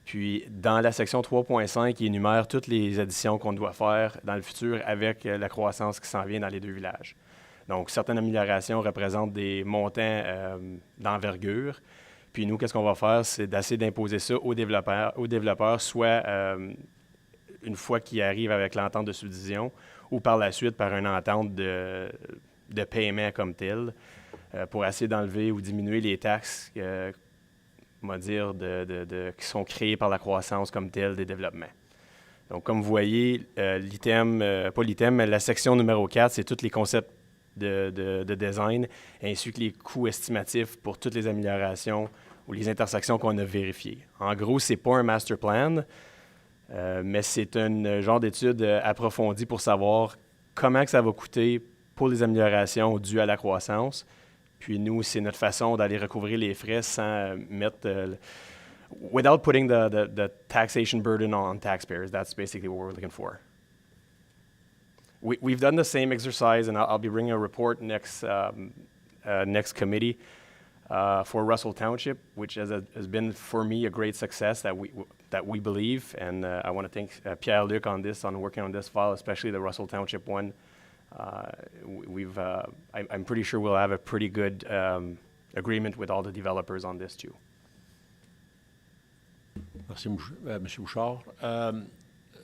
Puis, dans la section 3.5, il énumère toutes les additions qu'on doit faire dans le futur avec la croissance qui s'en vient dans les deux villages. Donc, certaines améliorations représentent des montants d'envergure. Puis nous, qu'est-ce qu'on va faire, c'est d'essayer d'imposer ça aux développeurs, soit une fois qu'ils arrivent avec l'entente de subdivision ou par la suite par une entente de paiement comme tel pour essayer d'enlever ou diminuer les taxes, on va dire, qui sont créées par la croissance comme telle des développements. Donc, comme vous voyez, mais la section numéro 4, c'est tous les concepts de design, ainsi que les coûts estimatifs pour toutes les améliorations ou les intersections qu'on a vérifiées. En gros, ce n'est pas un master plan, mais c'est un genre d'étude approfondie pour savoir comment que ça va coûter pour les améliorations dues à la croissance. Puis nous, c'est notre façon d'aller recouvrir les frais sans mettre... without putting the taxation burden on taxpayers. That's basically what we're looking for. We've done the same exercise, and I'll be bringing a report next committee for Russell Township, which has been for me a great success that we believe, and I want to thank Pierre-Luc on working on this file, especially the Russell Township one. I'm pretty sure we'll have a pretty good agreement with all the developers on this too. Merci, M. Bouchard.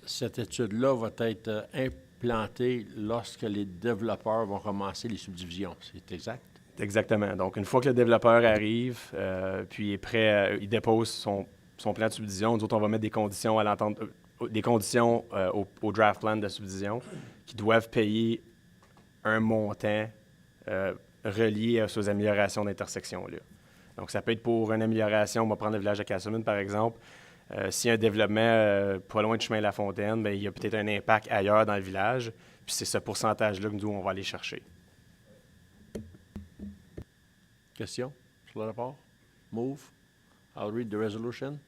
Cette étude-là va être implantée lorsque les développeurs vont commencer les subdivisions. C'est exact? Exactement. Donc, une fois que le développeur arrive, puis est prêt, il dépose son plan de subdivision, nous autres, on va mettre des conditions à l'entente, des conditions au draft plan de subdivision qui doivent payer un montant relié à ces améliorations d'intersection-là. Donc, ça peut être pour une amélioration, on va prendre le village de Castleman, par exemple. S'il y a un développement pas loin de chemin La Fontaine, bien, il y a peut-être un impact ailleurs dans le village, puis c'est ce pourcentage-là que nous, on va aller chercher. Question sur le rapport? Move. I'll read the resolution.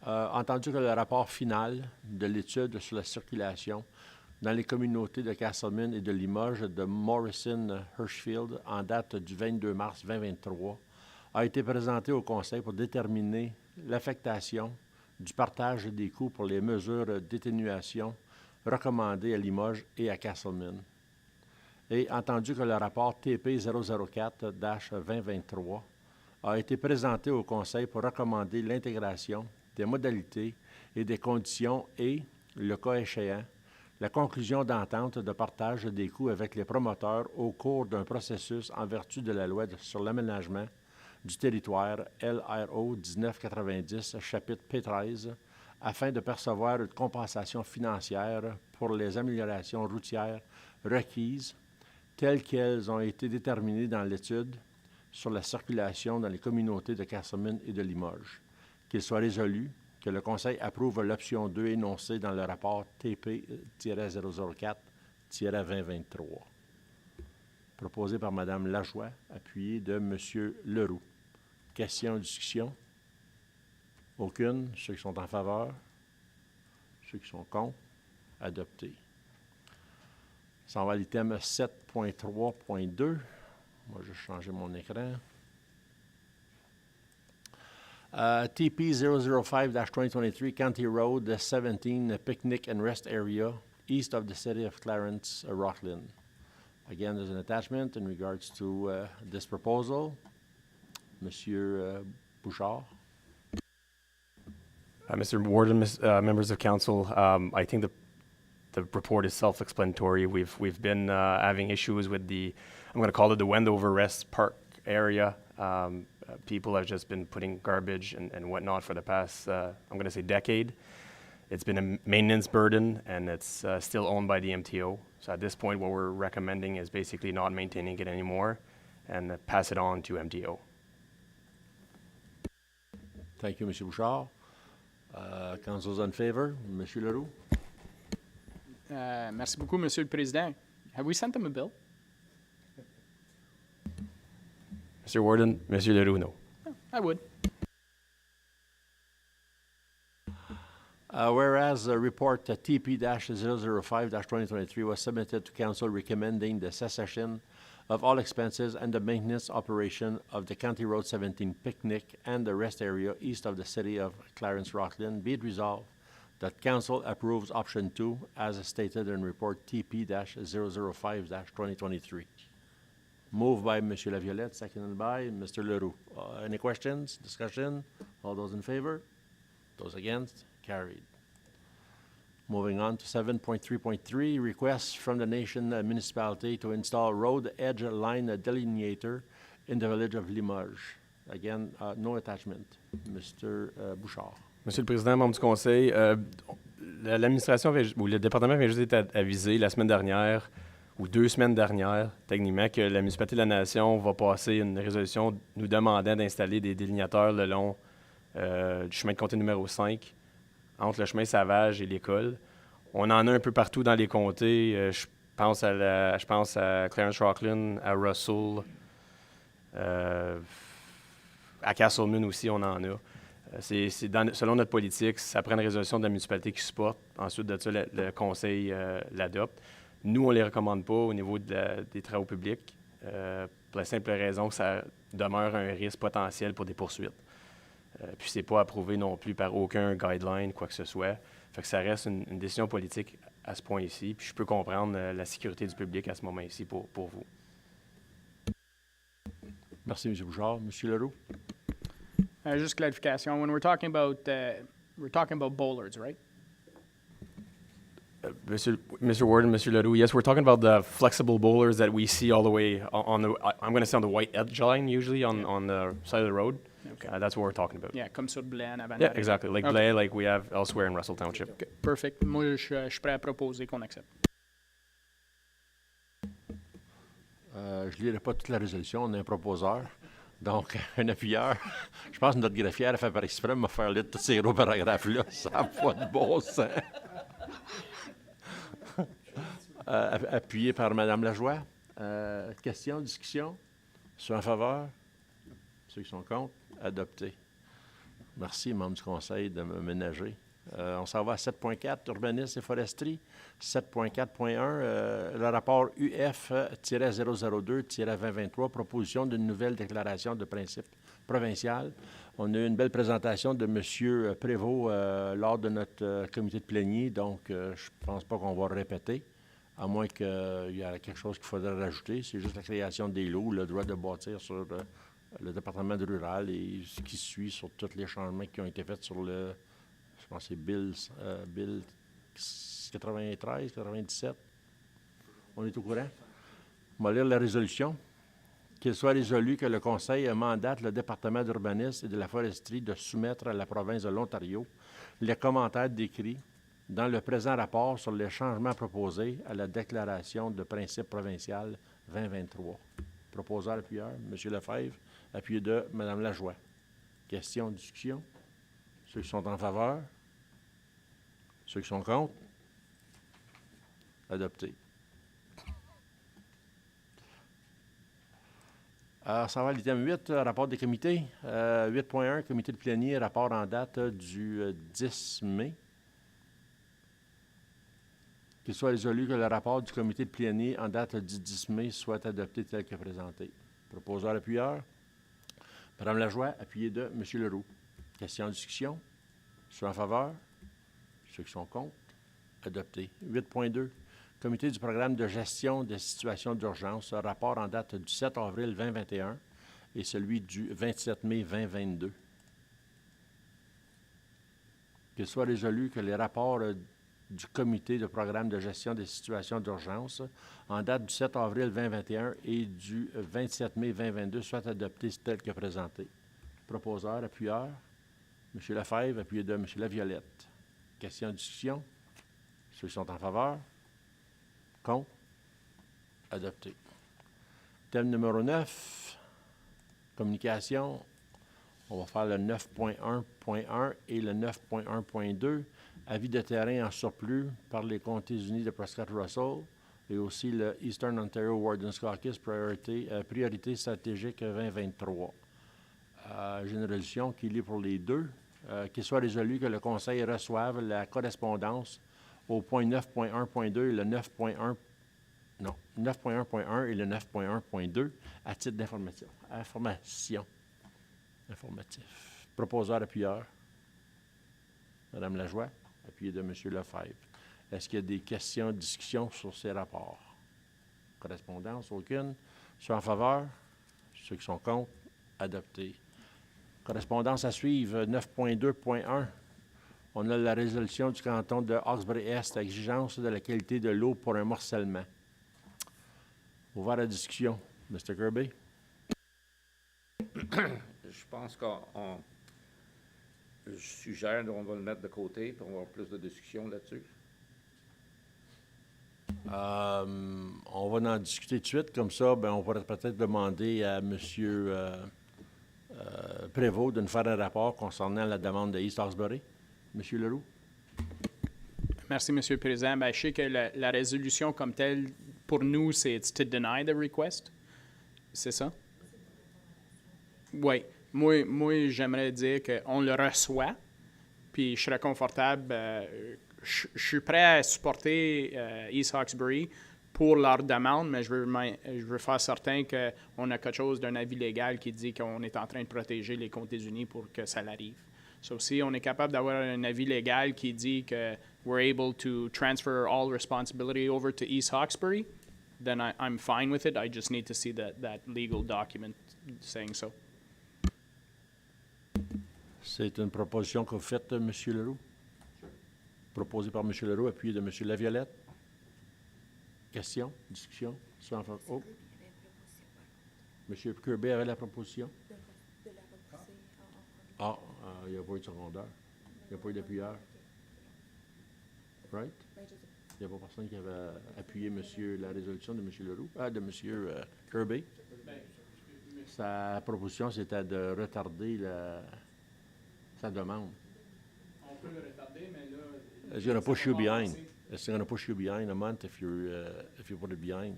Entendu que le rapport final de l'étude sur la circulation dans les communautés de Castleman et de Limoges de Morrison-Hirschfield en date du 22 mars 2023 a été présenté au Conseil pour déterminer l'affectation du partage des coûts pour les mesures d'atténuation recommandées à Limoges et à Castleman. Et entendu que le rapport TP 004-2023 a été présenté au Conseil pour recommander l'intégration des modalités et des conditions et, le cas échéant, la conclusion d'entente de partage des coûts avec les promoteurs au cours d'un processus en vertu de la loi sur l'aménagement du territoire LRO 1990, chapitre P13, afin de percevoir une compensation financière pour les améliorations routières requises telles qu'elles ont été déterminées dans l'étude sur la circulation dans les communautés de Casselman et de Limoges. Qu'il soit résolu que le Conseil approuve l'option 2 énoncée dans le rapport TP-004-2023, proposé par Mme Lajoie, appuyé de M. Leroux. Questions, discussions? Aucune. Ceux qui sont en faveur? Ceux qui sont contre? Adopté. Ça va à l'item 7.3.2. Moi, je vais changer mon écran. TP 005-2023 County Road 17 Picnic and Rest Area east of the city of Clarence, Rockland. Again, there's an attachment in regards to this proposal. Monsieur Bouchard. Mr. Warden, members of council, I think the report is self-explanatory. We've been having issues with I'm going to call it the Wendover Rest Park area. People have just been putting garbage and whatnot for the past, I'm going to say, decade. It's been a maintenance burden, and it's still owned by the MTO. So at this point, what we're recommending is basically not maintaining it anymore and pass it on to MTO. Thank you, Mr. Bouchard. Council's in favor. Monsieur Leroux. Merci beaucoup, Monsieur le Président. Have we sent them a bill? Mr. Warden, Monsieur Leroux, no. I would. Whereas the report TP-005-2023 was submitted to Council recommending the cessation of all expenses and the maintenance operation of the County Road 17 picnic and the rest area east of the city of Clarence Rockland, be it resolved that Council approves option 2 as stated in report TP-005-2023. Moved by M. Laviolette, seconded by Mr. Leroux. Any questions, discussion? All those in favor? Those against? Carried. Moving on to 7.3.3, requests from the nation municipality to install road edge line delineator in the village of Limoges. Again, no attachment. Mr. Bouchard. Monsieur le Président, membre du Conseil, l'administration ou le département vient juste d'être avisé la semaine dernière ou 2 semaines dernières, techniquement, que la municipalité de la Nation va passer une résolution nous demandant d'installer des délignateurs le long du chemin de comté numéro 5, entre le chemin Savage et l'école. On en a un peu partout dans les comtés. Je pense à Clarence Rockland, à Russell, à Casselman aussi, on en a. Selon notre politique, ça prend une résolution de la municipalité qui supporte. Ensuite de ça, le Conseil l'adopte. Nous, on ne les recommande pas au niveau des travaux publics, pour la simple raison que ça demeure un risque potentiel pour des poursuites. Puis c'est pas approuvé non plus par aucun guideline, quoi que ce soit. Fait que ça reste une décision politique à ce point-ci. Puis je peux comprendre la sécurité du public à ce moment-ci pour vous. Merci, M. Bouchard. M. Leroux. Just clarification. When we're talking about bollards, right? Mr. Warden, Mr. Leroux, yes, we're talking about the flexible bowlers that we see all the way on the, I'm going to say on the white edge line, usually on the side of the road. Okay. That's what we're talking about. Yeah, comme sur Blais en avant. Yeah, exactly. Like Blais, like we have elsewhere in Russell Township. Okay, perfect. Moi, je suis prêt à proposer qu'on accepte. Je ne lirai pas toute la résolution. On a un proposeur, donc un appuyeur. Je pense que notre greffière a fait par exprès me faire lire tous ces gros paragraphes-là. Ça n'a pas de bon sens. Appuyé par Mme Lajoie. Questions, discussions? Ceux en faveur? Ceux qui sont contre? Adopté. Merci, membre du Conseil, de me ménager. On s'en va à 7.4, urbanisme et foresterie. 7.4.1, le rapport UF-002-2023, proposition d'une nouvelle déclaration de principe provincial. On a eu une belle présentation de M. Prévost lors de notre comité de plénier, donc je ne pense pas qu'on va répéter. à moins qu'il y ait quelque chose qu'il faudrait rajouter. C'est juste la création des lots, le droit de bâtir sur le département de rural et ce qui suit sur tous les changements qui ont été faits sur le, je pense que c'est Bill 93, 97. On est au courant? On va lire la résolution. Qu'il soit résolu que le Conseil mandate le département d'urbanisme et de la foresterie de soumettre à la province de l'Ontario les commentaires décrits dans le présent rapport sur les changements proposés à la déclaration de principe provincial 2023. Proposeur, appuyeur, M. Lefebvre, appuyé de Mme Lajoie. Question, discussion. Ceux qui sont en faveur? Ceux qui sont contre? Adopté. Alors, ça va à l'item 8, rapport des comités. 8.1, comité de plénier, rapport en date du 10 mai. Qu'il soit résolu que le rapport du comité de plénier en date du 10 mai soit adopté tel que présenté. Proposeur, appuyeur. Mme Lajoie, appuyé de M. Leroux. Question, discussion. Ceux en faveur? Ceux qui sont contre? Adopté. 8.2. Comité du programme de gestion des situations d'urgence, rapport en date du 7 avril 2021 et celui du 27 mai 2022. Qu'il soit résolu que les rapports du comité de programme de gestion des situations d'urgence en date du 7 avril 2021 et du 27 mai 2022 soient adoptés tels que présentés. Proposeur, appuyeur, M. Lefebvre, appuyé de M. Laviolette. Question, discussion. Ceux qui sont en faveur? Contre? Adopté. Thème numéro 9, communication. On va faire le 9.1.1 et le 9.1.2. Avis de terrain en surplus par les Comtés unis de Prescott-Russell et aussi le Eastern Ontario Warden's Caucus priorité stratégique 2023. J'ai une résolution qui lit pour les deux. Qu'il soit résolu que le Conseil reçoive la correspondance au point 9.1.2 et le 9.1.1 et le 9.1.2 à titre d'information. Informatif. Proposeur, appuyeur. Mme Lajoie, appuyé de M. Lefebvre. Est-ce qu'il y a des questions, discussions sur ces rapports? Correspondance, aucune. Ceux en faveur? Ceux qui sont contre? Adopté. Correspondance à suivre, 9.2.1. On a la résolution du canton de Hawkesbury-Est, exigence de la qualité de l'eau pour un morcellement. Ouvert à la discussion. Mr. Kirby? Je pense je suggère qu'on va le mettre de côté et on va avoir plus de discussion là-dessus. On va en discuter tout de suite. Comme ça, on pourrait peut-être demander à M. Prévost de nous faire un rapport concernant la demande de East Hawkesbury. M. Leroux. Merci, M. le Président. Je sais que la résolution comme telle, pour nous, c'est to deny the request. C'est ça? Oui. Moi j'aimerais dire qu'on le reçoit, puis je serais confortable. Je suis prêt à supporter East Hawkesbury pour leur demande, mais je veux faire certain qu'on a quelque chose d'un avis légal qui dit qu'on est en train de protéger les Comtés unis pour que ça l'arrive. So, si on est capable d'avoir un avis légal qui dit que we're able to transfer all responsibility over to East Hawkesbury, then I'm fine with it. I just need to see that legal document saying so. C'est une proposition que vous faites, M. Leroux? Proposée par M. Leroux, appuyée de M. Laviolette. Question, discussion? Oh. M. Kirby avait la proposition? Ah, il n'y a pas eu de secondaire. Il n'y a pas eu d'appuyeur. Right? Il n'y a pas personne qui avait appuyé la résolution de M. Leroux, de M. Kirby. Sa proposition, c'était de retarder sa demande. On peut le retarder, mais là... It's going to push you behind. It's going to push you behind a month if you put it behind.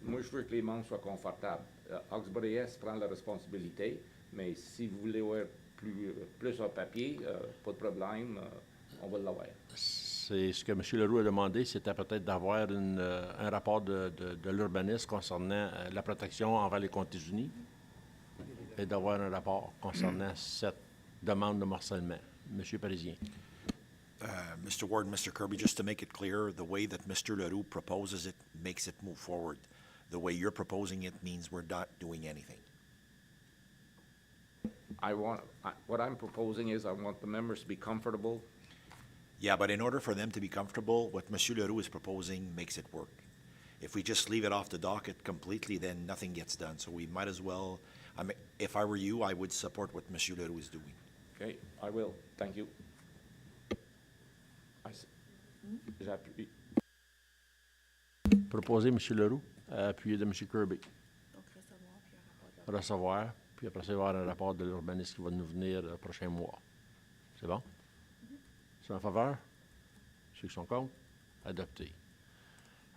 Moi, je veux que les membres soient confortables. Hawkesbury-Est prend la responsabilité, mais si vous voulez avoir plus en papier, pas de problème, on va l'avoir. C'est ce que M. Leroux a demandé, c'était peut-être d'avoir un rapport de l'urbanisme concernant la protection envers les Comtés unis et d'avoir un rapport concernant cette demande de morcellement. M. Parisien. Mr. Ward and Mr. Kirby, just to make it clear, the way that Mr. Leroux proposes it makes it move forward. The way you're proposing it means we're not doing anything. What I'm proposing is I want the members to be comfortable. Yeah, but in order for them to be comfortable, what Monsieur Leroux is proposing makes it work. If we just leave it off the docket completely, then nothing gets done. So we might as well, if I were you, I would support what Monsieur Leroux is doing. Okay, I will. Thank you. Is that- Proposé, M. Leroux, appuyé de M. Kirby. Recevoir, puis après ça, il va y avoir un rapport de l'urbaniste qui va nous venir le prochain mois. C'est bon? C'est en faveur? Ceux qui sont contre? Adopté.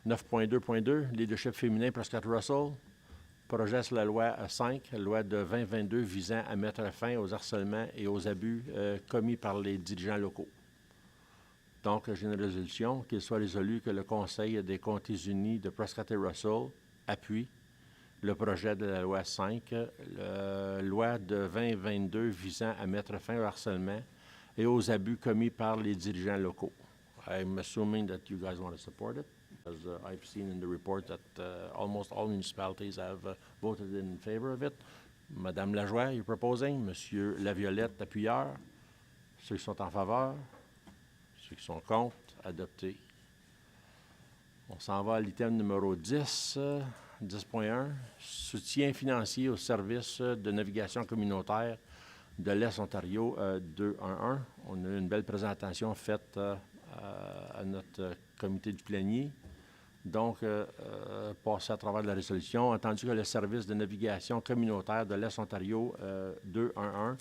9.2.2, leadership féminin Prescott-Russell. Projet sur la loi 5, loi de 2022 visant à mettre fin aux harcèlements et aux abus commis par les dirigeants locaux. Donc, j'ai une résolution qu'il soit résolu que le Conseil des Comtés unis de Prescott-Russell appuie le projet de la loi 5, loi de 2022 visant à mettre fin au harcèlement et aux abus commis par les dirigeants locaux. I'm assuming that you guys want to support it, because I've seen in the report that almost all municipalities have voted in favor of it. Madame Lajoie, you're proposing. Monsieur Laviolette, appuyeur. Ceux qui sont en faveur. Ceux qui sont contre, adopté. On s'en va à l'item numéro 10, 10.1, soutien financier aux services de navigation communautaire de l'Est Ontario 211. On a eu une belle présentation faite à notre comité du plénier. Donc, passer à travers la résolution, entendu que le service de navigation communautaire de l'Est Ontario 211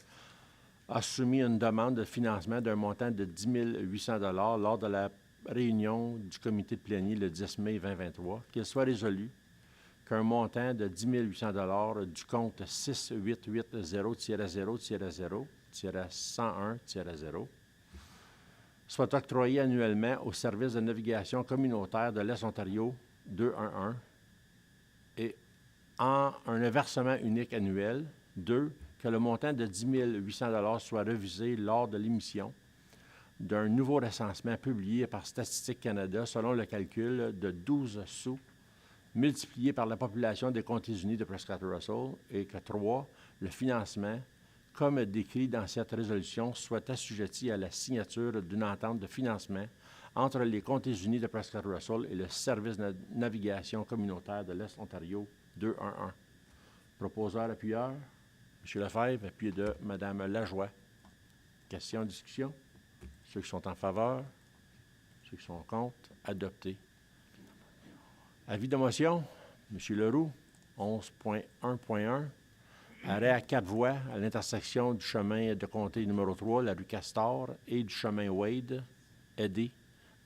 a soumis une demande de financement d'un montant de 10 800 $ lors de la réunion du comité de plénier le 10 mai 2023, qu'il soit résolu qu'un montant de 10 800 $ du compte 6880-0-0-101-0 soit octroyé annuellement au service de navigation communautaire de l'Est Ontario 211 et en un versement unique annuel. 2. Que le montant de 10 800 $ soit revisé lors de l'émission d'un nouveau recensement publié par Statistique Canada selon le calcul de 12 sous multiplié par la population des Comtés unis de Prescott-Russell et que 3. Le financement, comme décrit dans cette résolution, soit assujetti à la signature d'une entente de financement entre les Comtés unis de Prescott-Russell et le service de navigation communautaire de l'Est Ontario 211. Proposeur, appuyeur. M. Lefebvre, appuyé de Mme Lajoie. Question, discussion. Ceux qui sont en faveur, ceux qui sont contre, adopté. Avis de motion, M. Leroux, 11.1.1. Arrêt à 4 voies à l'intersection du chemin de comté numéro 3, la rue Castor, et du chemin Wade, aidé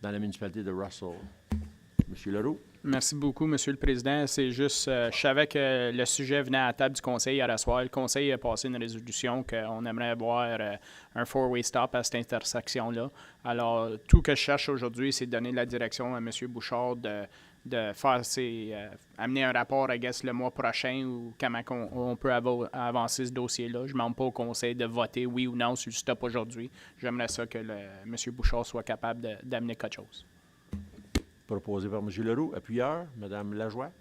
dans la municipalité de Russell. M. Leroux. Merci beaucoup, Monsieur le Président. C'est juste, je savais que le sujet venait à la table du Conseil hier soir. Le Conseil a passé une résolution qu'on aimerait avoir un four-way stop à cette intersection-là. Alors, tout que je cherche aujourd'hui, c'est de donner la direction à M. Bouchard de faire amener un rapport, I guess, le mois prochain ou comment on peut avancer ce dossier-là. Je ne demande pas au Conseil de voter oui ou non sur le stop aujourd'hui. J'aimerais ça que M. Bouchard soit capable d'amener quelque chose. Proposé par M. Leroux. Appuyeur, Mme Lajoie.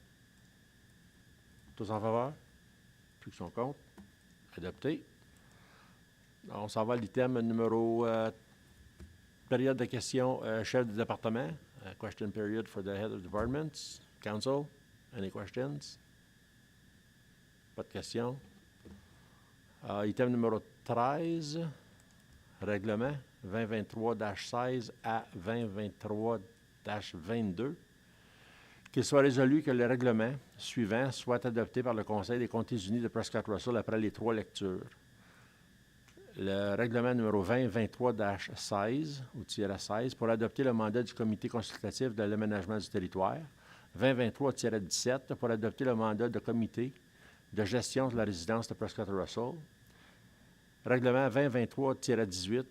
Tous en faveur? Tous qui sont contre? Adopté. On s'en va à l'item numéro période de questions chef du département. Question period for the head of departments. Council, any questions? Pas de questions. Item numéro 13. Règlement 2023-16 à 2023-22, qu'il soit résolu que le règlement suivant soit adopté par le Conseil des Comtés unis de Prescott-Russell après les 3 lectures. Le règlement numéro 2023-16 ou -16 pour adopter le mandat du Comité consultatif de l'aménagement du territoire. 2023-17 pour adopter le mandat de comité de gestion de la résidence de Prescott-Russell. Règlement 2023-18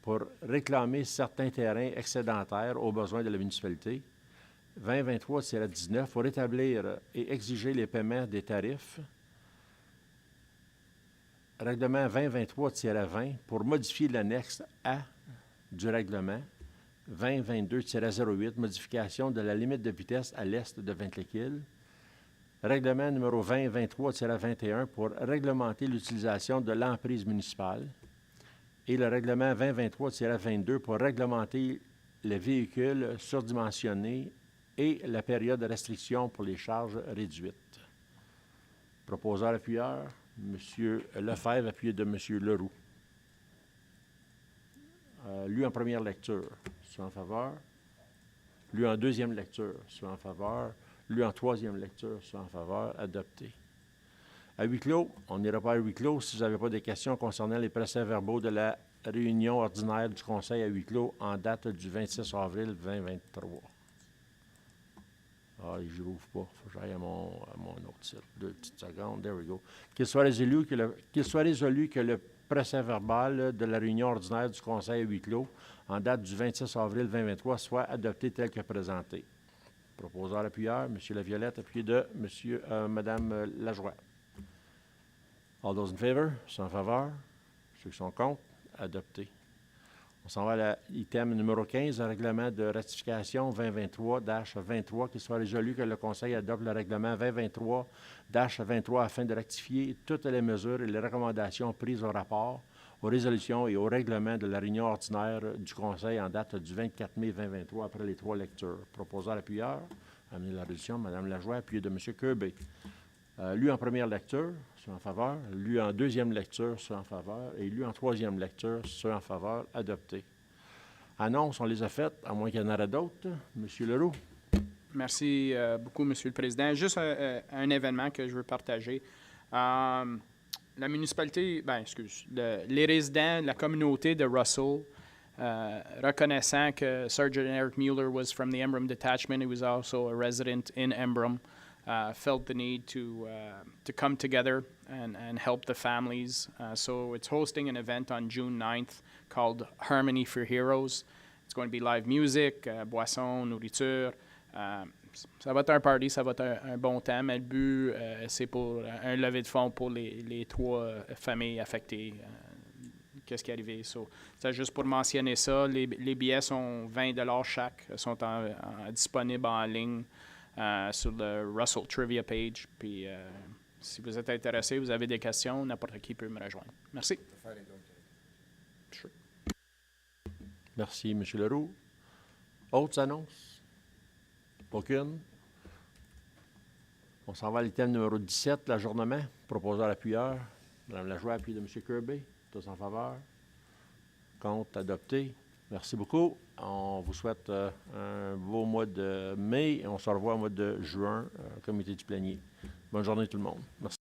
pour réclamer certains terrains excédentaires aux besoins de la municipalité. 2023-19 pour établir et exiger les paiements des tarifs. Règlement 2023-20 pour modifier l'annexe A du règlement 2022-08, modification de la limite de vitesse à l'est de Ventlequille. Règlement numéro 2023-21 pour réglementer l'utilisation de l'emprise municipale. Et le règlement 2023-22 pour réglementer les véhicules surdimensionnés et la période de restriction pour les charges réduites. Proposeur appuyeur, M. Lefebvre, appuyé de M. Leroux. Lu en première lecture, ceux en faveur. Lu en deuxième lecture, ceux en faveur. Lu en troisième lecture, ceux en faveur. Adopté. À huis clos, on n'ira pas à huis clos si vous n'avez pas de questions concernant les procès-verbaux de la réunion ordinaire du Conseil à huis clos en date du 26 avril 2023. Ah, je l'ouvre pas. Il faut que j'aille à mon autre site. 2 petites secondes. There we go. Qu'il soit résolu que le procès-verbal de la réunion ordinaire du Conseil à huis clos en date du 26 avril 2023 soit adopté tel que présenté. Proposeur appuyeur, M. Laviolette, appuyé de Mme Lajoie. All those in favor? Ceux en faveur? Ceux qui sont contre? Adopté. On s'en va à l'item numéro 15, le règlement de ratification 2023-23, qu'il soit résolu que le Conseil adopte le règlement 2023-23 afin de rectifier toutes les mesures et les recommandations prises au rapport, aux résolutions et au règlement de la réunion ordinaire du Conseil en date du 24 mai 2023 après les 3 lectures. Proposeur appuyeur, amener la résolution, Mme Lajoie, appuyé de M. Kirby. Lu en première lecture, ceux en faveur. Lu en deuxième lecture, ceux en faveur. Et lu en troisième lecture, ceux en faveur. Adopté. Annonces, on les a faites, à moins qu'il y en ait d'autres. M. Leroux. Merci beaucoup, M. le Président. Juste un événement que je veux partager. La municipalité, les résidents de la communauté de Russell, reconnaissant que Sergeant Eric Mueller was from the Emblem Detachment, he was also a resident in Emblem, felt the need to come together and help the families. So it's hosting an event on June 9th called Harmony for Heroes. It's going to be live music, boissons, nourriture. Ça va être un party, ça va être un bon temps, mais le but, c'est pour un levée de fonds pour les 3 familles affectées. Qu'est-ce qui est arrivé? So, c'est juste pour mentionner ça. Les billets sont 20$ chaque, sont disponibles en ligne sur le Russell Trivia page. Puis, si vous êtes intéressé, vous avez des questions, n'importe qui peut me rejoindre. Merci. Sure. Merci, M. Leroux. Autres annonces? Aucune. On s'en va à l'item numéro 17, l'ajournement. Proposeur appuyeur. Mme Lajoie, appuyé de M. Kirby. Tous en faveur. Contre, adopté. Merci beaucoup. On vous souhaite un beau mois de mai et on se revoit au mois de juin, comité du plénier. Bonne journée tout le monde. Merci.